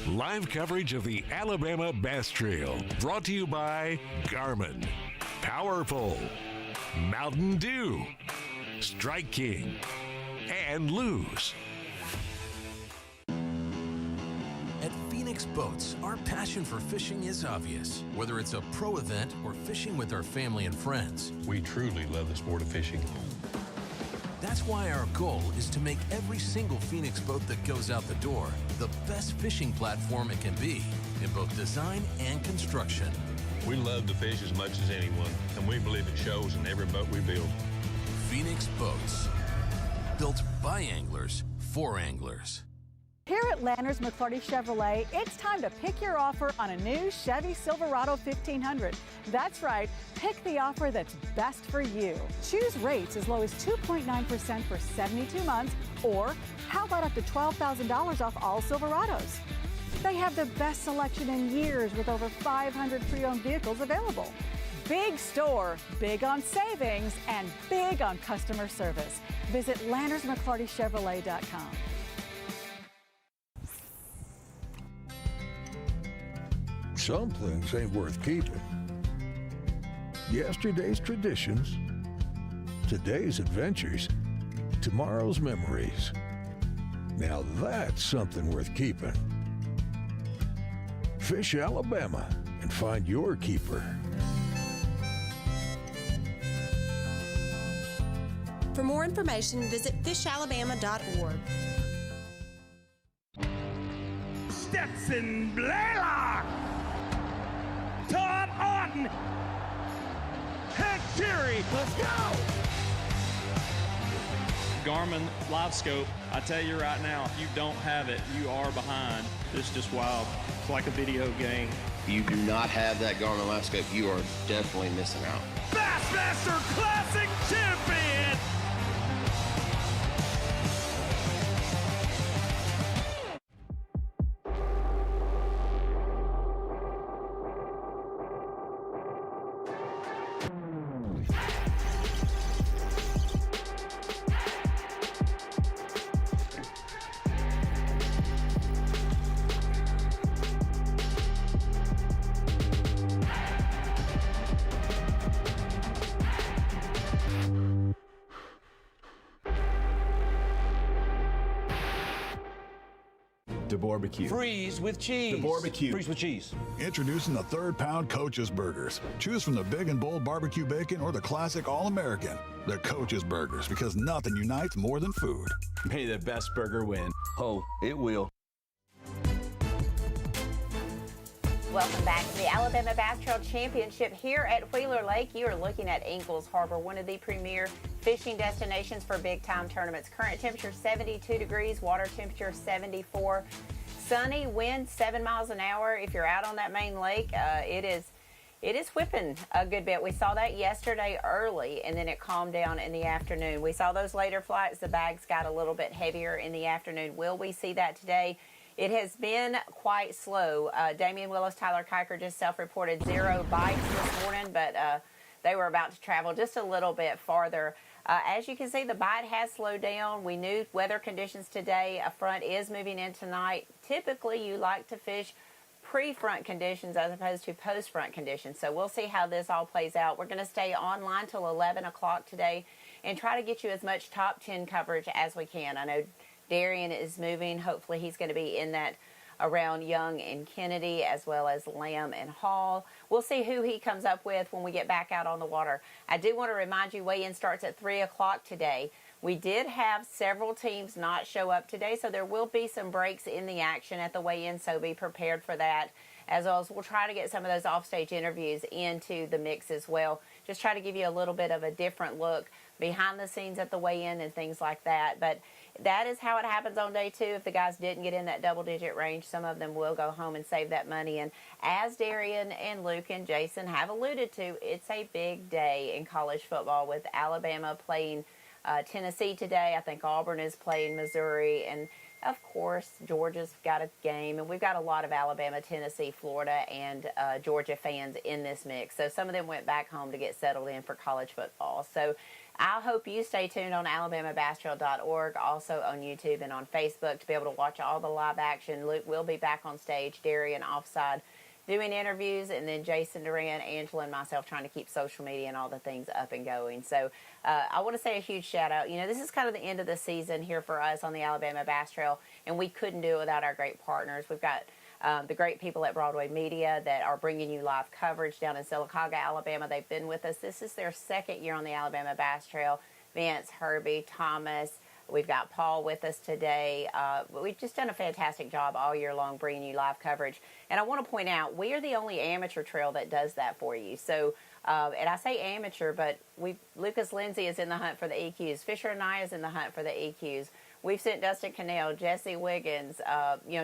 Live coverage of the Alabama Bass Trail, brought to you by Garmin, Powerful, Mountain Dew, Strike King, and Lose. At Phoenix Boats, our passion for fishing is obvious. Whether it's a pro event or fishing with our family and friends, we truly love the sport of fishing. That's why our goal is to make every single Phoenix boat that goes out the door the best fishing platform it can be in both design and construction. We love to fish as much as anyone, and we believe it shows in every boat we build. Phoenix Boats, built by anglers for anglers. Here at Landers McClarty Chevrolet, it's time to pick your offer on a new Chevy Silverado 1500. That's right, pick the offer that's best for you. Choose rates as low as 2.9% for 72 months, or how about up to $12,000 off all Silverados? They have the best selection in years with over 500 pre-owned vehicles available. Big store, big on savings, and big on customer service. Visit LandersMcClartyChevrolet.com. Some things ain't worth keeping. Yesterday's traditions, today's adventures, tomorrow's memories. Now that's something worth keeping. Fish Alabama and find your keeper. For more information, visit fishalabama.org. Stetson Blaylock, Todd Auten, Hank Terry, let's go! Garmin Live Scope, I tell you right now, if you don't have it, you are behind. It's just wild. It's like a video game. If you do not have that Garmin Live Scope, you are definitely missing out. Bassmaster Classic Champion! Barbecue. Freeze with cheese. The barbecue. Freeze with cheese. Introducing the third-pound Coach's Burgers. Choose from the big and bold barbecue bacon or the classic All-American. They're Coach's Burgers because nothing unites more than food. May the best burger win. Oh, it will. Welcome back to the Alabama Bass Trail Championship here at Wheeler Lake. You are looking at Ingalls Harbor, one of the premier fishing destinations for big-time tournaments. Current temperature 72 degrees, water temperature 74. Sunny, wind 7 miles an hour. If you're out on that main lake, it is whipping a good bit. We saw that yesterday early, and then it calmed down in the afternoon. We saw those later flights. The bags got a little bit heavier in the afternoon. Will we see that today? It has been quite slow. Damian Willis, Tyler Kiker just self-reported 0 bites this morning, but they were about to travel just a little bit farther. As you can see, the bite has slowed down. We knew weather conditions today. A front is moving in tonight. Typically, you like to fish pre-front conditions as opposed to post-front conditions. So we'll see how this all plays out. We're going to stay online till 11 o'clock today and try to get you as much top 10 coverage as we can. I know Darian is moving. Hopefully he's going to be in that around Young and Kennedy, as well as Lamb and Hall. We'll see who he comes up with when we get back out on the water. I do want to remind you, weigh-in starts at 3 o'clock today. We did have several teams not show up today, so there will be some breaks in the action at the weigh-in, so be prepared for that. As well as we'll try to get some of those offstage interviews into the mix as well. Just try to give you a little bit of a different look behind the scenes at the weigh-in and things like that. But that is how it happens on day two. If the guys didn't get in that double-digit range, some of them will go home and save that money. And as Darian and Luke and Jason have alluded to, it's a big day in college football with Alabama playing Tennessee today. I think Auburn is playing Missouri. And, of course, Georgia's got a game. And we've got a lot of Alabama, Tennessee, Florida, and Georgia fans in this mix. So some of them went back home to get settled in for college football. So I hope you stay tuned on AlabamaBassTrail.org, also on YouTube and on Facebook to be able to watch all the live action. Luke will be back on stage, Darian offside, doing interviews, and then Jason Duran, Angela, and myself trying to keep social media and all the things up and going. So I want to say a huge shout out. You know, this is kind of the end of the season here for us on the Alabama Bass Trail, and we couldn't do it without our great partners. We've got the great people at Broadway Media that are bringing you live coverage down in Sylacauga, Alabama. They've been with us. This is their second year on the Alabama Bass Trail. Vince, Herbie, Thomas. We've got Paul with us today. We've just done a fantastic job all year long bringing you live coverage. And I want to point out, we are the only amateur trail that does that for you. So, and I say amateur, but Lucas Lindsay is in the hunt for the EQs. Fisher and I is in the hunt for the EQs. We've sent Dustin Cannell, Jesse Wiggins,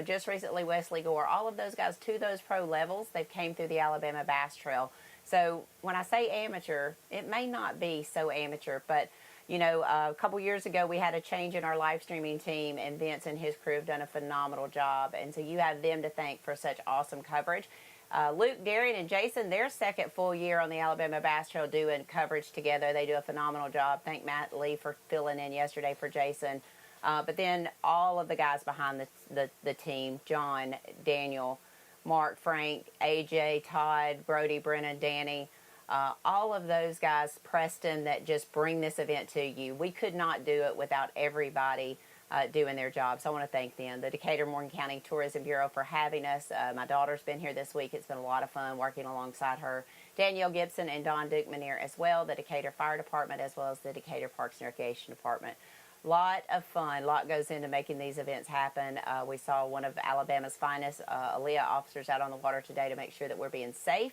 just recently Wesley Gore, all of those guys to those pro levels. They've came through the Alabama Bass Trail. So when I say amateur, it may not be so amateur, but a couple years ago we had a change in our live streaming team, and Vince and his crew have done a phenomenal job. And so you have them to thank for such awesome coverage. Luke, Darian, and Jason, their second full year on the Alabama Bass Trail doing coverage together. They do a phenomenal job. Thank Matt Lee for filling in yesterday for Jason. But then all of the guys behind the team, John, Daniel, Mark, Frank, AJ, Todd, Brody, Brennan, Danny, all of those guys, Preston, that just bring this event to you. We could not do it without everybody doing their job. So I want to thank them. The Decatur Morgan County Tourism Bureau for having us. My daughter's been here this week. It's been a lot of fun working alongside her. Danielle Gibson and Don Duke Manier as well, the Decatur Fire Department, as well as the Decatur Parks and Recreation Department. Lot of fun. A lot goes into making these events happen. We saw one of Alabama's finest ALEA officers out on the water today to make sure that we're being safe,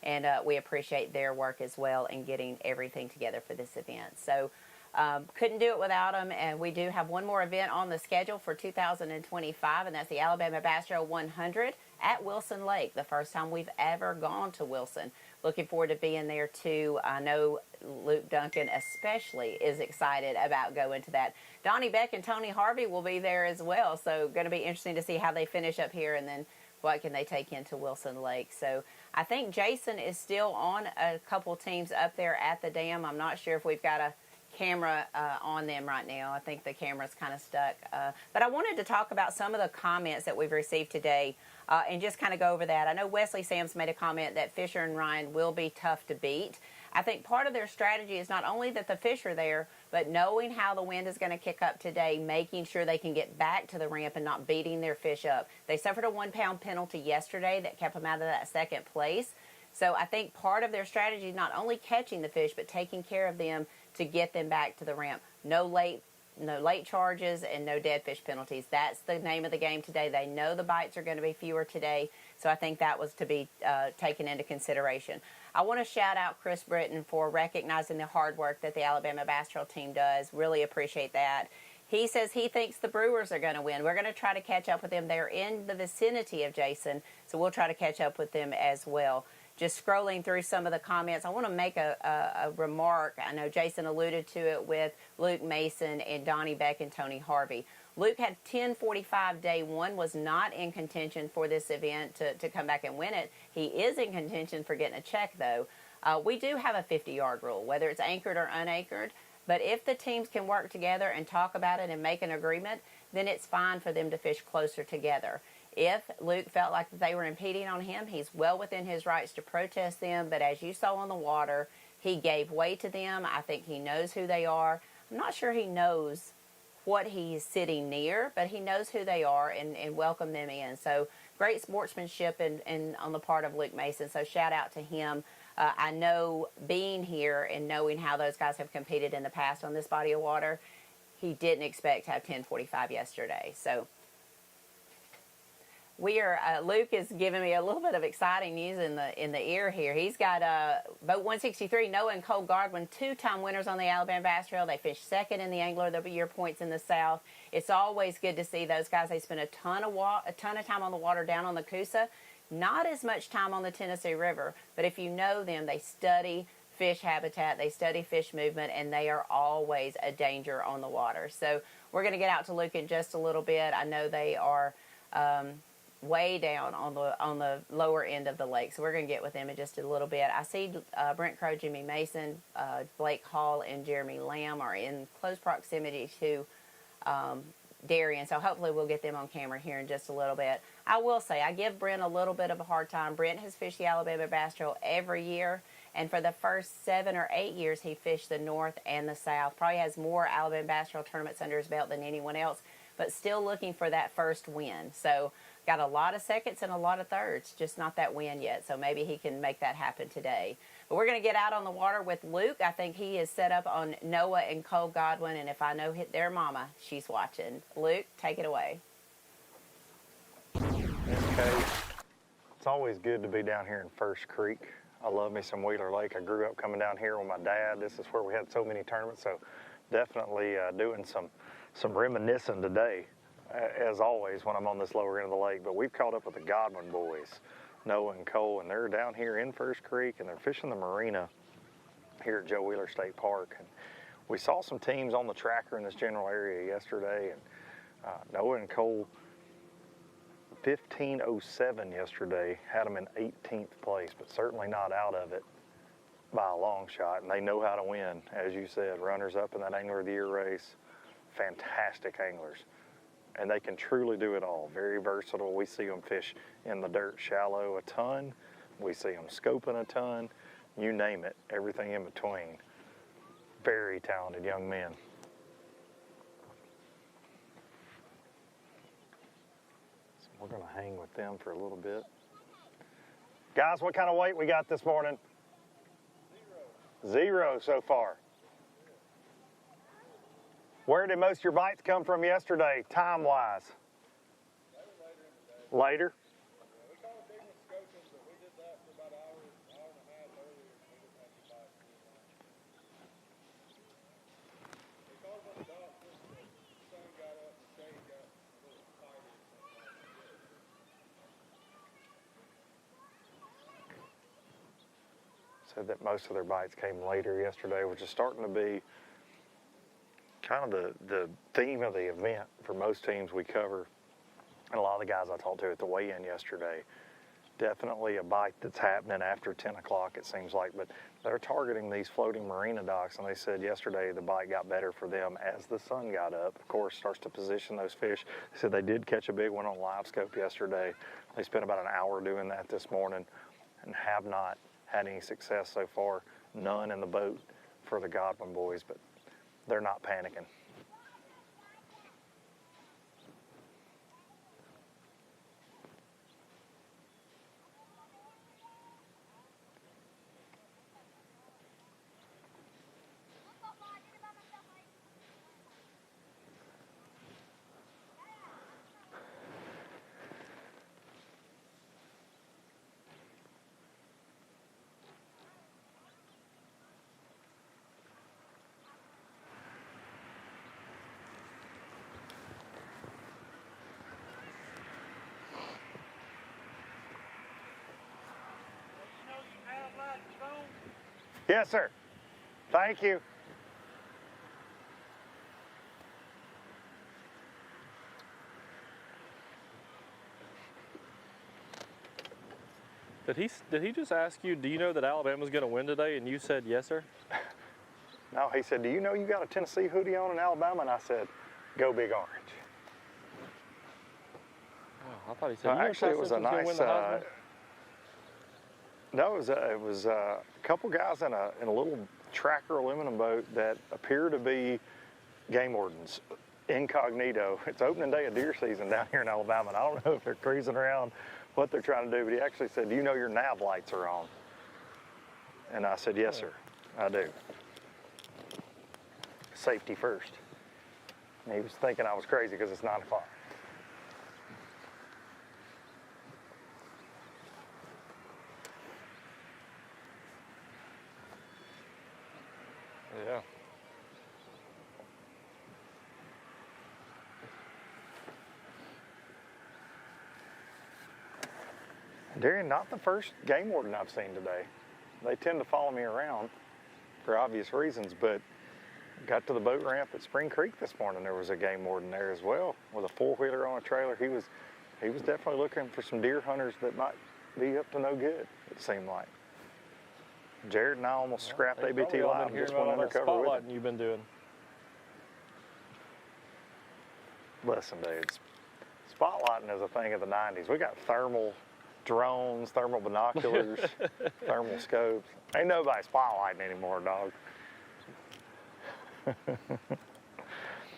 and we appreciate their work as well in getting everything together for this event. So couldn't do it without them, and we do have one more event on the schedule for 2025, and that's the Alabama Bass Trail 100 at Wilson Lake, the first time we've ever gone to Wilson. Looking forward to being there too. I know Luke Duncan especially is excited about going to that. Donnie Beck and Tony Harvey will be there as well, so going to be interesting to see how they finish up here and then what can they take into Wilson Lake. So I think Jason is still on a couple teams up there at the dam. I'm not sure if we've got a camera on them right now. I think the camera's kind of stuck. But I wanted to talk about some of the comments that we've received today and just kind of go over that. I know Wesley Sams made a comment that Fisher and Ryan will be tough to beat. I think part of their strategy is not only that the fish are there, but knowing how the wind is going to kick up today, making sure they can get back to the ramp and not beating their fish up. They suffered a 1-pound penalty yesterday that kept them out of that second place. So I think part of their strategy is not only catching the fish, but taking care of them to get them back to the ramp. No late charges and no dead fish penalties. That's the name of the game today. They know the bites are going to be fewer today, so I think that was to be taken into consideration. I want to shout out Chris Britton for recognizing the hard work that the Alabama Bass Trail team does. Really appreciate that. He says he thinks the Brewers are going to win. We're going to try to catch up with them. They're in the vicinity of Jason, so we'll try to catch up with them as well. Just scrolling through some of the comments, I want to make a remark. I know Jason alluded to it with Luke Mason and Donnie Beck and Tony Harvey. Luke had 10:45 day one, was not in contention for this event to come back and win it. He is in contention for getting a check, though. We do have a 50-yard rule, whether it's anchored or unanchored. But if the teams can work together and talk about it and make an agreement, then it's fine for them to fish closer together. If Luke felt like they were impeding on him, he's well within his rights to protest them. But as you saw on the water, he gave way to them. I think he knows who they are. I'm not sure he knows what he's sitting near, but he knows who they are and welcome them in. So great sportsmanship and on the part of Luke Mason. So shout out to him. I know being here and knowing how those guys have competed in the past on this body of water, he didn't expect to have 10:45 yesterday. So we are. Luke is giving me a little bit of exciting news in the ear here. He's got boat 163, Noah and Cole Godwin, 2-time winners on the Alabama Bass Trail. They finished second in the Angler of the Year points in the South. It's always good to see those guys. They spend a ton of time on the water down on the Coosa. Not as much time on the Tennessee River, but if you know them, they study fish habitat, they study fish movement, and they are always a danger on the water. So we're going to get out to Luke in just a little bit. I know they are way down on the lower end of the lake. So we're going to get with them in just a little bit. I see Brent Crow, Jimmy Mason, Blake Hall, and Jeremy Lamb are in close proximity to Darien. So hopefully we'll get them on camera here in just a little bit. I will say, I give Brent a little bit of a hard time. Brent has fished the Alabama Bass Trail every year. And for the first 7 or 8 years, he fished the North and the South. Probably has more Alabama Bass Trail tournaments under his belt than anyone else, but still looking for that first win. So got a lot of seconds and a lot of thirds, just not that win yet. So maybe he can make that happen today. But we're going to get out on the water with Luke. I think he is set up on Noah and Cole Godwin. And if I know their mama, she's watching. Luke, take it away. Okay. It's always good to be down here in First Creek. I love me some Wheeler Lake. I grew up coming down here with my dad. This is where we had so many tournaments, so definitely doing some reminiscing today, as always, when I'm on this lower end of the lake. But we've caught up with the Godwin boys, Noah and Cole, and they're down here in First Creek, and they're fishing the marina here at Joe Wheeler State Park. And we saw some teams on the tracker in this general area yesterday, and Noah and Cole, 15:07 yesterday, had them in 18th place, but certainly not out of it by a long shot. And they know how to win, as you said, runners up in that Angler of the Year race. Fantastic anglers, and they can truly do it all. Very versatile. We see them fish in the dirt shallow a ton. We see them scoping a ton. You name it, everything in between. Very talented young men. We're going to hang with them for a little bit. Guys, what kind of weight we got this morning? Zero so far. Where did most of your bites come from yesterday, time-wise? Later? Said that most of their bites came later yesterday, which is starting to be kind of the theme of the event for most teams we cover. And a lot of the guys I talked to at the weigh-in yesterday, definitely a bite that's happening after 10 o'clock, it seems like. But they're targeting these floating marina docks, and they said yesterday the bite got better for them as the sun got up. Of course, starts to position those fish. They said they did catch a big one on live scope yesterday. They spent about an hour doing that this morning and have not had any success so far. None in the boat for the Godwin boys, but they're not panicking. Yes, sir. Thank you. Did he just ask you, do you know that Alabama's going to win today? And you said, yes, sir? No, he said, do you know you got a Tennessee hoodie on in Alabama? And I said, go Big Orange. Oh, I thought he said, actually, it was a nice. No, it was a couple guys in a little tracker aluminum boat that appear to be game wardens, incognito. It's opening day of deer season down here in Alabama, and I don't know if they're cruising around, what they're trying to do, but he actually said, do you know your nav lights are on? And I said, yes, sir, I do. Safety first. And he was thinking I was crazy because it's 9 o'clock. Yeah. Darien, not the first game warden I've seen today. They tend to follow me around for obvious reasons, but got to the boat ramp at Spring Creek this morning. There was a game warden there as well with a four-wheeler on a trailer. He was he was definitely looking for some deer hunters that might be up to no good, it seemed like. Jared and I almost scrapped ABT Live and just went undercover with him. You've been doing. Listen, dudes, spotlighting is a thing of the 90s. We got thermal drones, thermal binoculars, thermal scopes. Ain't nobody spotlighting anymore, dog.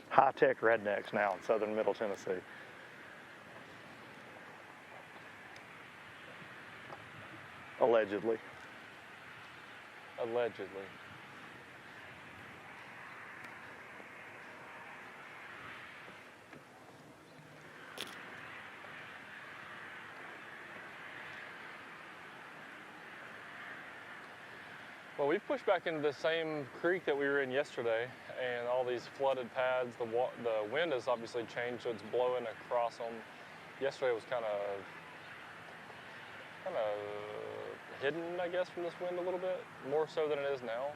High-tech rednecks now in southern Middle Tennessee. Allegedly. Allegedly. Well, we've pushed back into the same creek that we were in yesterday, and all these flooded pads. The wind has obviously changed, so it's blowing across them. Yesterday was kind of hidden, I guess, from this wind a little bit, more so than it is now.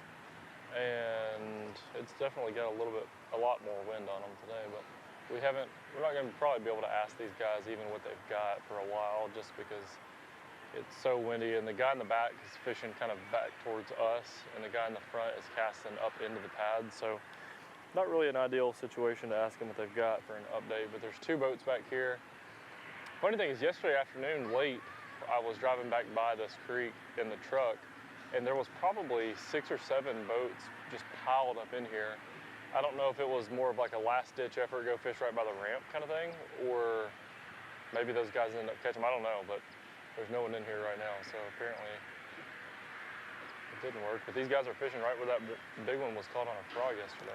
And it's definitely got a lot more wind on them today. But we're not going to probably be able to ask these guys even what they've got for a while, just because it's so windy, and the guy in the back is fishing kind of back towards us, and the guy in the front is casting up into the pad. So not really an ideal situation to ask them what they've got for an update, but there's 2 boats back here. Funny thing is, yesterday afternoon late, I was driving back by this creek in the truck, and there was probably 6 or 7 boats just piled up in here. I don't know if it was more of like a last-ditch effort, go fish right by the ramp kind of thing, or maybe those guys ended up catching them. I don't know, but there's no one in here right now, so apparently it didn't work. But these guys are fishing right where that big one was caught on a frog yesterday.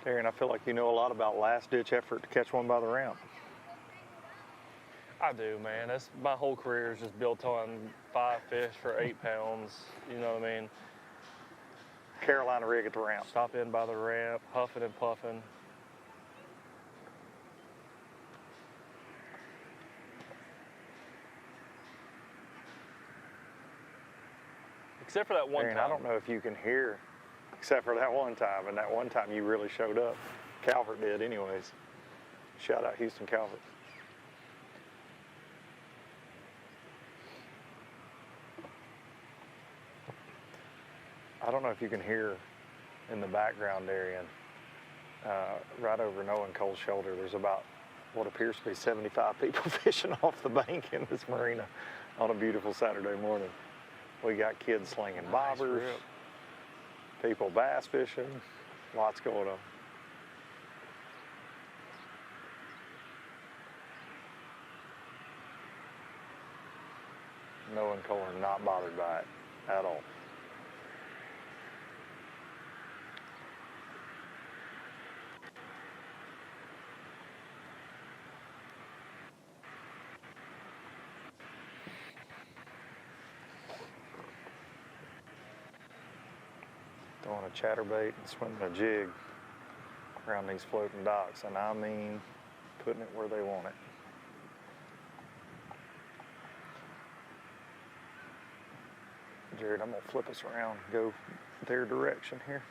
Darren, I feel like you know a lot about last-ditch effort to catch one by the ramp. I do, man. My whole career is just built on 5 fish for 8 pounds. You know what I mean? Carolina rig at the ramp. Stop in by the ramp, huffing and puffing. Except for that one time. I don't know if you can hear, except for that one time, and that one time you really showed up. Calvert did anyways. Shout out Houston Calvert. I don't know if you can hear in the background, Darian, right over Noah and Cole's shoulder, there's about what appears to be 75 people fishing off the bank in this marina on a beautiful Saturday morning. We got kids slinging bobbers, people bass fishing, lots going on. Noah and Cole are not bothered by it at all. Throwing a chatterbait and swimming a jig around these floating docks, and I mean putting it where they want it. Jared, I'm gonna flip us around and go their direction here.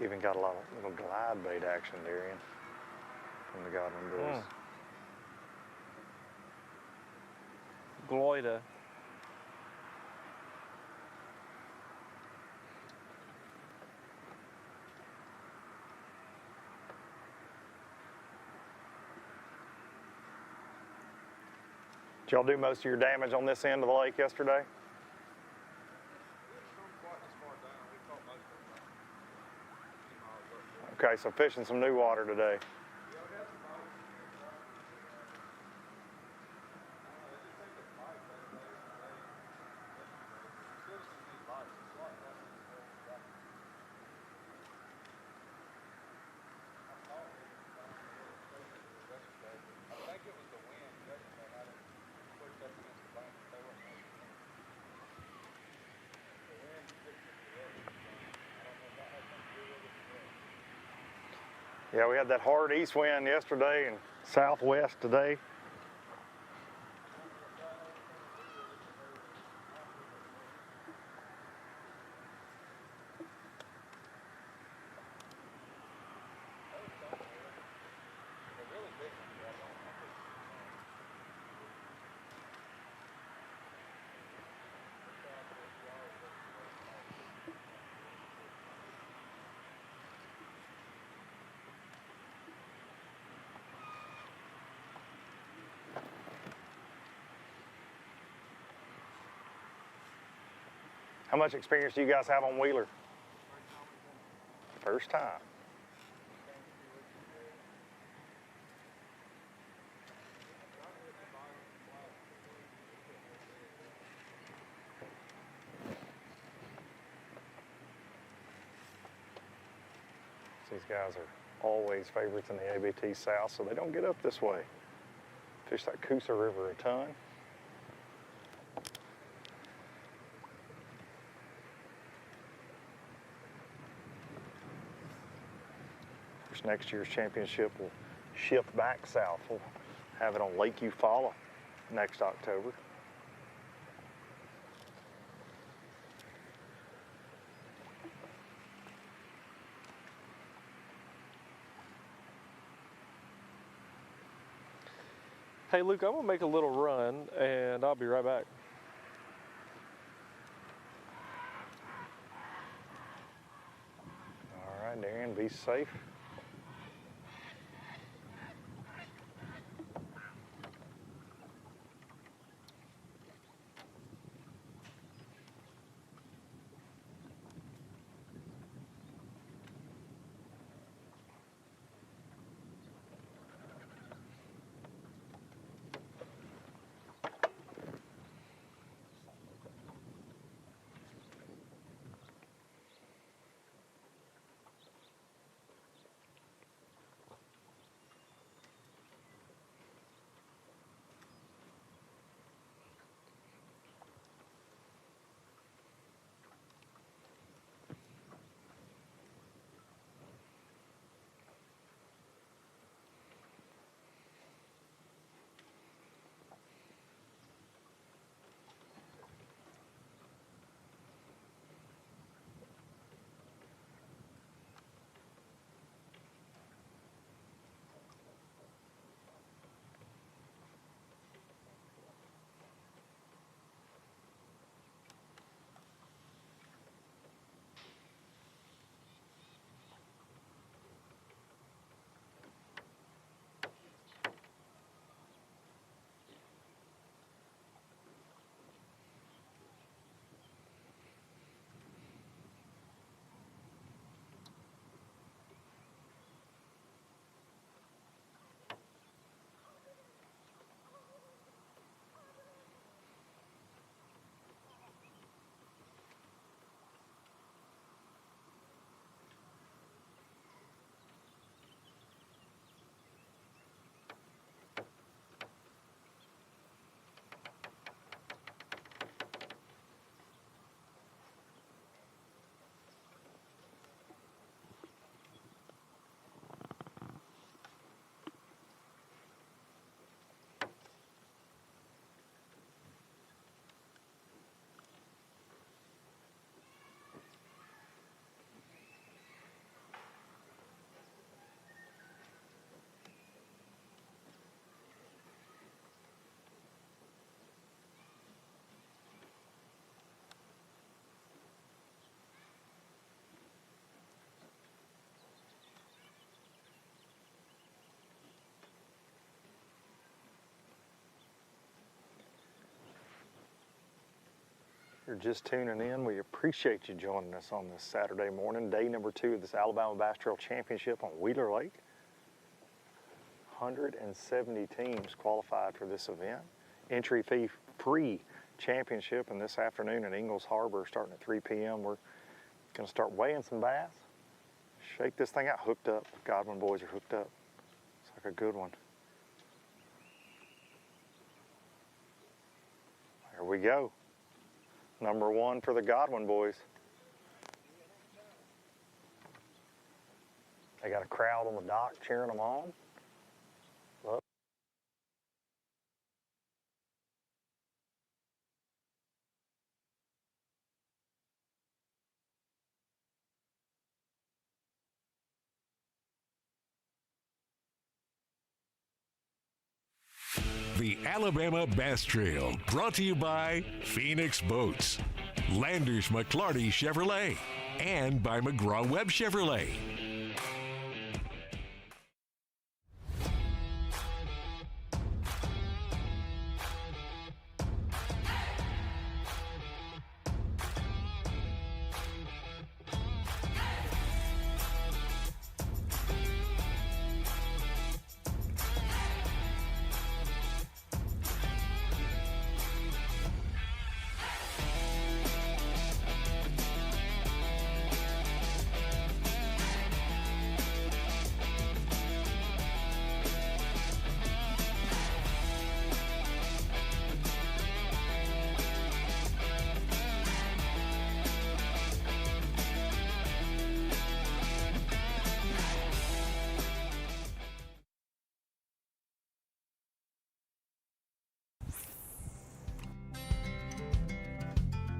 Even got a lot of little glide bait action, Darian. when the Godwin does. Gloida. Did y'all do most of your damage on this end of the lake yesterday? Okay, so fishing some new water today. Yeah, we had that hard east wind yesterday and southwest today. How much experience do you guys have on Wheeler? First time. These guys are always favorites in the ABT South, so they don't get up this way. Fish that Coosa River a ton. Next year's championship will shift back south. We'll have it on Lake Eufaula next October. Hey Luke, I'm gonna make a little run and I'll be right back. All right, Darren, be safe. you're just tuning in, we appreciate you joining us on this Saturday morning, day number 2 of this Alabama Bass Trail Championship on Wheeler Lake. 170 teams qualified for this event. Entry fee free championship, and this afternoon in Ingalls Harbor starting at 3 p.m. we're going to start weighing some bass. Shake this thing out. Hooked up. Godwin boys are hooked up. It's like a good one. Here we go. Number 1 for the Godwin boys. They got a crowd on the dock cheering them on. Look. The Alabama Bass Trail, brought to you by Phoenix Boats, Landers McClarty Chevrolet, and by McGraw-Webb Chevrolet.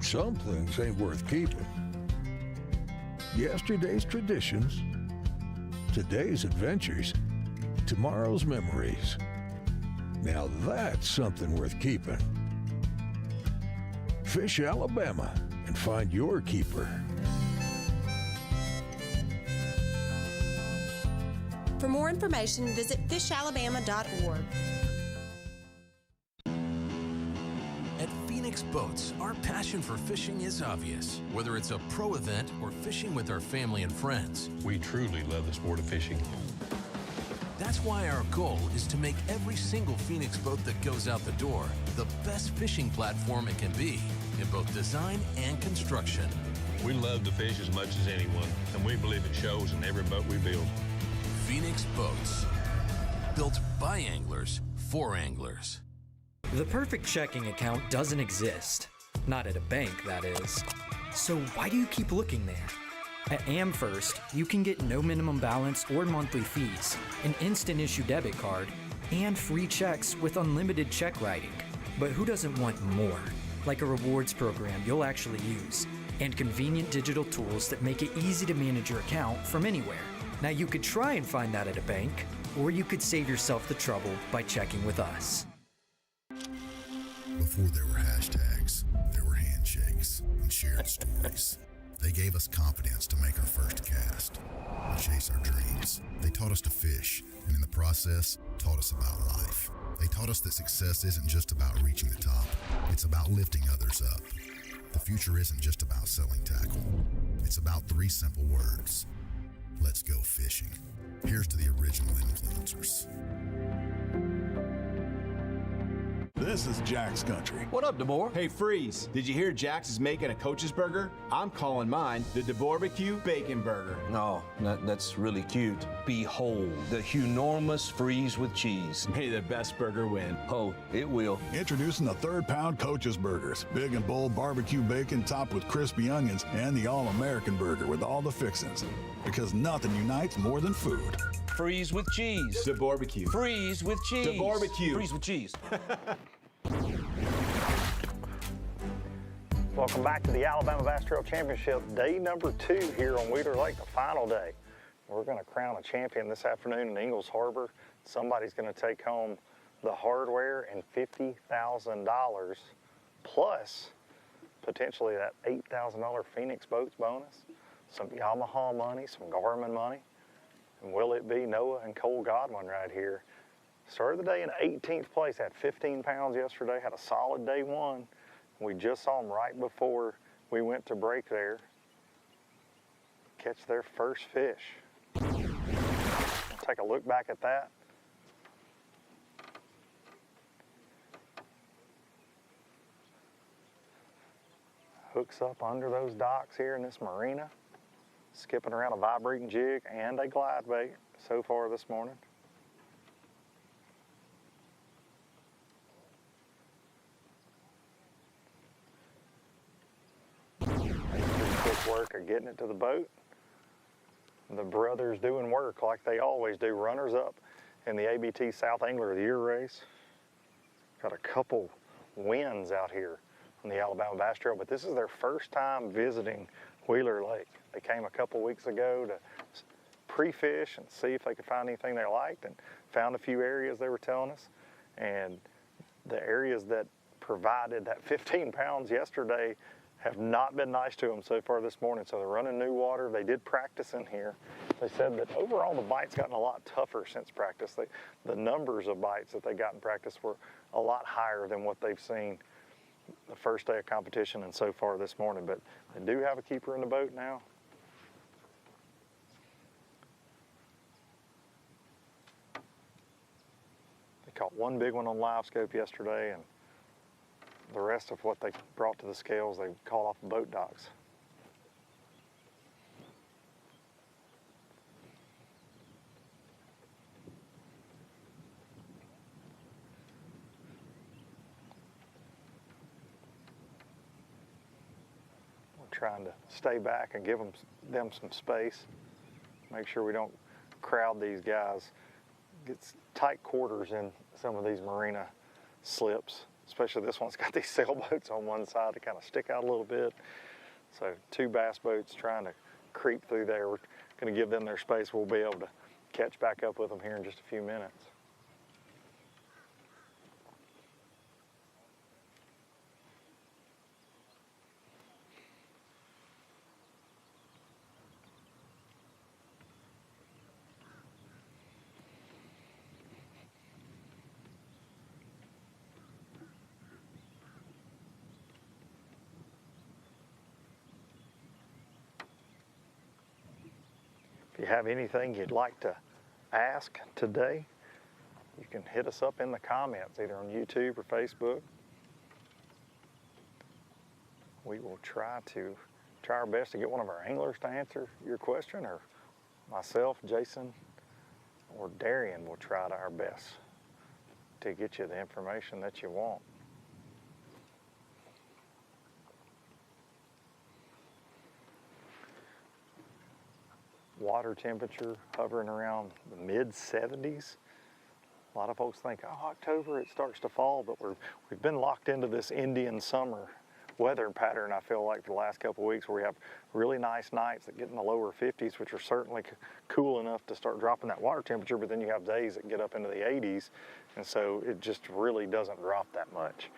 Some things ain't worth keeping. Yesterday's traditions, today's adventures, tomorrow's memories. Now that's something worth keeping. Fish Alabama and find your keeper. For more information, visit fishalabama.org. At Phoenix Boats, our passion for fishing is obvious. Whether it's a pro event or fishing with our family and friends, We truly love the sport of fishing. that's why our goal is to make every single Phoenix boat that goes out the door the best fishing platform it can be in both design and construction. We love to fish as much as anyone, and we believe it shows in every boat we build. Phoenix Boats, built by anglers for anglers. The perfect checking account doesn't exist. Not at a bank, that is. So why do you keep looking there? At AmFirst, you can get no minimum balance or monthly fees, an instant issue debit card, and free checks with unlimited check writing. But who doesn't want more? Like a rewards program you'll actually use, and convenient digital tools that make it easy to manage your account from anywhere. Now you could try and find that at a bank, or you could save yourself the trouble by checking with us. Before there were hashtags, there were handshakes and shared stories. They gave us confidence to make our first cast, to chase our dreams. They taught us to fish, and in the process, taught us about life. They taught us that success isn't just about reaching the top, it's about lifting others up. The future isn't just about selling tackle. It's about 3 simple words. Let's go fishing. Here's to the original influencers. This is Jack's Country. What up, DeBoer? Hey, Freeze, did you hear Jack's is making a coach's burger? I'm calling mine the DeBorbecue Bacon Burger. No, that's really cute. Behold, the enormous freeze with cheese. May the best burger win. Oh, it will. Introducing the 3rd-pound Coach's Burgers. Big and bold barbecue bacon topped with crispy onions, and the all-American burger with all the fixings. Because nothing unites more than food. Freeze with cheese. DeBorbecue. Freeze with cheese. DeBorbecue. Freeze with cheese. Welcome back to the Alabama Bass Trail Championship, day number 2 here on Wheeler Lake, the final day. We're going to crown a champion this afternoon in Ingalls Harbor. Somebody's going to take home the hardware and $50,000 plus potentially that $8,000 Phoenix Boats bonus, some Yamaha money, some Garmin money. And will it be Noah and Cole Godwin right here? Started the day in 18th place, had 15 pounds yesterday, had a solid day 1. We just saw them right before we went to break there catch their first fish. Take a look back at that. Hooks up under those docks here in this marina, skipping around a vibrating jig and a glide bait so far this morning. Quick work of getting it to the boat. The brothers doing work like they always do, runners up in the ABT South Angler of the Year race. Got a couple wins out here on the Alabama Bass Trail, but this is their first time visiting Wheeler Lake. They came a couple weeks ago to pre-fish and see if they could find anything they liked, and found a few areas they were telling us. And the areas that provided that 15 pounds yesterday have not been nice to them so far this morning. So they're running new water. They did practice in here. They said that overall the bites gotten a lot tougher since practice. The numbers of bites that they got in practice were a lot higher than what they've seen the first day of competition and so far this morning. But they do have a keeper in the boat now. They caught one big one on live scope yesterday, and the rest of what they brought to the scales, they caught off the boat docks. We're trying to stay back and give them some space. Make sure we don't crowd these guys. Get tight quarters in some of these marina slips. Especially this one's got these sailboats on one side to kind of stick out a little bit. So 2 bass boats trying to creep through there. We're going to give them their space. We'll be able to catch back up with them here in just a few minutes. If you have anything you'd like to ask today, you can hit us up in the comments, either on YouTube or Facebook. We will try our best to get one of our anglers to answer your question, or myself, Jason, or Darian will try our best to get you the information that you want. Water temperature hovering around the mid-70s. A lot of folks think, oh, October it starts to fall, but we've been locked into this Indian summer weather pattern, I feel like, for the last couple of weeks, where we have really nice nights that get in the lower 50s, which are certainly cool enough to start dropping that water temperature, but then you have days that get up into the 80s, and so it just really doesn't drop that much.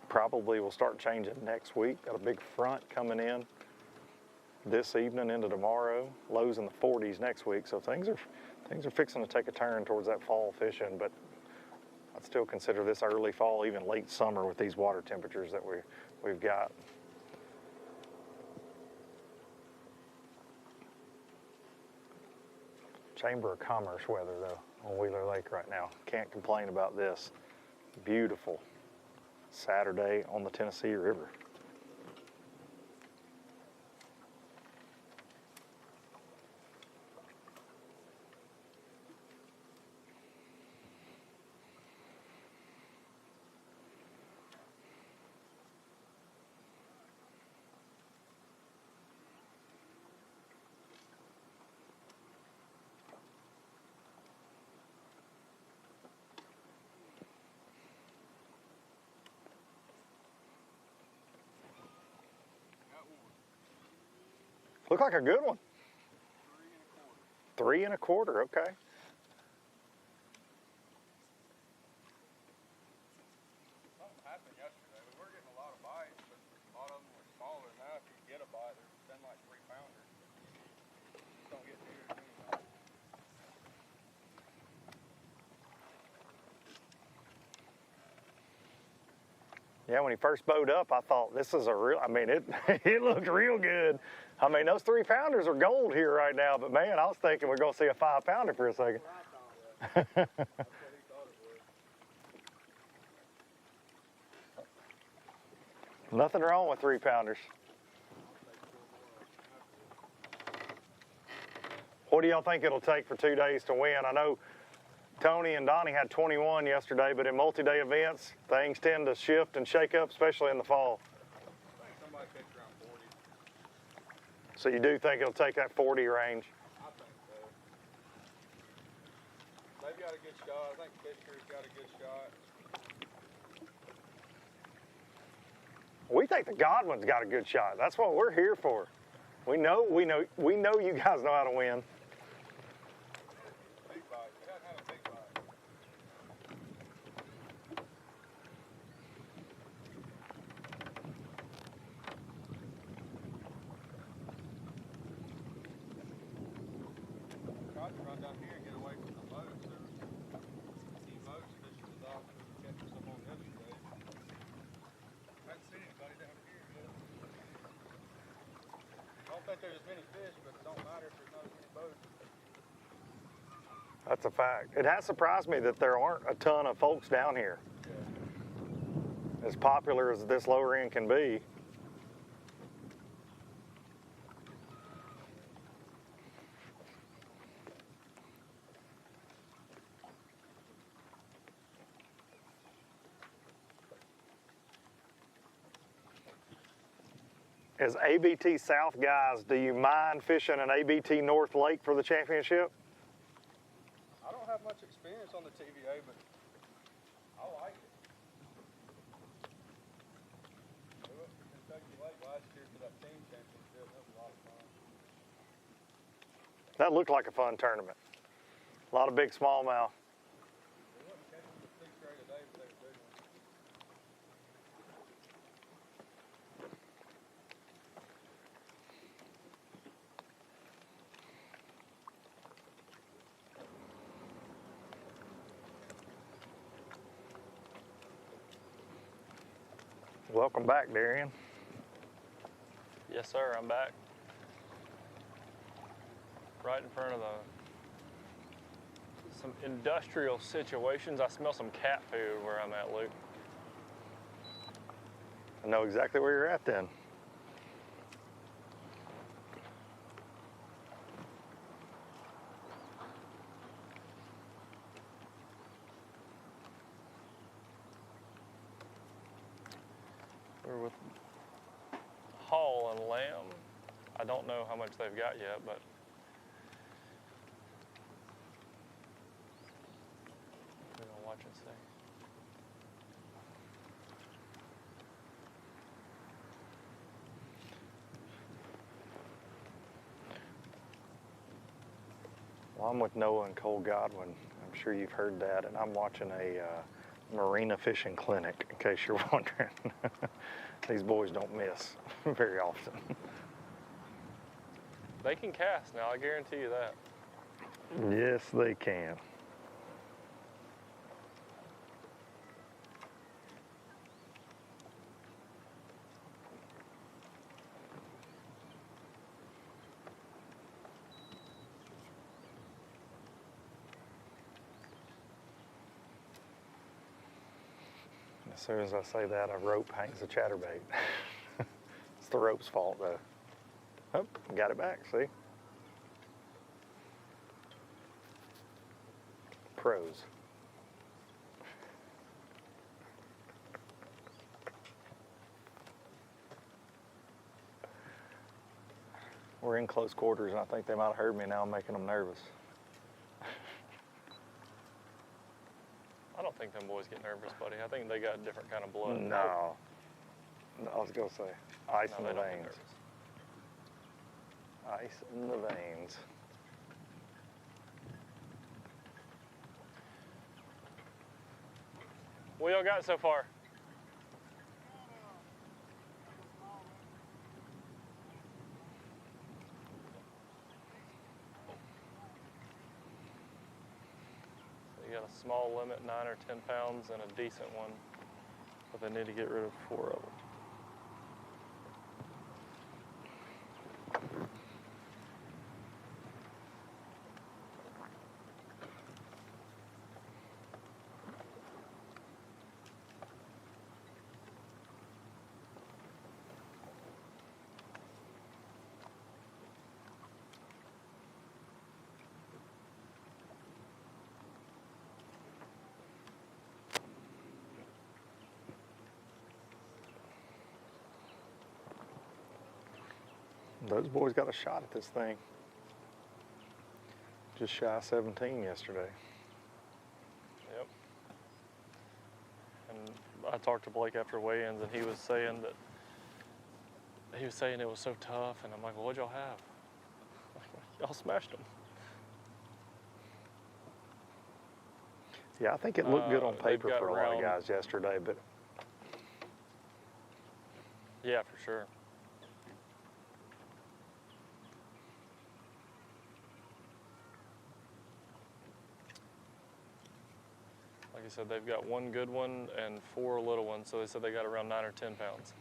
Probably will start changing next week. Got a big front coming in this evening into tomorrow, lows in the 40s next week, so things are fixing to take a turn towards that fall fishing, but I'd still consider this early fall, even late summer, with these water temperatures that we've got. Chamber of Commerce weather though on Wheeler Lake right now. Can't complain about this. Beautiful Saturday on the Tennessee River. Look like a good one. 3 1/4, okay. Something happened yesterday. We were getting a lot of bites, but a lot of them were smaller. Now if you get a bite, they're like 3-pounders. Don't get near as many bites. Yeah, when he first bowed up, I thought this is a real, I mean, it looked real good. I mean, those 3-pounders are gold here right now, but man, I was thinking we're gonna see a 5-pounder for a second. Nothing wrong with 3-pounders. What do y'all think it'll take for 2 days to win? I know Tony and Donnie had 21 yesterday, but in multi-day events, things tend to shift and shake up, especially in the fall. I think somebody picked around 40. So you do think it'll take that 40 range? I think so. They've got a good shot. I think Fisher's got a good shot. We think the Godwin's got a good shot. That's what we're here for. We know you guys know how to win. Big bite. It hasn't had a big bite. Tried to run down here and get away from the boats. There was a few boats fishing the dock. We were catching some on yesterday. Haven't seen anybody down here yet. I don't think there's as many fish, but it don't matter if there's not as many boats. That's a fact. It has surprised me that there aren't a ton of folks down here. Yeah. As popular as this lower end can be. As ABT South guys, do you mind fishing an ABT North Lake for the championship? I don't have much experience on the TVA, but I like it. We went to Kentucky Lake last year for that team championship. That was a lot of fun. That looked like a fun tournament. A lot of big smallmouth. We wasn't catching 6 straight a day, but they were big ones. Welcome back, Darian. Yes, sir, I'm back. Right in front of some industrial situations. I smell some cat food where I'm at, Luke. I know exactly where you're at then. We're with Hall and Lamb. I don't know how much they've got yet, but we're gonna watch and see. Well, I'm with Noah and Cole Godwin. I'm sure you've heard that, and I'm watching a marina fishing clinic, in case you're wondering. These boys don't miss very often. They can cast now, I guarantee you that. Yes, they can. As soon as I say that, a rope hangs a chatterbait. It's the rope's fault, though. Oh, got it back, see? Pros. We're in close quarters, and I think they might have heard me now. I'm making them nervous. I don't think them boys get nervous, buddy. I think they got a different kind of blood. No. I was going to say, ice in the they don't get veins. nervous. Ice in the veins. What y'all got so far? So you got a small limit, 9 or 10 pounds, and a decent one. But they need to get rid of 4 of them. Those boys got a shot at this thing. Just shy of 17 yesterday. Yep. And I talked to Blake after weigh-ins, and he was saying it was so tough, and I'm like, well, what'd y'all have? Y'all smashed them. Yeah, I think it looked good on paper got for a lot of around- guys yesterday, but Yeah, for sure. Like I said, they've got 1 good one and 4 little ones, so they said they got around 9 or 10 pounds.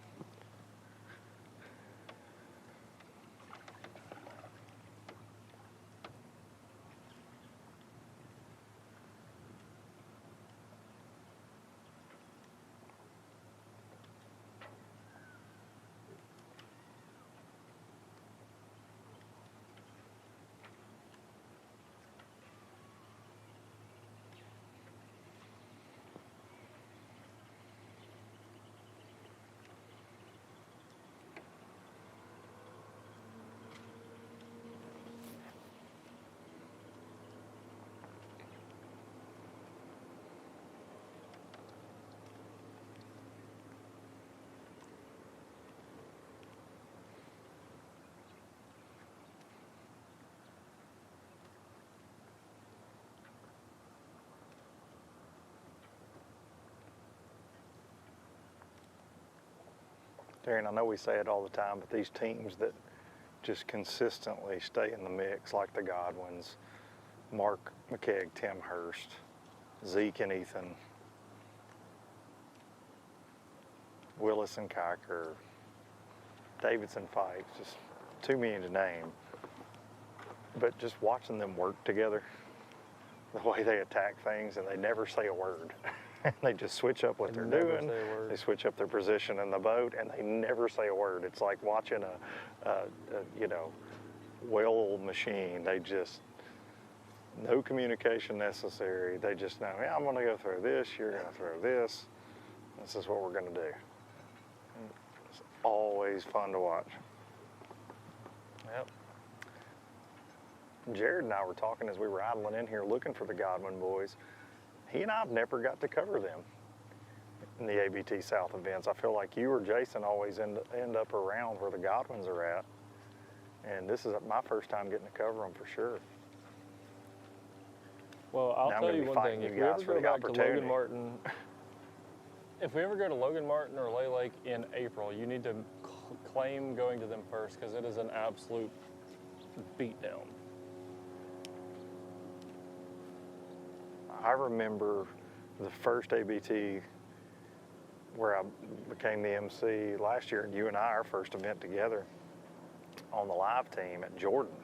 Darren, I know we say it all the time, but these teams that just consistently stay in the mix, like the Godwins, Mark McKeag, Tim Hurst, Zeke and Ethan, Willis and Kiker, Davidson Fikes, just too many to name. But just watching them work together, the way they attack things, and they never say a word. They just switch up what they're doing. They switch up their position in the boat, and they never say a word. It's like watching a well-oiled machine. They just, no communication necessary. They just know, yeah, I'm going to go throw this. You're going to throw this. This is what we're going to do. It's always fun to watch. Yep. Jared and I were talking as we were idling in here looking for the Godwin boys. He and I have never got to cover them in the ABT South events. I feel like you or Jason always end up around where the Godwins are at. And this is my first time getting to cover them for sure. Well, I'll tell you one thing. If we ever go back to Logan Martin, if we ever go to Logan Martin or Lay Lake in April, you need to claim going to them first, because it is an absolute beatdown. I remember the first ABT where I became the MC last year, and you and I, our first event together on the live team at Jordan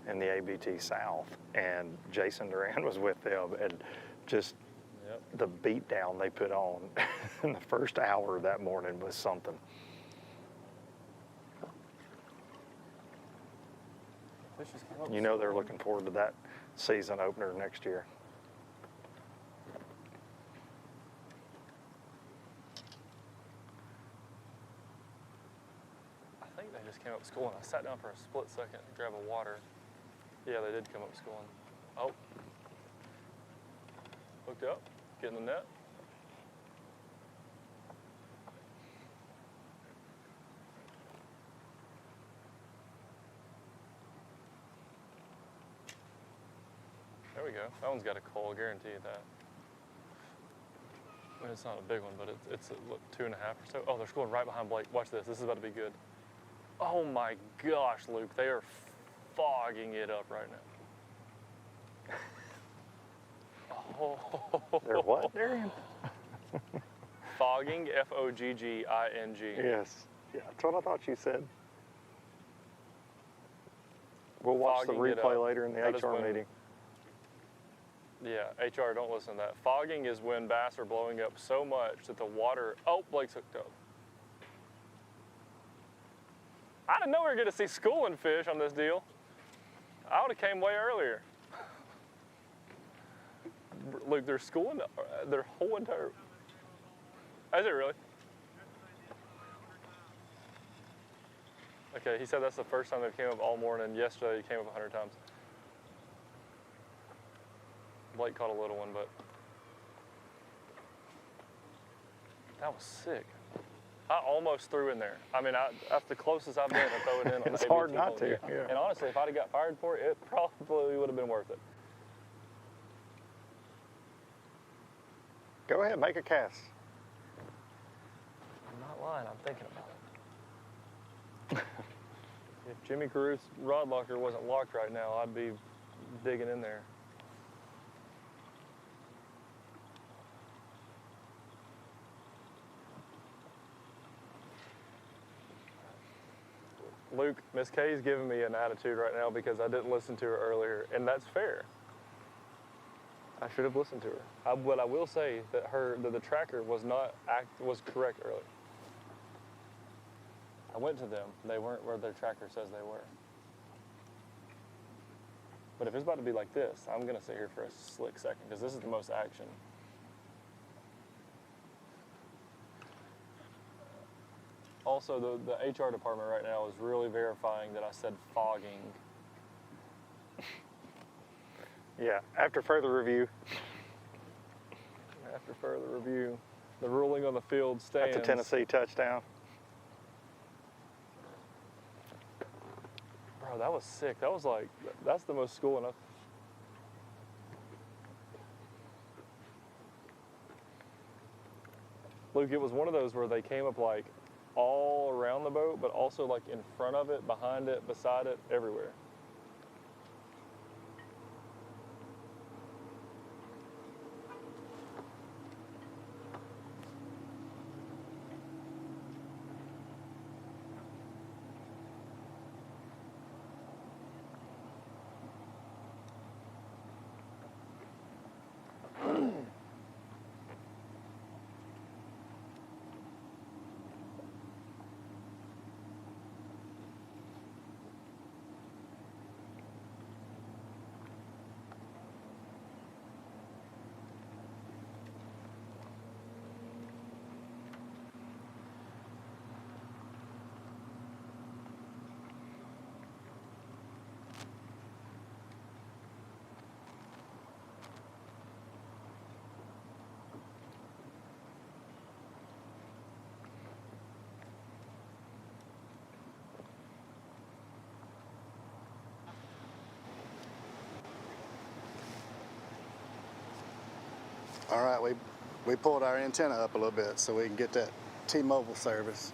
in the ABT South, and Jason Duran was with them, and just the beatdown they put on in the first hour that morning was something. You know they're looking forward to that season opener next year. They just came up schooling. I sat down for a split second to grab a water. Yeah, they did come up schooling. Oh. Hooked up, get in the net. There we go. That one's got a coal, guarantee you that. I mean, it's not a big one, but it's look, 2.5 or so. Oh, they're schooling right behind Blake. Watch this. This is about to be good. Oh my gosh, Luke. They are fogging it up right now. Oh. They're what, Darian? Fogging, Fogging. Yes. Yeah, that's what I thought you said. We'll watch the Fogging it replay up. later in the That is HR when- meeting. Yeah, HR, don't listen to that. Fogging is when bass are blowing up so much that the water, oh, Blake's hooked up. I didn't know we were going to see schooling fish on this deal. I would have came way earlier. Luke, they're schooling their whole entire, is it really? Okay, he said that's the first time they came up all morning. Yesterday, he came up 100 times. Blake caught a little one, but that was sick. I almost threw in there. I mean, that's the closest I've been to throw it in on It's the hard ABT not one. to, yeah. And honestly, if I'd have got fired for it, it probably would have been worth it. Go ahead, make a cast. I'm not lying, I'm thinking about it. If Jimmy Carruth's rod locker wasn't locked right now, I'd be digging in there. Luke, Miss Kay's giving me an attitude right now because I didn't listen to her earlier, and that's fair. I should have listened to her. But I will say that the tracker was was correct earlier. I went to them. They weren't where their tracker says they were. But if it's about to be like this, I'm gonna sit here for a slick second because this is the most action. Also, the HR department right now is really verifying that I said fogging. Yeah, after further review. After further review, the ruling on the field stands. That's a Tennessee touchdown. Bro, that was sick. That was like, that's the most schooling I've. Luke, it was one of those where they came up like all around the boat, but also like in front of it, behind it, beside it, everywhere. All right, we pulled our antenna up a little bit so we can get that T-Mobile service.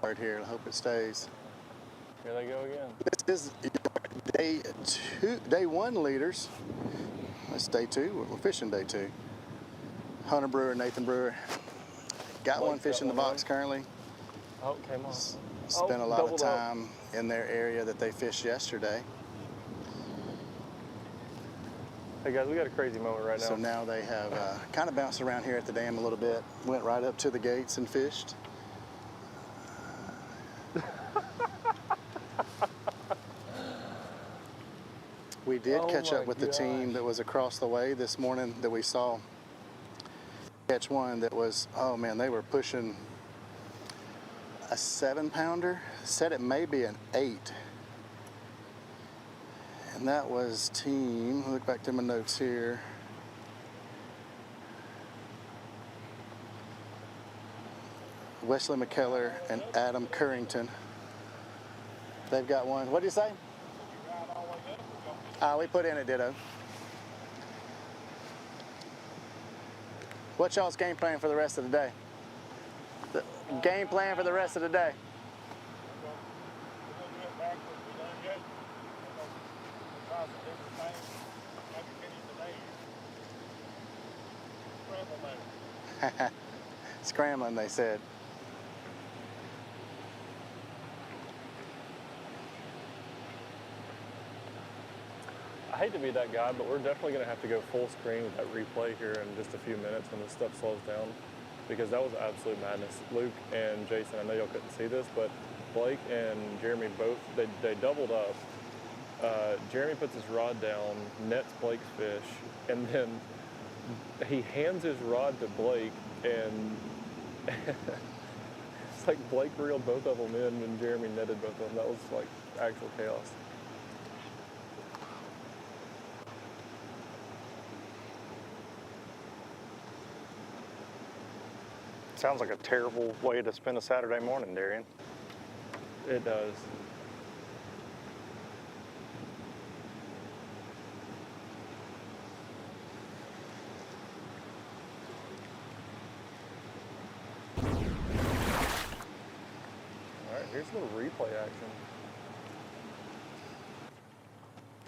Card here, I hope it stays. Here they go again. This is day one leaders. That's day two, we're fishing day two. Hunter Brewer, Nathan Brewer. Got one fish in the box currently. Oh, came on. Spent a lot of time in their area that they fished yesterday. Hey guys, we got a crazy moment right now. So now they have kind of bounced around here at the dam a little bit, went right up to the gates and fished. We did catch up with the team that was across the way this morning that we saw catch one that was, oh man, they were pushing a 7-pounder, said it may be an 8. And that was team, look back to my notes here. Wesley McKellar and Adam Currington. They've got one. What did you say? We put in a ditto. What's y'all's game plan for the rest of the day? The game plan for the rest of the day? Scrambling, they said. I hate to be that guy, but we're definitely going to have to go full screen with that replay here in just a few minutes when this stuff slows down, because that was absolute madness. Luke and Jason, I know y'all couldn't see this, but Blake and Jeremy both, they doubled up. Jeremy puts his rod down, nets Blake's fish, and then he hands his rod to Blake, and it's like Blake reeled both of them in and Jeremy netted both of them. That was like actual chaos. Sounds like a terrible way to spend a Saturday morning, Darian. It does. Here's a little replay action.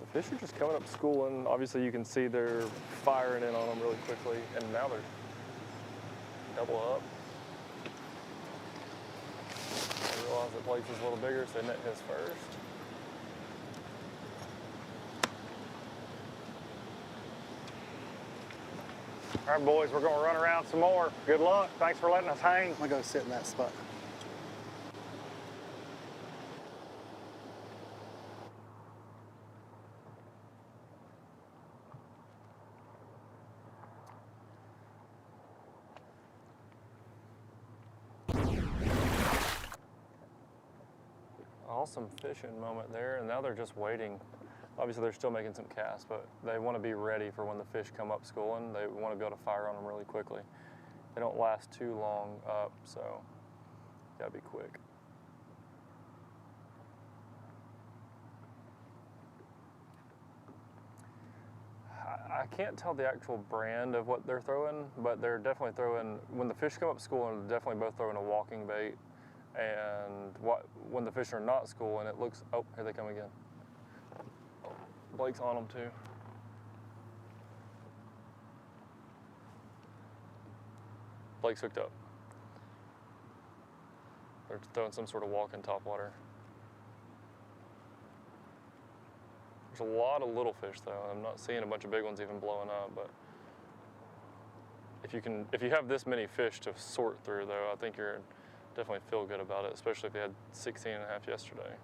The fish are just coming up schooling. Obviously you can see they're firing in on them really quickly, and now they're double up. I realize that Blake's is a little bigger, so they net his first. All right, boys, we're gonna run around some more. Good luck. Thanks for letting us hang. I'm gonna go sit in that spot. Awesome fishing moment there, and now they're just waiting. Obviously they're still making some casts, but they want to be ready for when the fish come up schooling. They want to be able to fire on them really quickly. They don't last too long up, so gotta be quick. I can't tell the actual brand of what they're throwing, but they're definitely throwing, when the fish come up schooling, they're definitely both throwing a walking bait. And when the fish are not schooling, it looks, oh, here they come again. Blake's on them too. Blake's hooked up. They're throwing some sort of walking topwater. There's a lot of little fish though. I'm not seeing a bunch of big ones even blowing up, but if you have this many fish to sort through though, I think you're definitely feel good about it, especially if you had 16 and a half yesterday.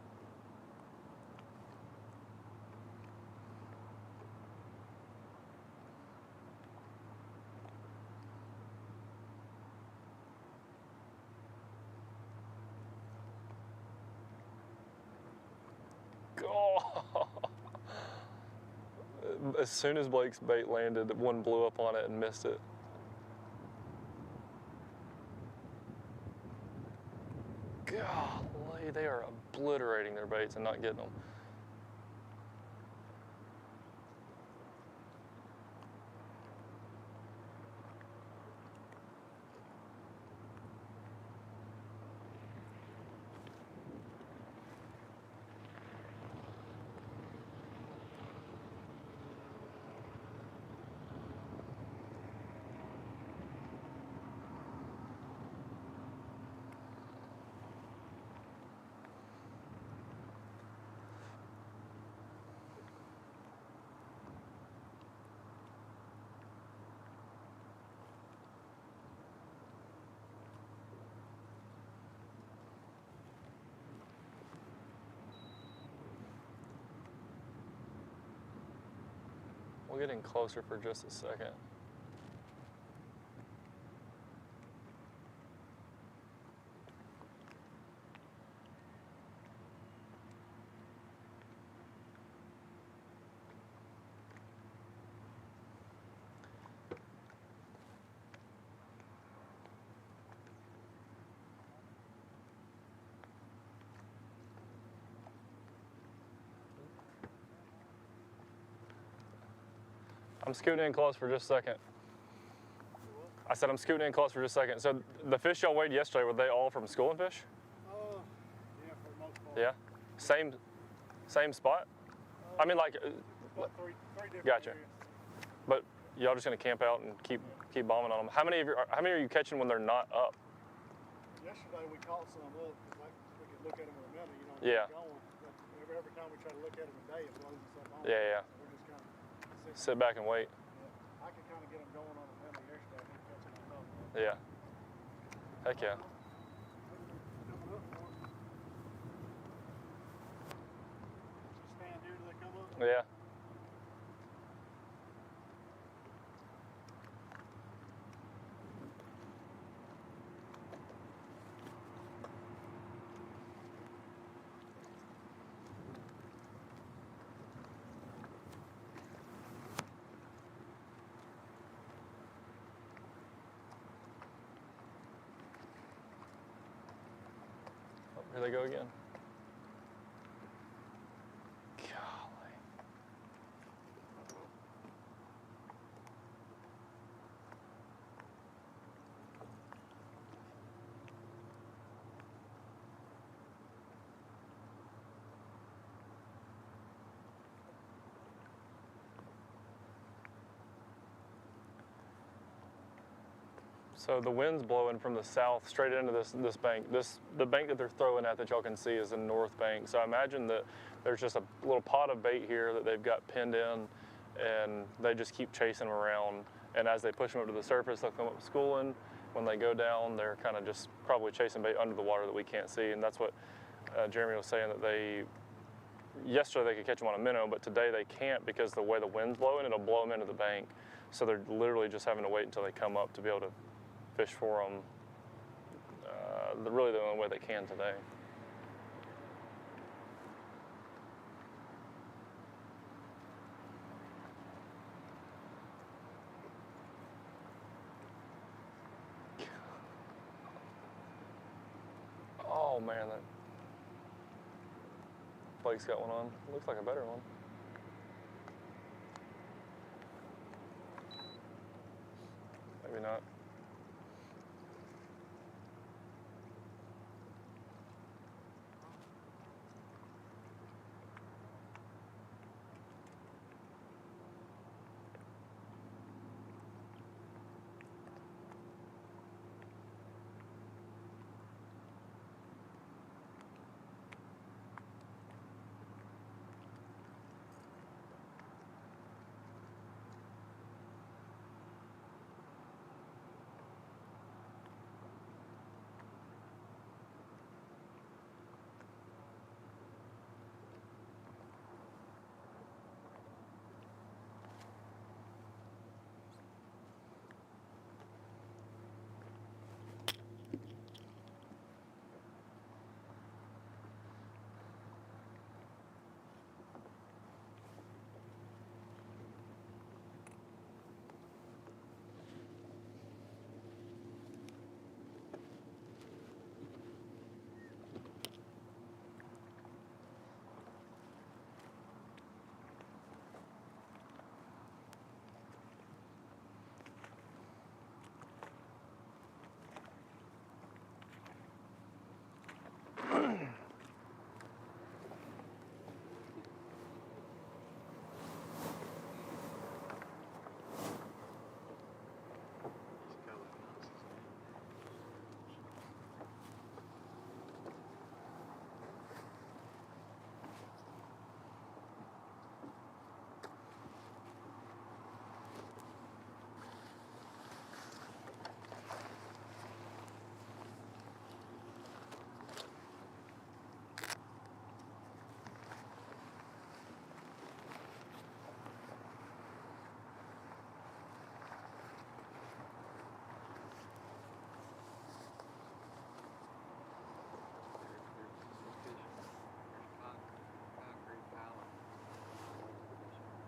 Oh. As soon as Blake's bait landed, one blew up on it and missed it. Golly, they are obliterating their baits and not getting them. We'll get in closer for just a second. I'm scooting in close for just a second. I said I'm scooting in close for just a second. So the fish y'all weighed yesterday, were they all from schooling fish? Yeah, for the most part. Yeah? Same spot? I mean like... Three different Gotcha. areas. But y'all just gonna camp out and keep keep bombing on them. How many are you catching when they're not up? Yesterday we caught some up because we could look at them in a minute, you know. Yeah. Going, but every time we try to look at them today, it blows us up on. Yeah, yeah. So we're just kind of sit back and wait. Yeah. I could kind of get them going on a minute yesterday. I didn't catch them on up. Yeah. Heck yeah. Stand here till they come up. Yeah. Here they go again. Golly. So the wind's blowing from the south straight into this bank. The bank that they're throwing at that y'all can see is the north bank. So I imagine that there's just a little pot of bait here that they've got pinned in, and they just keep chasing them around. And as they push them up to the surface, they'll come up schooling. When they go down, they're kind of just probably chasing bait under the water that we can't see. And that's what Jeremy was saying, that yesterday they could catch them on a minnow, but today they can't because the way the wind's blowing, it'll blow them into the bank. So they're literally just having to wait until they come up to be able to fish for them. Really the only way they can today. Oh man, that Blake's got one on. Looks like a better one. Maybe not.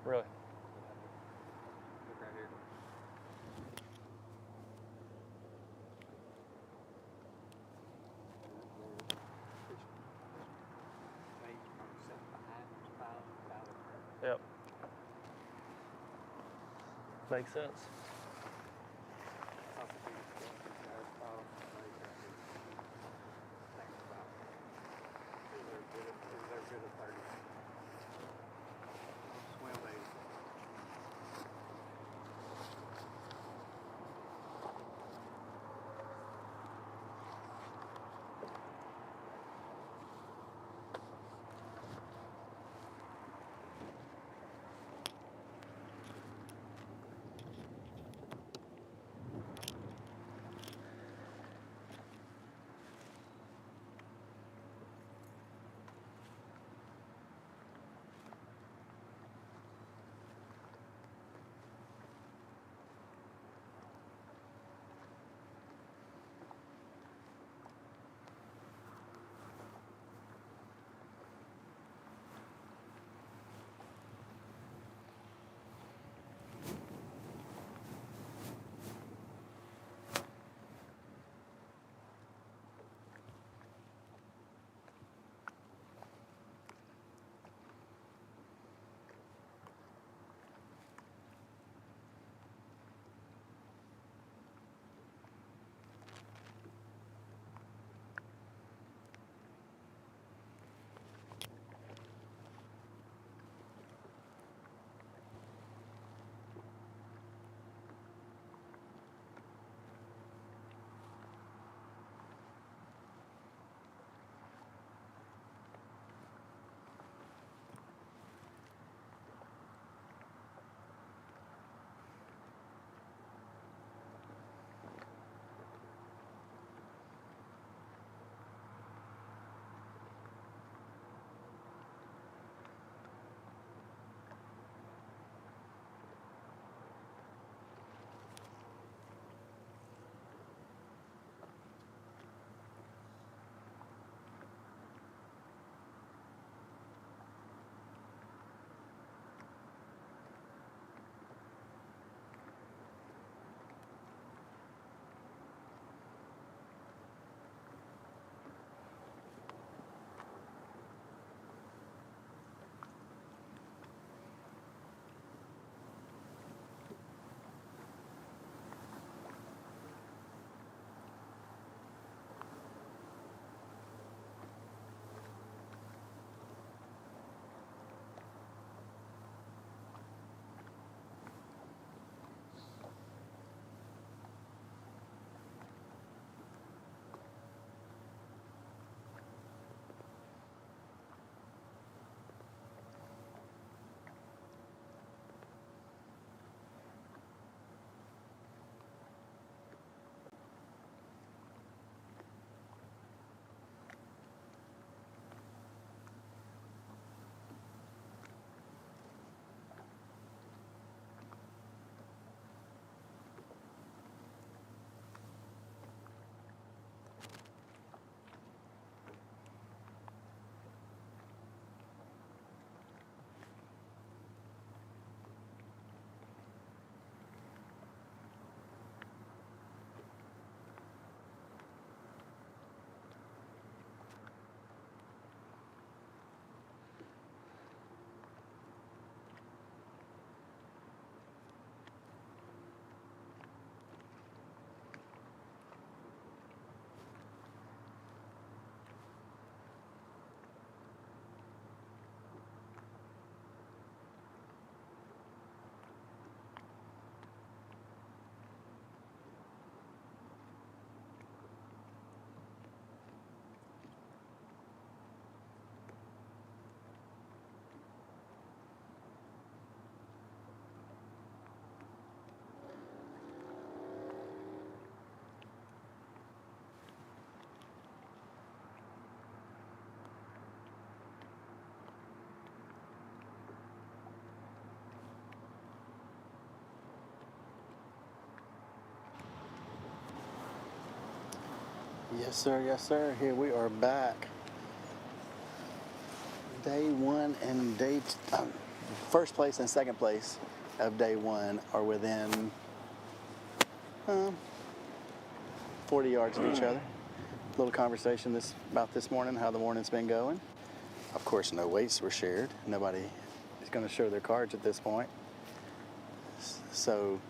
Really? Look right here. Yep. Makes sense. Yes, sir. Yes, sir. Here we are back. Day one and first place and second place of day one are within 40 yards of each other. A little conversation about this morning, how the morning's been going. Of course, no weights were shared. Nobody is going to show their cards at this point. So,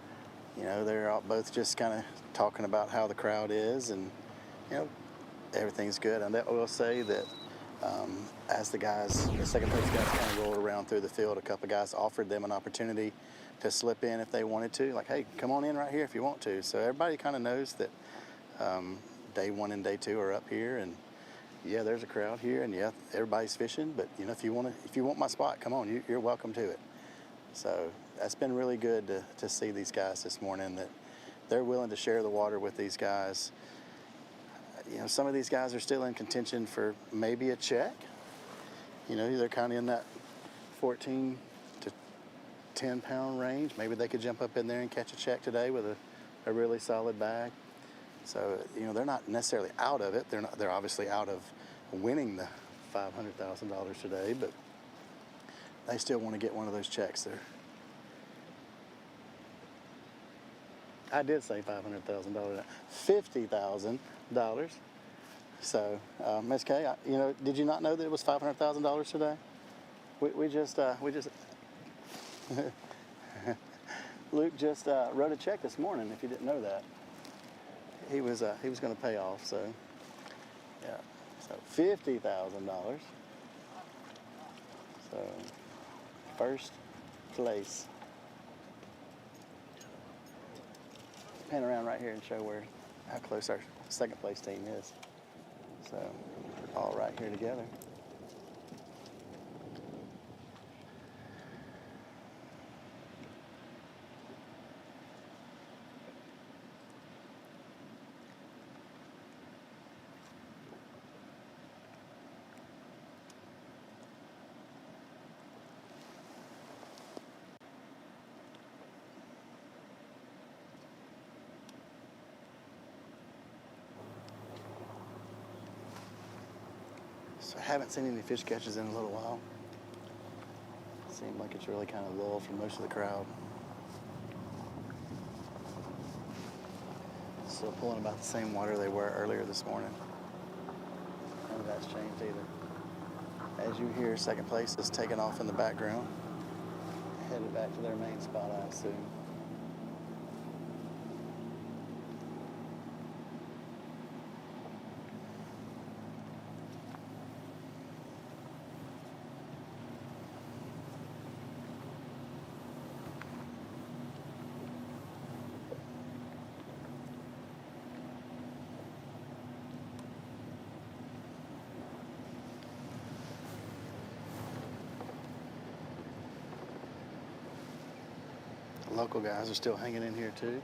you know, they're all both just kind of talking about how the crowd is, and, you know, everything's good. And I will say that as the second place guys kind of rolled around through the field, a couple guys offered them an opportunity to slip in if they wanted to. Like, hey, come on in right here if you want to. So everybody kind of knows that day one and day two are up here, and yeah, there's a crowd here, and yeah, everybody's fishing. But you know, if you want my spot, come on, you're welcome to it. So that's been really good to see these guys this morning, that they're willing to share the water with these guys. You know, some of these guys are still in contention for maybe a check. You know, they're kind of in that 14 to 10 pound range. Maybe they could jump up in there and catch a check today with a really solid bag. So, you know, they're not necessarily out of it. They're obviously out of winning the $500,000 today, but they still want to get one of those checks there. I did say $500,000, $50,000. So, Ms. Kay, you know, did you not know that it was $500,000 today? We just Luke just wrote a check this morning. If you didn't know that, he was going to pay off. So, yeah, so $50,000. So, first place. Pan around right here and show how close our second place team is. So, all right here together. So I haven't seen any fish catches in a little while. Seems like it's really kind of lull for most of the crowd. Still pulling about the same water they were earlier this morning. None of that's changed either. As you hear, second place is taking off in the background. Headed back to their main spot, I assume. Local guys are still hanging in here too.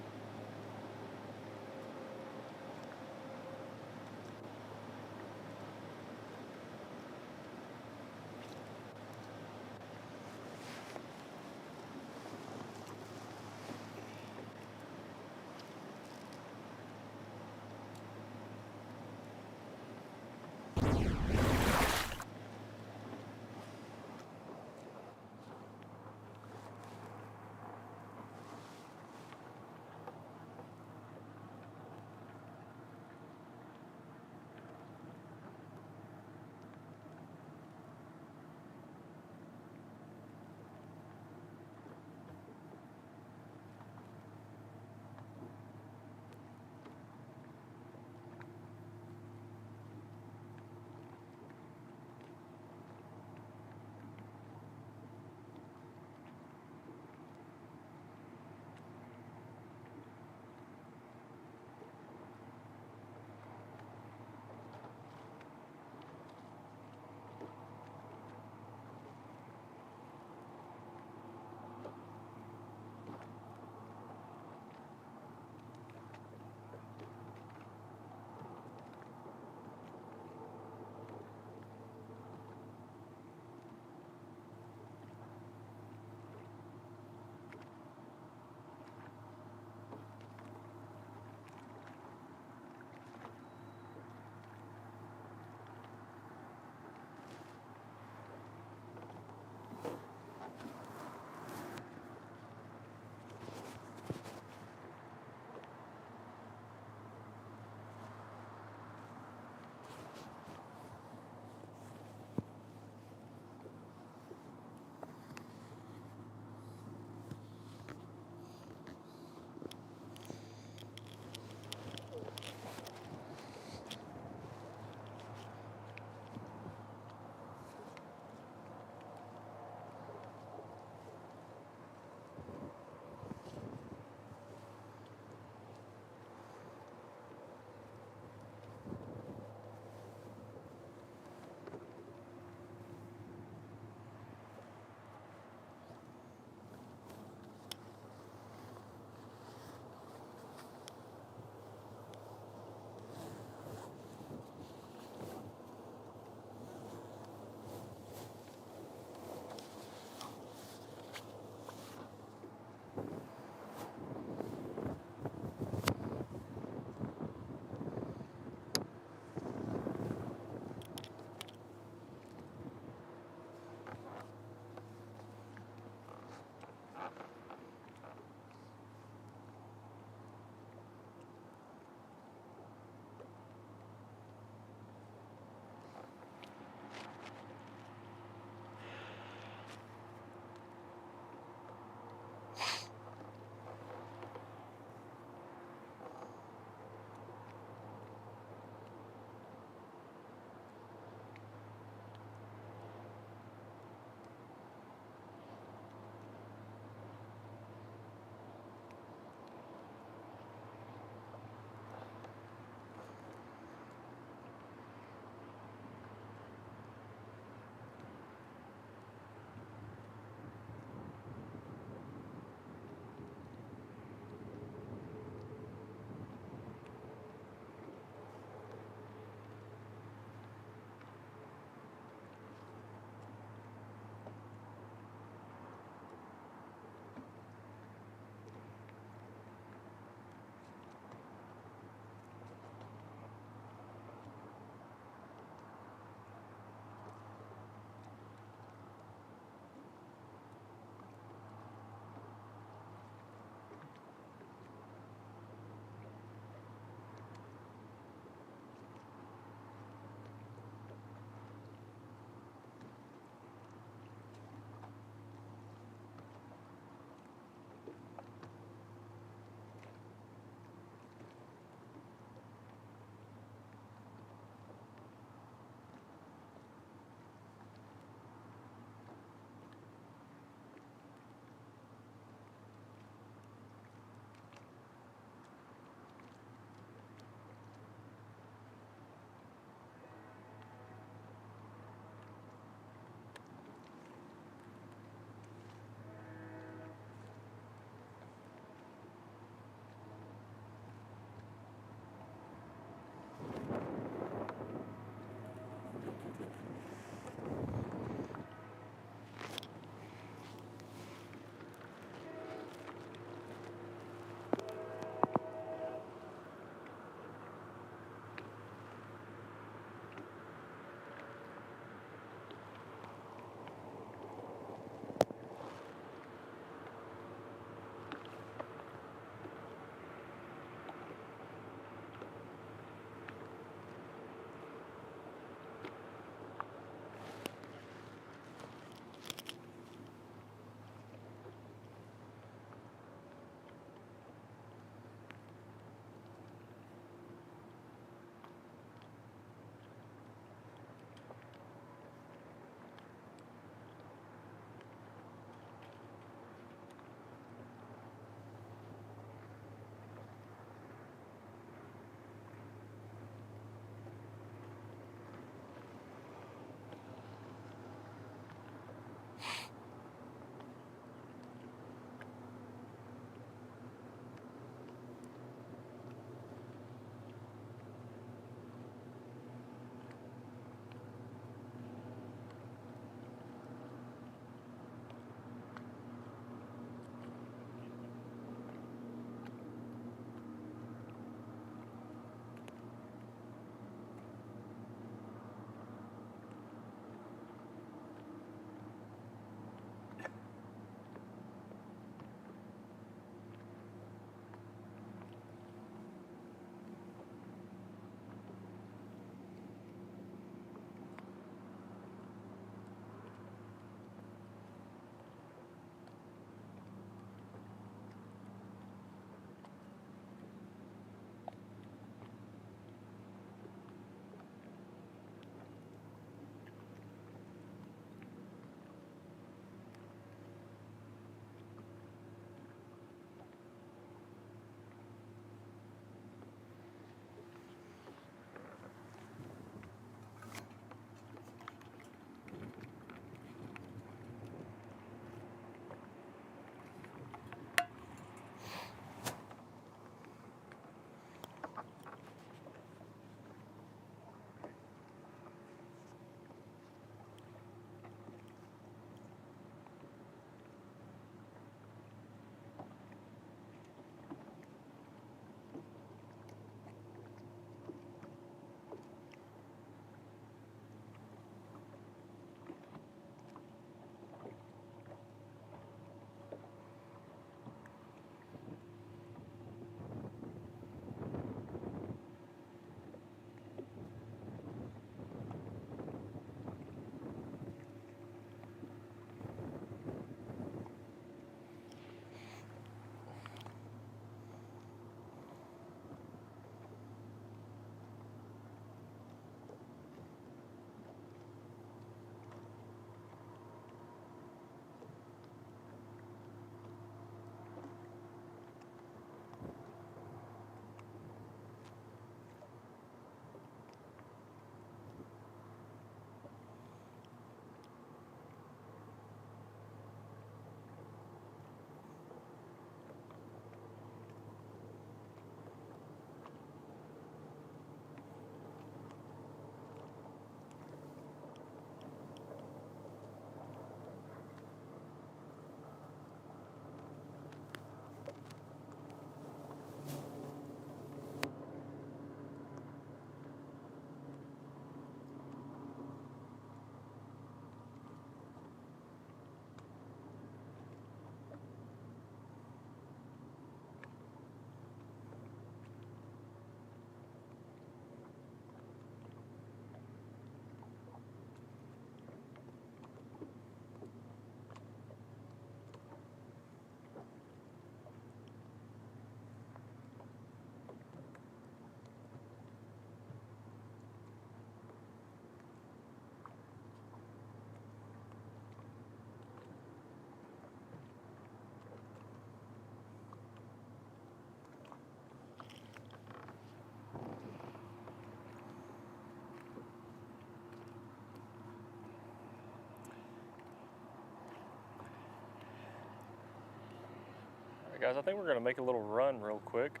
Guys, I think we're gonna make a little run real quick.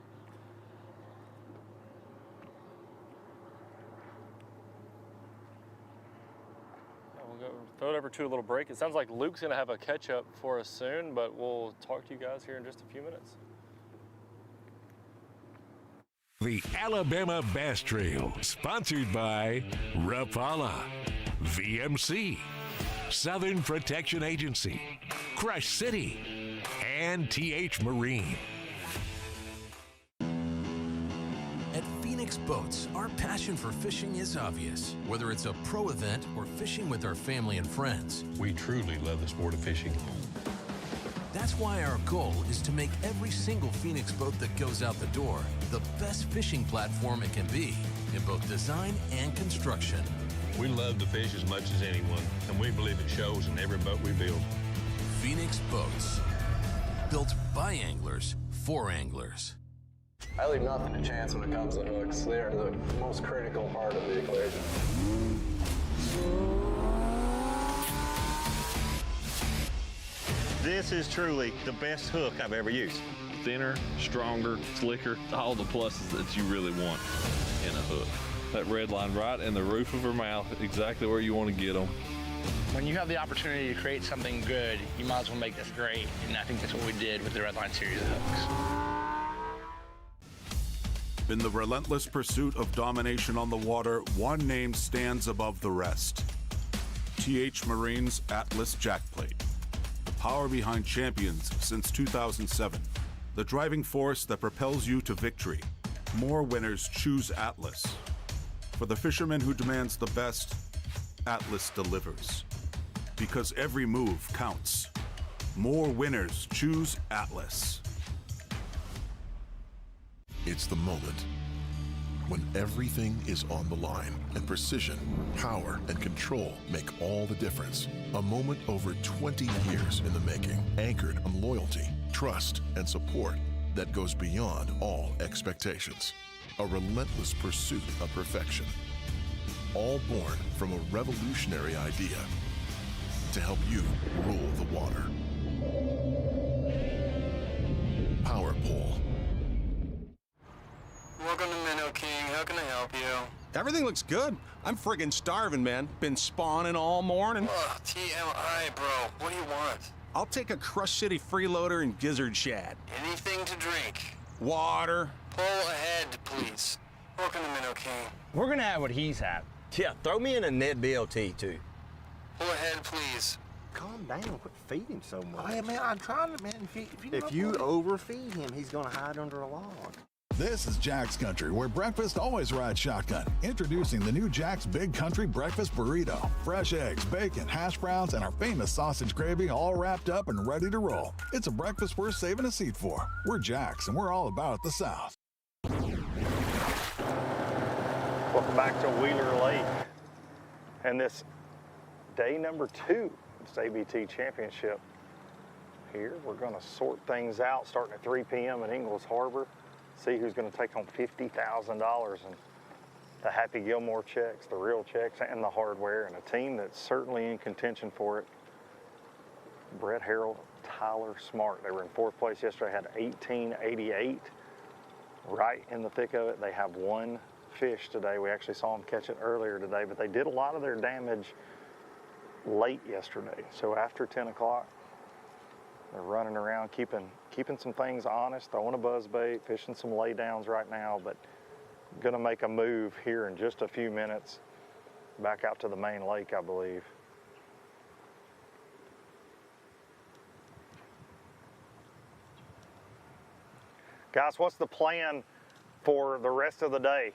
We'll go throw it over to a little break. It sounds like Luke's gonna have a catch up for us soon, but we'll talk to you guys here in just a few minutes. The Alabama Bass Trail, sponsored by Rapala, VMC, Southern Protection Agency, Crush City, and TH Marine. At Phoenix Boats, our passion for fishing is obvious. Whether it's a pro event or fishing with our family and friends, we truly love the sport of fishing. That's why our goal is to make every single Phoenix boat that goes out the door the best fishing platform it can be in both design and construction. We love to fish as much as anyone, and we believe it shows in every boat we build. Phoenix Boats, built by anglers for anglers. I leave nothing to chance when it comes to hooks. They are the most critical part of the equation. This is truly the best hook I've ever used. Thinner, stronger, slicker, all the pluses that you really want in a hook. That red line right in the roof of her mouth, exactly where you want to get them. When you have the opportunity to create something good, you might as well make this great, and I think that's what we did with the Red Line series of hooks. In the relentless pursuit of domination on the water, one name stands above the rest. TH Marine's Atlas Jackplate. The power behind champions since 2007. The driving force that propels you to victory. More winners choose Atlas. For the fisherman who demands the best, Atlas delivers. Because every move counts. More winners choose Atlas. It's the moment when everything is on the line and precision, power, and control make all the difference. A moment over 20 years in the making, anchored on loyalty, trust, and support that goes beyond all expectations. A relentless pursuit of perfection. All born from a revolutionary idea to help you rule the water. Power Pole. Welcome to Minnow King. How can I help you? Everything looks good. I'm friggin' starving, man. Been spawning all morning. Ugh, TMI, bro. What do you want? I'll take a Crush City freeloader and gizzard shad. Anything to drink. Water. Pull ahead, please. Welcome to Minnow King. We're gonna have what he's had. Yeah, throw me in a Ned BLT too. Pull ahead, please. Calm down. Quit feeding so much. Oh, yeah, man, I'm trying to, man. If you overfeed him, he's gonna hide under a log. This is Jack's Country, where breakfast always rides shotgun. Introducing the new Jack's Big Country Breakfast Burrito. Fresh eggs, bacon, hash browns, and our famous sausage gravy all wrapped up and ready to roll. It's a breakfast worth saving a seat for. We're Jack's, and we're all about the South. Welcome back to Wheeler Lake. And this day number 2 of this ABT Championship. Here, we're gonna sort things out starting at 3 p.m. in Ingalls Harbor. See who's going to take home $50,000 and the Happy Gilmore checks, the real checks, and the hardware, and a team that's certainly in contention for it. Brett Harrell, Tyler Smart. They were in 4th place yesterday, had 1888. Right in the thick of it. They have one fish today. We actually saw them catch it earlier today, but they did a lot of their damage late yesterday. So after 10 o'clock, they're running around, keeping some things honest, throwing a buzzbait, fishing some laydowns right now, but gonna make a move here in just a few minutes back out to the main lake, I believe. Guys, what's the plan for the rest of the day?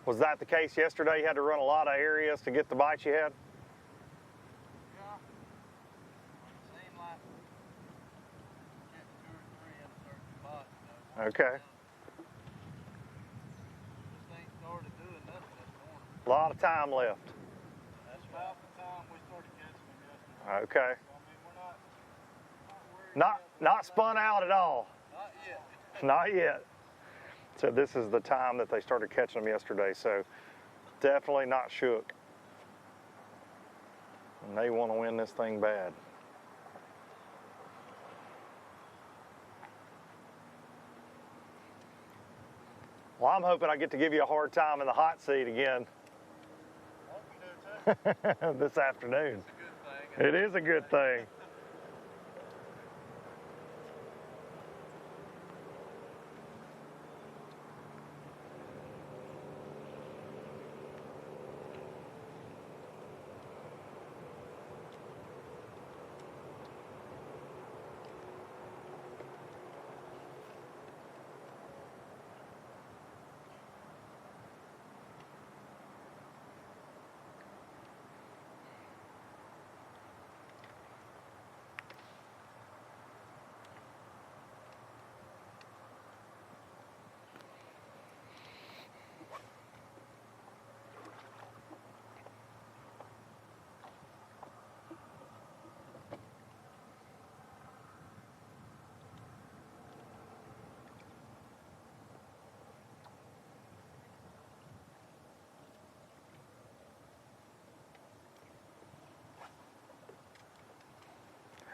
Was that the case yesterday? You had to run a lot of areas to get the bites you had? Yeah. It seemed like getting 2 or 3 in a certain spot. You know? Okay. Just ain't started doing nothing this morning. A lot of time left. That's about the time we started catching them yesterday. Okay. So, I mean, we're Not spun out at all. not yet. Not yet. So this is the time that they started catching them yesterday, so definitely not shook. and they want to win this thing bad. Well, I'm hoping I get to give you a hard time in the hot seat again this afternoon. It is a good thing.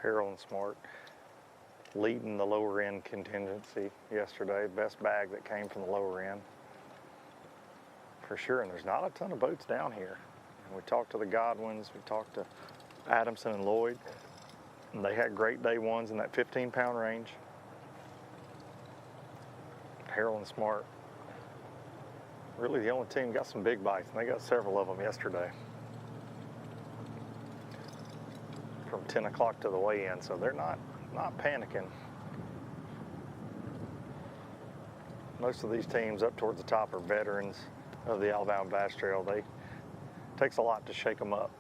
Harold and Smart leading the lower end contingency yesterday. Best bag that came from the lower end for sure. And there's not a ton of boats down here. And we talked to the Godwins, we talked to Adamson and Lloyd, and they had great day ones in that 15-pound range. Harold and Smart, really the only team got some big bites, and they got several of them yesterday. From 10 o'clock to the weigh-in, so they're not panicking. Most of these teams up towards the top are veterans of the Alabama Bass Trail. It takes a lot to shake them up.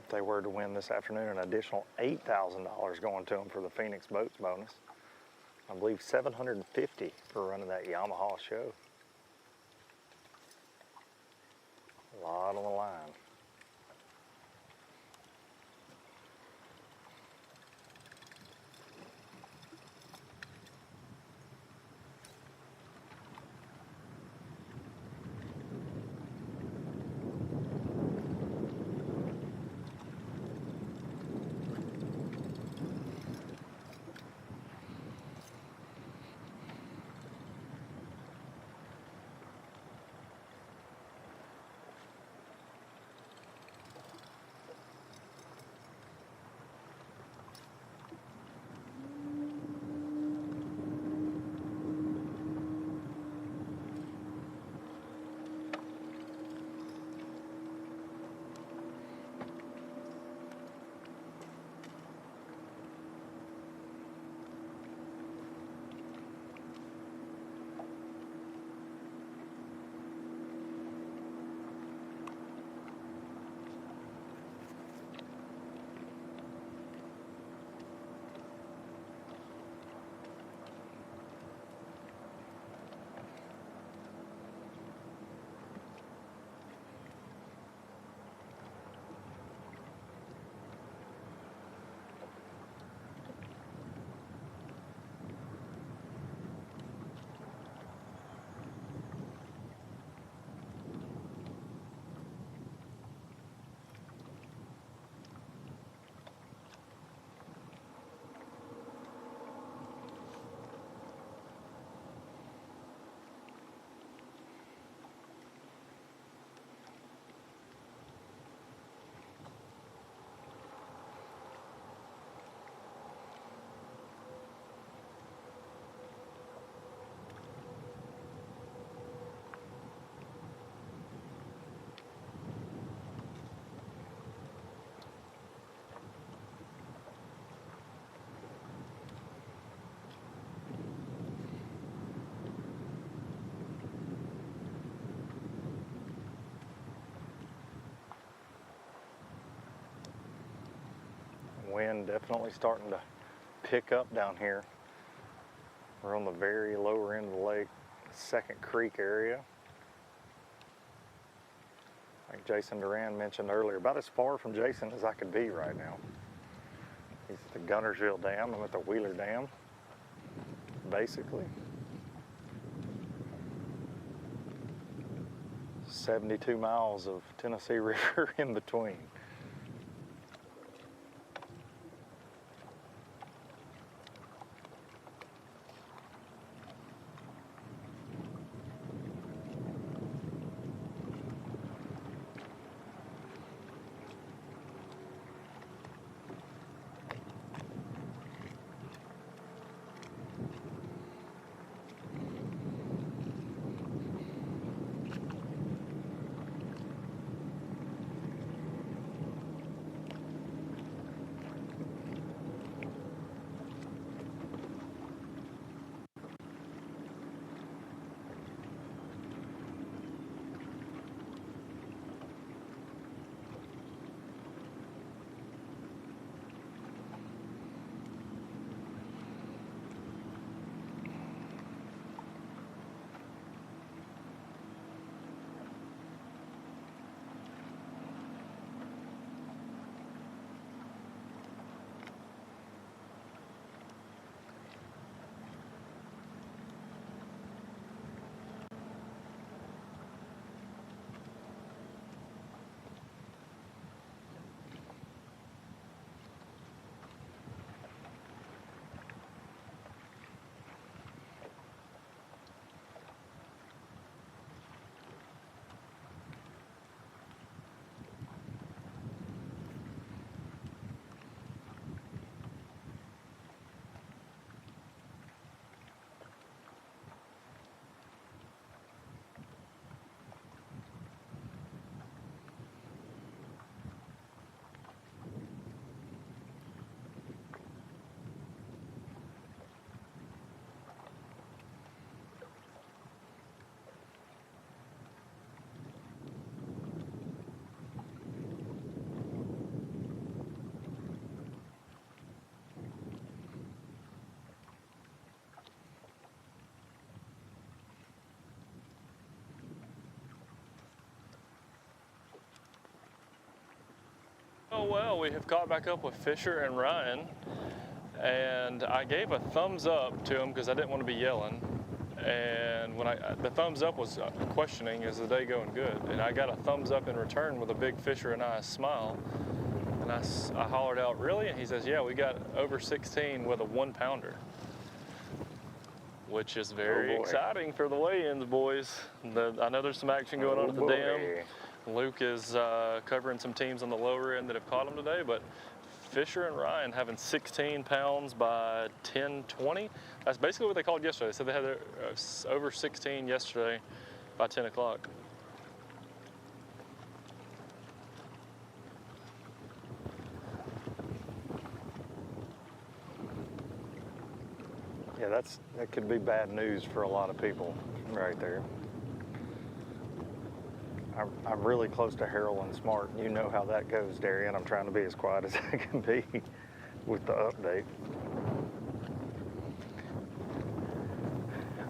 They were to win this afternoon, an additional $8,000 going to them for the Phoenix Boats bonus. I believe $750 for running that Yamaha show. A lot on the line. Wind definitely starting to pick up down here. We're on the very lower end of the lake, Second Creek area. Like Jason Duran mentioned earlier, about as far from Jason as I could be right now. He's at the Guntersville Dam. I'm at the Wheeler Dam, basically. 72 miles of Tennessee River in between. Oh well, we have caught back up with Fisher and Ryan, and I gave a thumbs up to them because I didn't want to be yelling. And when the thumbs up was questioning, is the day going good? And I got a thumbs up in return with a big Fisher and I smile. And I hollered out, really? And he says, yeah, we got over 16 with a 1-pounder, which is very exciting for the weigh-ins, boys. I know there's some action going on at the dam. Luke is covering some teams on the lower end that have caught them today, but Fisher and Ryan having 16 pounds by 10:20. That's basically what they called yesterday. They said they had over 16 yesterday by 10 o'clock. Yeah, that could be bad news for a lot of people right there. I'm really close to Harold and Smart. You know how that goes, Darian. I'm trying to be as quiet as I can be with the update.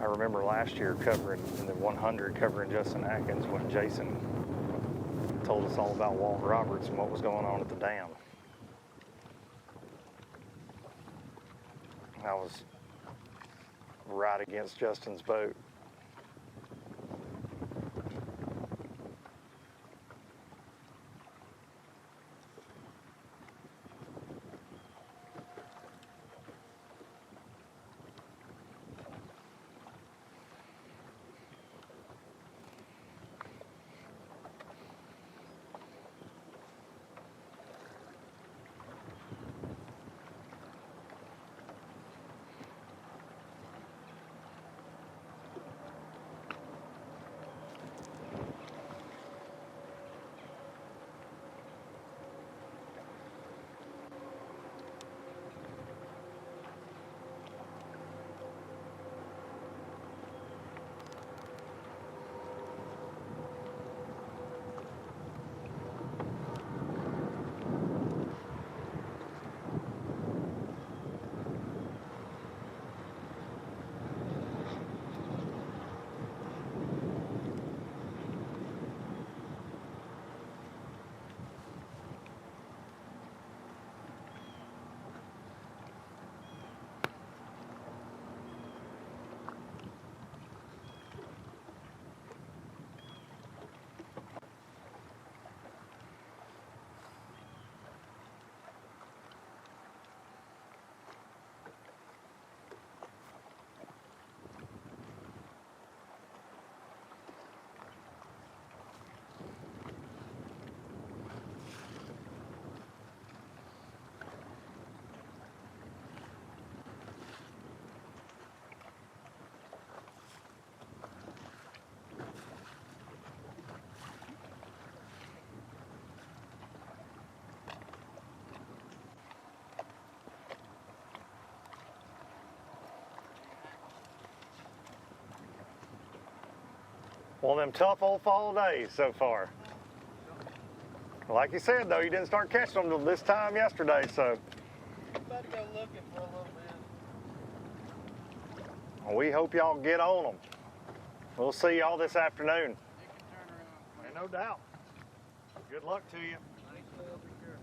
I remember last year covering in the 100, covering Justin Atkins when Jason told us all about Walt Roberts and what was going on at the dam. I was right against Justin's boat. One of them tough old fall days so far. Like you said, though, you didn't start catching them till this time yesterday, so. About to go looking for a little bit. We hope y'all get on them. We'll see y'all this afternoon. You can turn around. Ain't no doubt. Good luck to you. Thanks, Will. Be careful.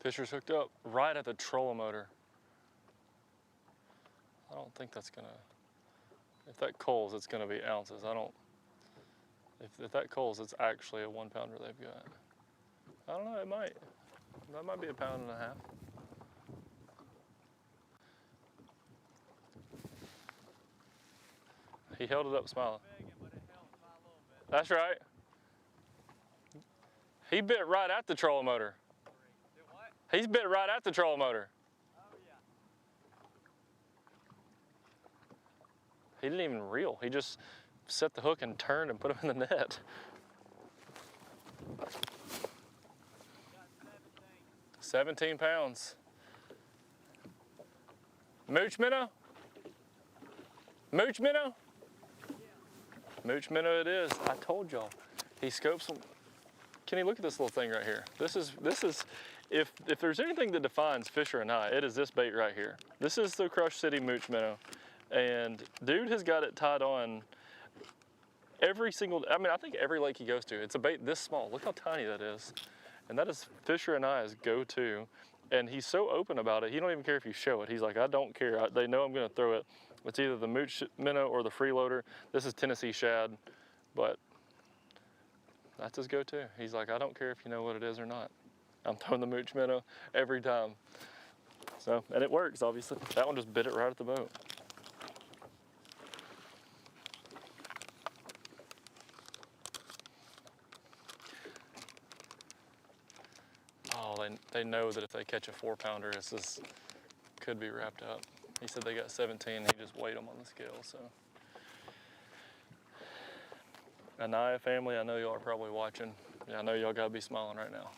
Fisher's hooked up right at the trolling motor. I don't think that's gonna, if that culls, it's gonna be ounces. I don't, if that culls, it's actually a 1 pounder they've got. I don't know, it might. That might be a 1.5 pounds. He held it up smiling. That's right. He bit right at the trolling motor. He's bit right at the trolling motor. He didn't even reel. He just set the hook and turned and put him in the net. 17 pounds. Mooch minnow? Mooch minnow? Mooch minnow it is. I told y'all. He scopes them. Kenny, look at this little thing right here. This is if there's anything that defines Fisher and I, it is this bait right here. This is the Crush City Mooch minnow. And dude has got it tied on every single, I mean, I think every lake he goes to. It's a bait this small. Look how tiny that is. And that is Fisher and I's go-to. And he's so open about it, he don't even care if you show it. He's like, I don't care. They know I'm gonna throw it. It's either the Mooch minnow or the freeloader. This is Tennessee shad, but that's his go-to. He's like, I don't care if you know what it is or not. I'm throwing the Mooch minnow every time. So, and it works, obviously. That one just bit it right at the boat. Oh, they know that if they catch a 4 pounder, this is, could be wrapped up. He said they got 17, he just weighed them on the scale, so. Anaya family, I know y'all are probably watching. Yeah, I know y'all gotta be smiling right now.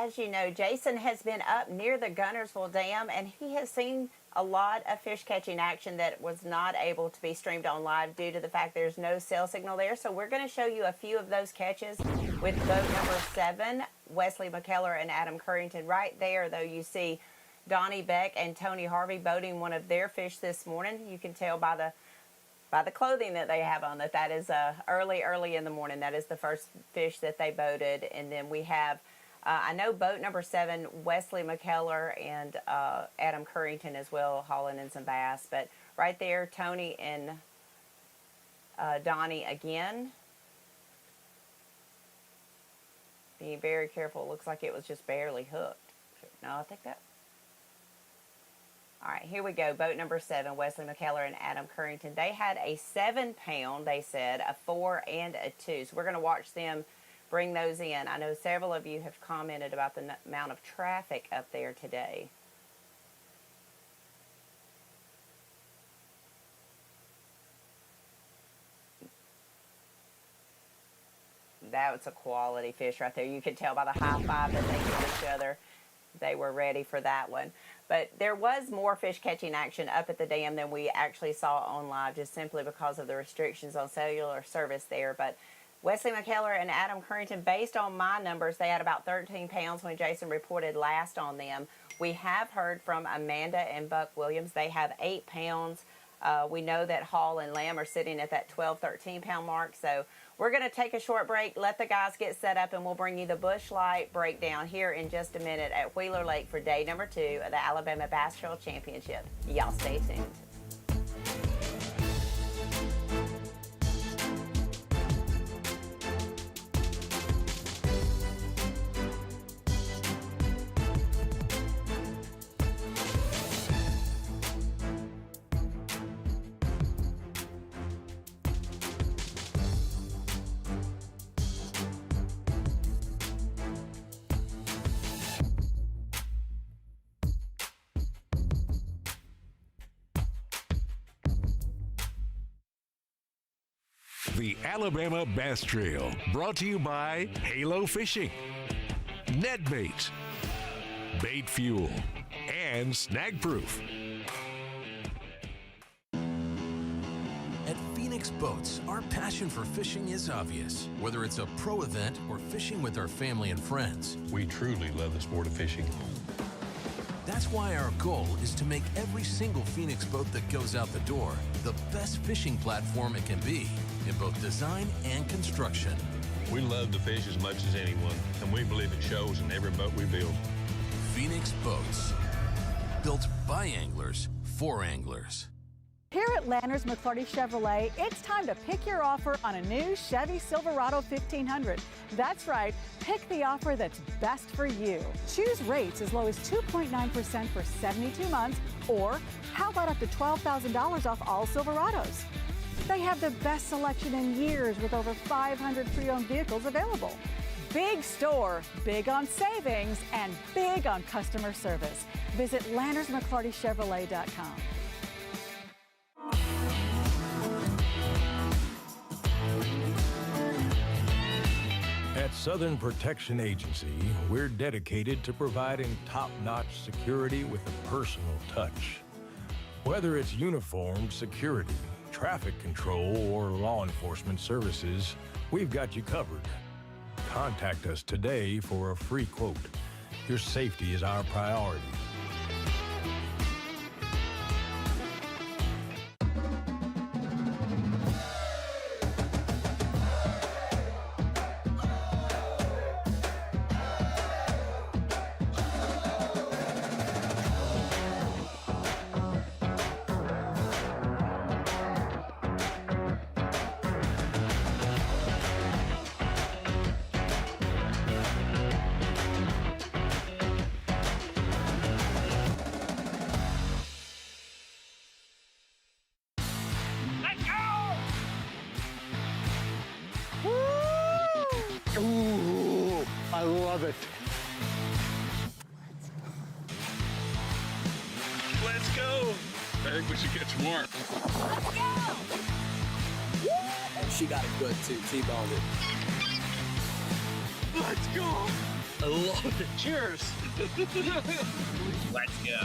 as you know, Jason has been up near the Gunnersville Dam, and he has seen a lot of fish catching action that was not able to be streamed on live due to the fact there's no cell signal there. So we're going to show you a few of those catches with boat number 7, Wesley McKellar and Adam Currington. Right there, though, you see Donnie Beck and Tony Harvey boating one of their fish this morning. You can tell by the clothing that they have on that is early in the morning. That is the first fish that they boated. And then we have I know boat number 7, Wesley McKellar and Adam Currington as well, hauling in some bass. But right there, Tony and Donnie again. Being very careful. It looks like it was just barely hooked. No, I think that. All right, here we go. Boat number 7, Wesley McKellar and Adam Currington. They had a 7-pound, they said, a 4, and a 2. So we're going to watch them bring those in. I know several of you have commented about the amount of traffic up there today. That was a quality fish right there. You could tell by the high five that they gave each other. They were ready for that one. But there was more fish catching action up at the dam than we actually saw on live, just simply because of the restrictions on cellular service there. But Wesley McKellar and Adam Currington, based on my numbers, they had about 13 pounds when Jason reported last on them. We have heard from Amanda and Buck Williams. They have 8 pounds. We know that Hall and Lamb are sitting at that 12, 13-pound mark. So we're going to take a short break, let the guys get set up, and we'll bring you the Bush Light breakdown here in just a minute at Wheeler Lake for day number 2 of the Alabama Bass Trail Championship. Y'all stay tuned. The Alabama Bass Trail, brought to you by Halo Fishing, NetBait, Bait Fuel, and Snagproof. At Phoenix Boats, our passion for fishing is obvious. Whether it's a pro event or fishing with our family and friends, we truly love the sport of fishing. That's why our goal is to make every single Phoenix boat that goes out the door the best fishing platform it can be in both design and construction. We love to fish as much as anyone, and we believe it shows in every boat we build. Phoenix Boats, built by anglers for anglers. Here at Lanners McClarty Chevrolet, it's time to pick your offer on a new Chevy Silverado 1500. That's right, pick the offer that's best for you. Choose rates as low as 2.9% for 72 months, or how about up to $12,000 off all Silverados? They have the best selection in years with over 500 pre-owned vehicles available. Big store, big on savings, and big on customer service. Visit LannersMcClartyChevrolet.com. At Southern Protection Agency, we're dedicated to providing top-notch security with a personal touch. Whether it's uniformed security, traffic control, or law enforcement services, we've got you covered. Contact us today for a free quote. Your safety is our priority. Ooh, I love it. Let's go. I think we should get some more. Let's go. She got it good too. T-balled it. Let's go. I love it. Cheers. Let's go.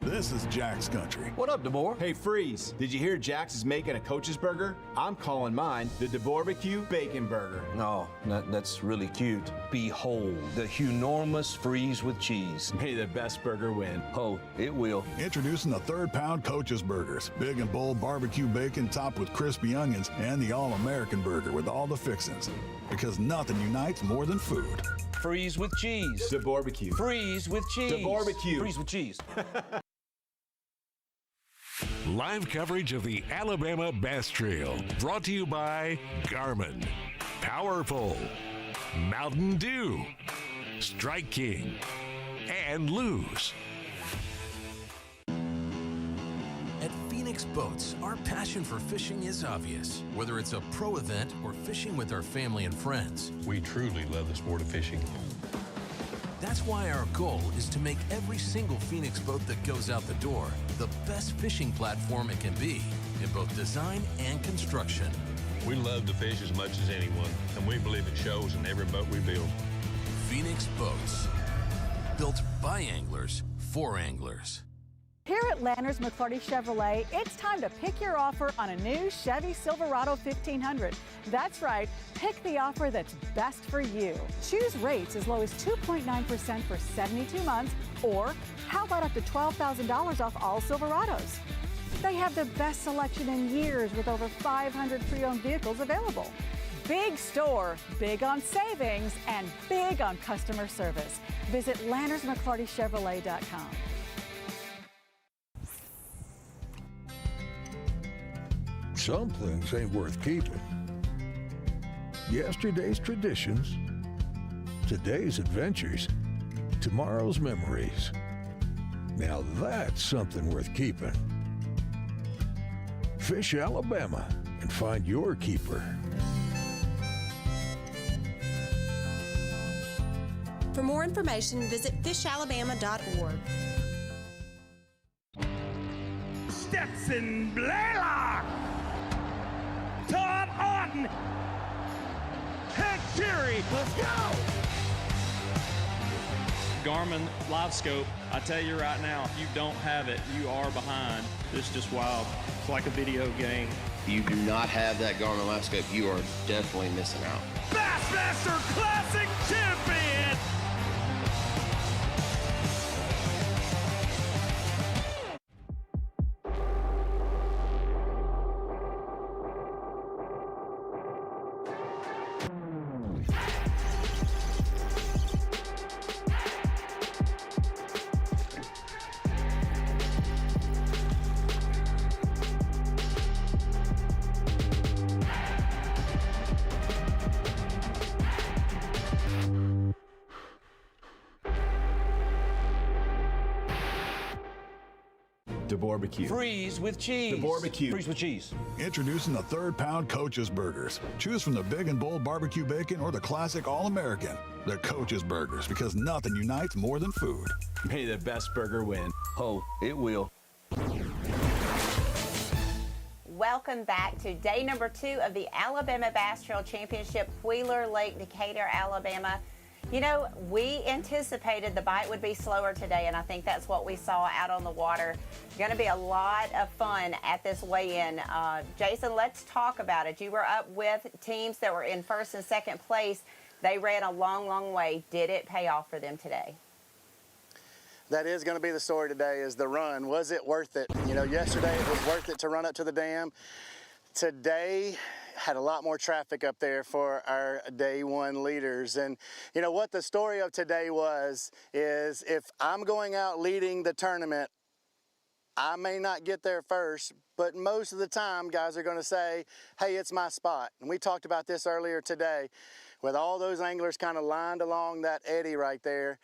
This is Jack's Country. What up, DeBoer? Hey, Freeze, did you hear Jack's is making a coach's burger? I'm calling mine the DeBarbecue Bacon Burger. No, that's really cute. Behold, the hunormous Freeze with cheese. May the best burger win. Oh, it will. Introducing the 3rd-pound Coach's Burgers. Big and bold barbecue bacon topped with crispy onions and the all-American burger with all the fixings. Because nothing unites more than food. Freeze with cheese. DeBarbecue. Freeze with cheese. DeBarbecue. Freeze with cheese. Live coverage of the Alabama Bass Trail, brought to you by Garmin, Powerful, Mountain Dew, Strike King, and Lose. At Phoenix Boats, our passion for fishing is obvious. Whether it's a pro event or fishing with our family and friends, We truly love the sport of fishing. that's why our goal is to make every single Phoenix boat that goes out the door the best fishing platform it can be in both design and construction. We love to fish as much as anyone, and we believe it shows in every boat we build. Phoenix Boats, built by anglers for anglers. Here at Lanners McClarty Chevrolet, it's time to pick your offer on a new Chevy Silverado 1500. That's right, pick the offer that's best for you. Choose rates as low as 2.9% for 72 months, or how about up to $12,000 off all Silverados? They have the best selection in years with over 500 pre-owned vehicles available. Big store, big on savings, and big on customer service. Visit LannersMcClartyChevrolet.com. Some things ain't worth keeping. Yesterday's traditions, today's adventures, tomorrow's memories. Now that's something worth keeping. Fish Alabama and find your keeper. For more information, visit fishalabama.org. Stetson Blaylock, Todd Auten, Hank Jerry, let's go! Garmin Live Scope, I tell you right now, if you don't have it, you are behind. It's just wild. It's like a video game. If you do not have that Garmin Live Scope, you are definitely missing out. Bassmaster Classic Champion! DeBarbecue. Freeze with cheese. DeBarbecue. Freeze with cheese. Introducing the 3rd-pound Coach's Burgers. Choose from the big and bold barbecue bacon or the classic all-American. The Coach's Burgers, because nothing unites more than food. May the best burger win. Oh, it will. Welcome back to day number 2 of the Alabama Bass Trail Championship, Wheeler Lake, Decatur, Alabama. You know, we anticipated the bite would be slower today, and I think that's what we saw out on the water. Going to be a lot of fun at this weigh-in. Jason, let's talk about it. You were up with teams that were in 1st and 2nd place. They ran a long, long way. Did it pay off for them today? That is going to be the story today, is the run. Was it worth it? You know, yesterday it was worth it to run up to the dam. Today had a lot more traffic up there for our day 1 leaders. And you know what the story of today is if I'm going out leading the tournament, I may not get there first, but most of the time guys are going to say, hey, it's my spot. And we talked about this earlier today with all those anglers kind of lined along that eddy right there.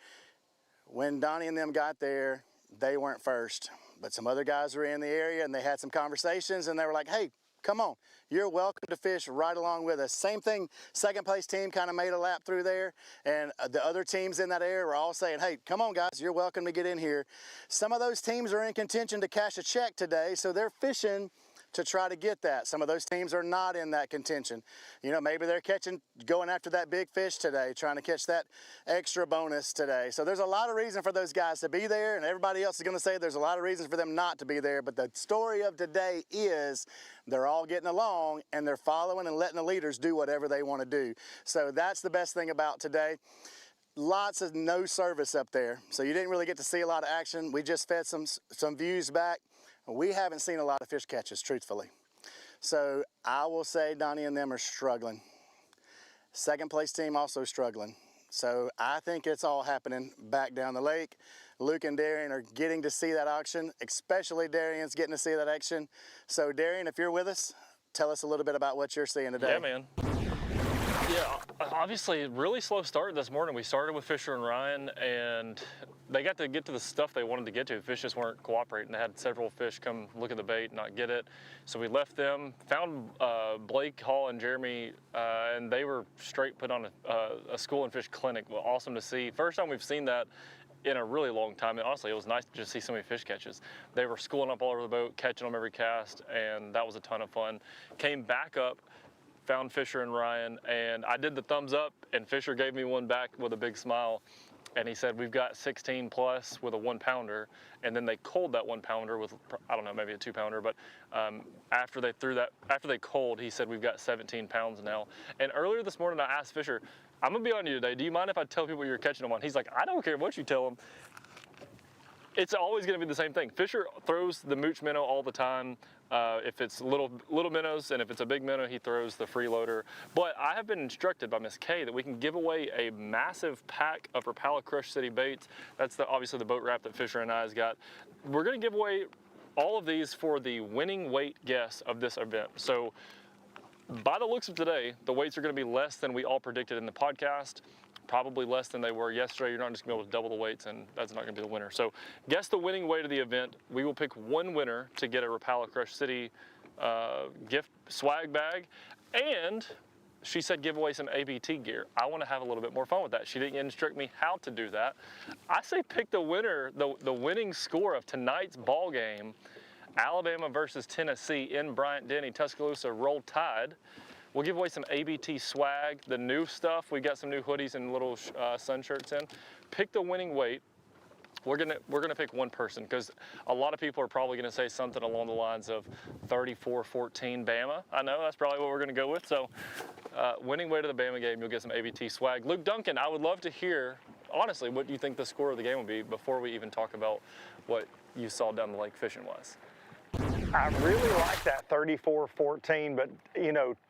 When Donnie and them got there, they weren't first, but some other guys were in the area and they had some conversations and they were like, hey, come on, you're welcome to fish right along with us. Same thing, 2nd place team kind of made a lap through there, and the other teams in that area were all saying, hey, come on guys, you're welcome to get in here. Some of those teams are in contention to cash a check today, so they're fishing to try to get that. Some of those teams are not in that contention. Maybe they're going after that big fish today, trying to catch that extra bonus today. So there's a lot of reason for those guys to be there, and everybody else is going to say there's a lot of reasons for them not to be there. But the story of today is they're all getting along, and they're following and letting the leaders do whatever they want to do. So that's the best thing about today. Lots of no service up there, so you didn't really get to see a lot of action. We just fed some views back. We haven't seen a lot of fish catches, truthfully. So I will say Donnie and them are struggling. Second place team also struggling. So I think it's all happening back down the lake. Luke and Darian are getting to see that action, especially Darian's getting to see that action. So Darian, if you're with us, tell us a little bit about what you're seeing today. Yeah, man. Yeah, obviously, really slow start this morning. We started with Fisher and Ryan, and they got to get to the stuff they wanted to get to. Fish just weren't cooperating. They had several fish come look at the bait and not get it. So we left them, found Blake, Hall, and Jeremy, and they were straight put on a school and fish clinic. Well, awesome to see. First time we've seen that in a really long time. And honestly, it was nice to just see so many fish catches. They were schooling up all over the boat, catching them every cast, and that was a ton of fun. Came back up, found Fisher and Ryan, and I did the thumbs up, and Fisher gave me one back with a big smile, and he said, we've got 16 plus with a 1 pounder, and then they culled that 1 pounder with, I don't know, maybe a 2 pounder, but after they culled, he said, we've got 17 pounds now. And earlier this morning, I asked Fisher, I'm gonna be on you today, do you mind if I tell people you're catching them on? He's like, I don't care what you tell them. It's always going to be the same thing. Fisher throws the mooch minnow all the time. If it's little minnows, and if it's a big minnow, he throws the freeloader. But I have been instructed by Miss Kay that we can give away a massive pack of Rapala Crush City baits. That's obviously the boat wrap that Fisher and I has got. We're going to give away all of these for the winning weight guess of this event. So by the looks of today, the weights are going to be less than we all predicted in the podcast. Probably less than they were yesterday. You're not just going to be able to double the weights, and that's not going to be the winner. So guess the winning weight of the event. We will pick one winner to get a Rapala Crush City gift swag bag. And she said give away some ABT gear. I want to have a little bit more fun with that. She didn't instruct me how to do that. I say pick the winner, the winning score of tonight's ball game, Alabama versus Tennessee in Bryant-Denny, Tuscaloosa, Roll Tide. We'll give away some ABT swag, the new stuff. We got some new hoodies and little sun shirts in. Pick the winning weight. We're gonna pick one person, because a lot of people are probably gonna say something along the lines of 34-14 Bama. I know that's probably what we're gonna go with. So winning weight of the Bama game, you'll get some ABT swag. Luke Duncan, I would love to hear, honestly, what you think the score of the game will be before we even talk about what you saw down the lake fishing wise. I really like that 34-14, but,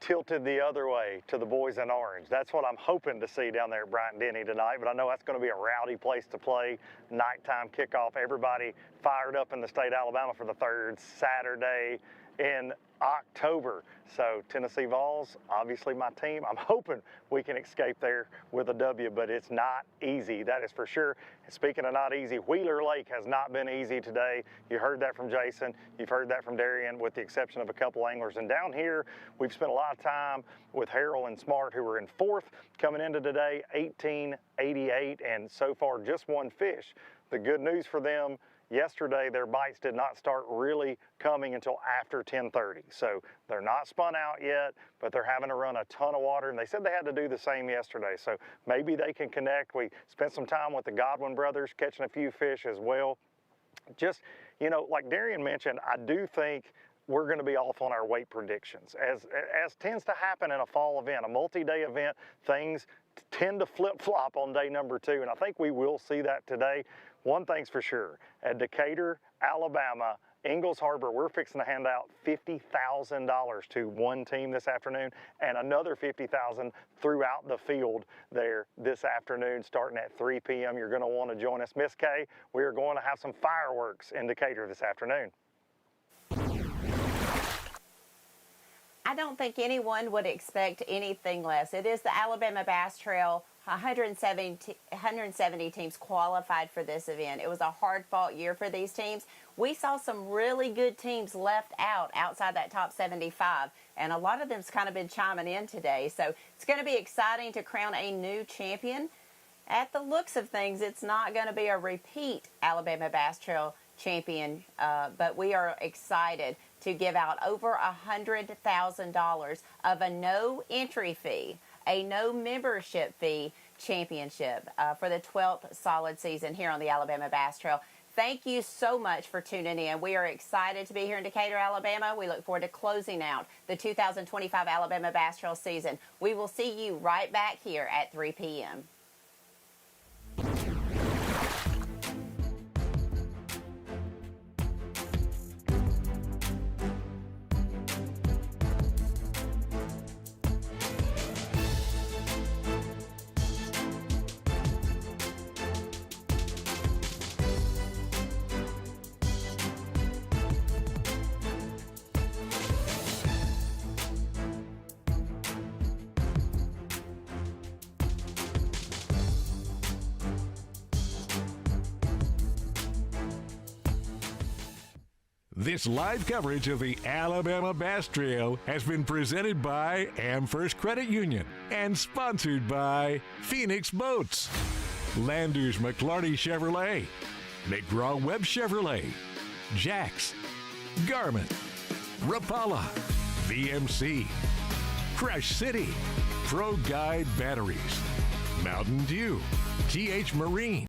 tilted the other way to the boys in orange. That's what I'm hoping to see down there at Bryant-Denny tonight, but I know that's going to be a rowdy place to play. Nighttime kickoff, everybody fired up in the state of Alabama for the third Saturday in October. So Tennessee Vols, obviously my team. I'm hoping we can escape there with a W, but it's not easy, that is for sure. And speaking of not easy, Wheeler Lake has not been easy today. You heard that from Jason, you've heard that from Darian, with the exception of a couple anglers. And down here, we've spent a lot of time with Harrell and Smart, who were in fourth, coming into today, 1888, and so far just one fish. The good news for them, yesterday, their bites did not start really coming until after 10:30. So they're not spun out yet, but they're having to run a ton of water. And they said they had to do the same yesterday. So maybe they can connect. We spent some time with the Godwin brothers catching a few fish as well. Just, like Darian mentioned, I do think we're going to be off on our weight predictions. As tends to happen in a fall event, a multi-day event, things tend to flip-flop on day number 2. And I think we will see that today. One thing's for sure, at Decatur, Alabama, Ingalls Harbor, we're fixing to hand out $50,000 to one team this afternoon, and another $50,000 throughout the field there this afternoon, starting at 3 p.m. You're going to want to join us. Miss Kay, we are going to have some fireworks in Decatur this afternoon. I don't think anyone would expect anything less. It is the Alabama Bass Trail. 170 teams qualified for this event. It was a hard-fought year for these teams. We saw some really good teams left outside that top 75, and a lot of them's kind of been chiming in today. So it's going to be exciting to crown a new champion. At the looks of things, it's not going to be a repeat Alabama Bass Trail champion, but we are excited to give out over $100,000 of a no entry fee, a no membership fee championship for the 12th solid season here on the Alabama Bass Trail. Thank you so much for tuning in. We are excited to be here in Decatur, Alabama. We look forward to closing out the 2025 Alabama Bass Trail season. We will see you right back here at 3 p.m. This live coverage of the Alabama Bass Trail has been presented by AmFirst Credit Union and sponsored by Phoenix Boats, Landers McLarty Chevrolet, McGraw-Webb Chevrolet, Jax, Garmin, Rapala, VMC, Crush City, Pro Guide Batteries, Mountain Dew, TH Marine,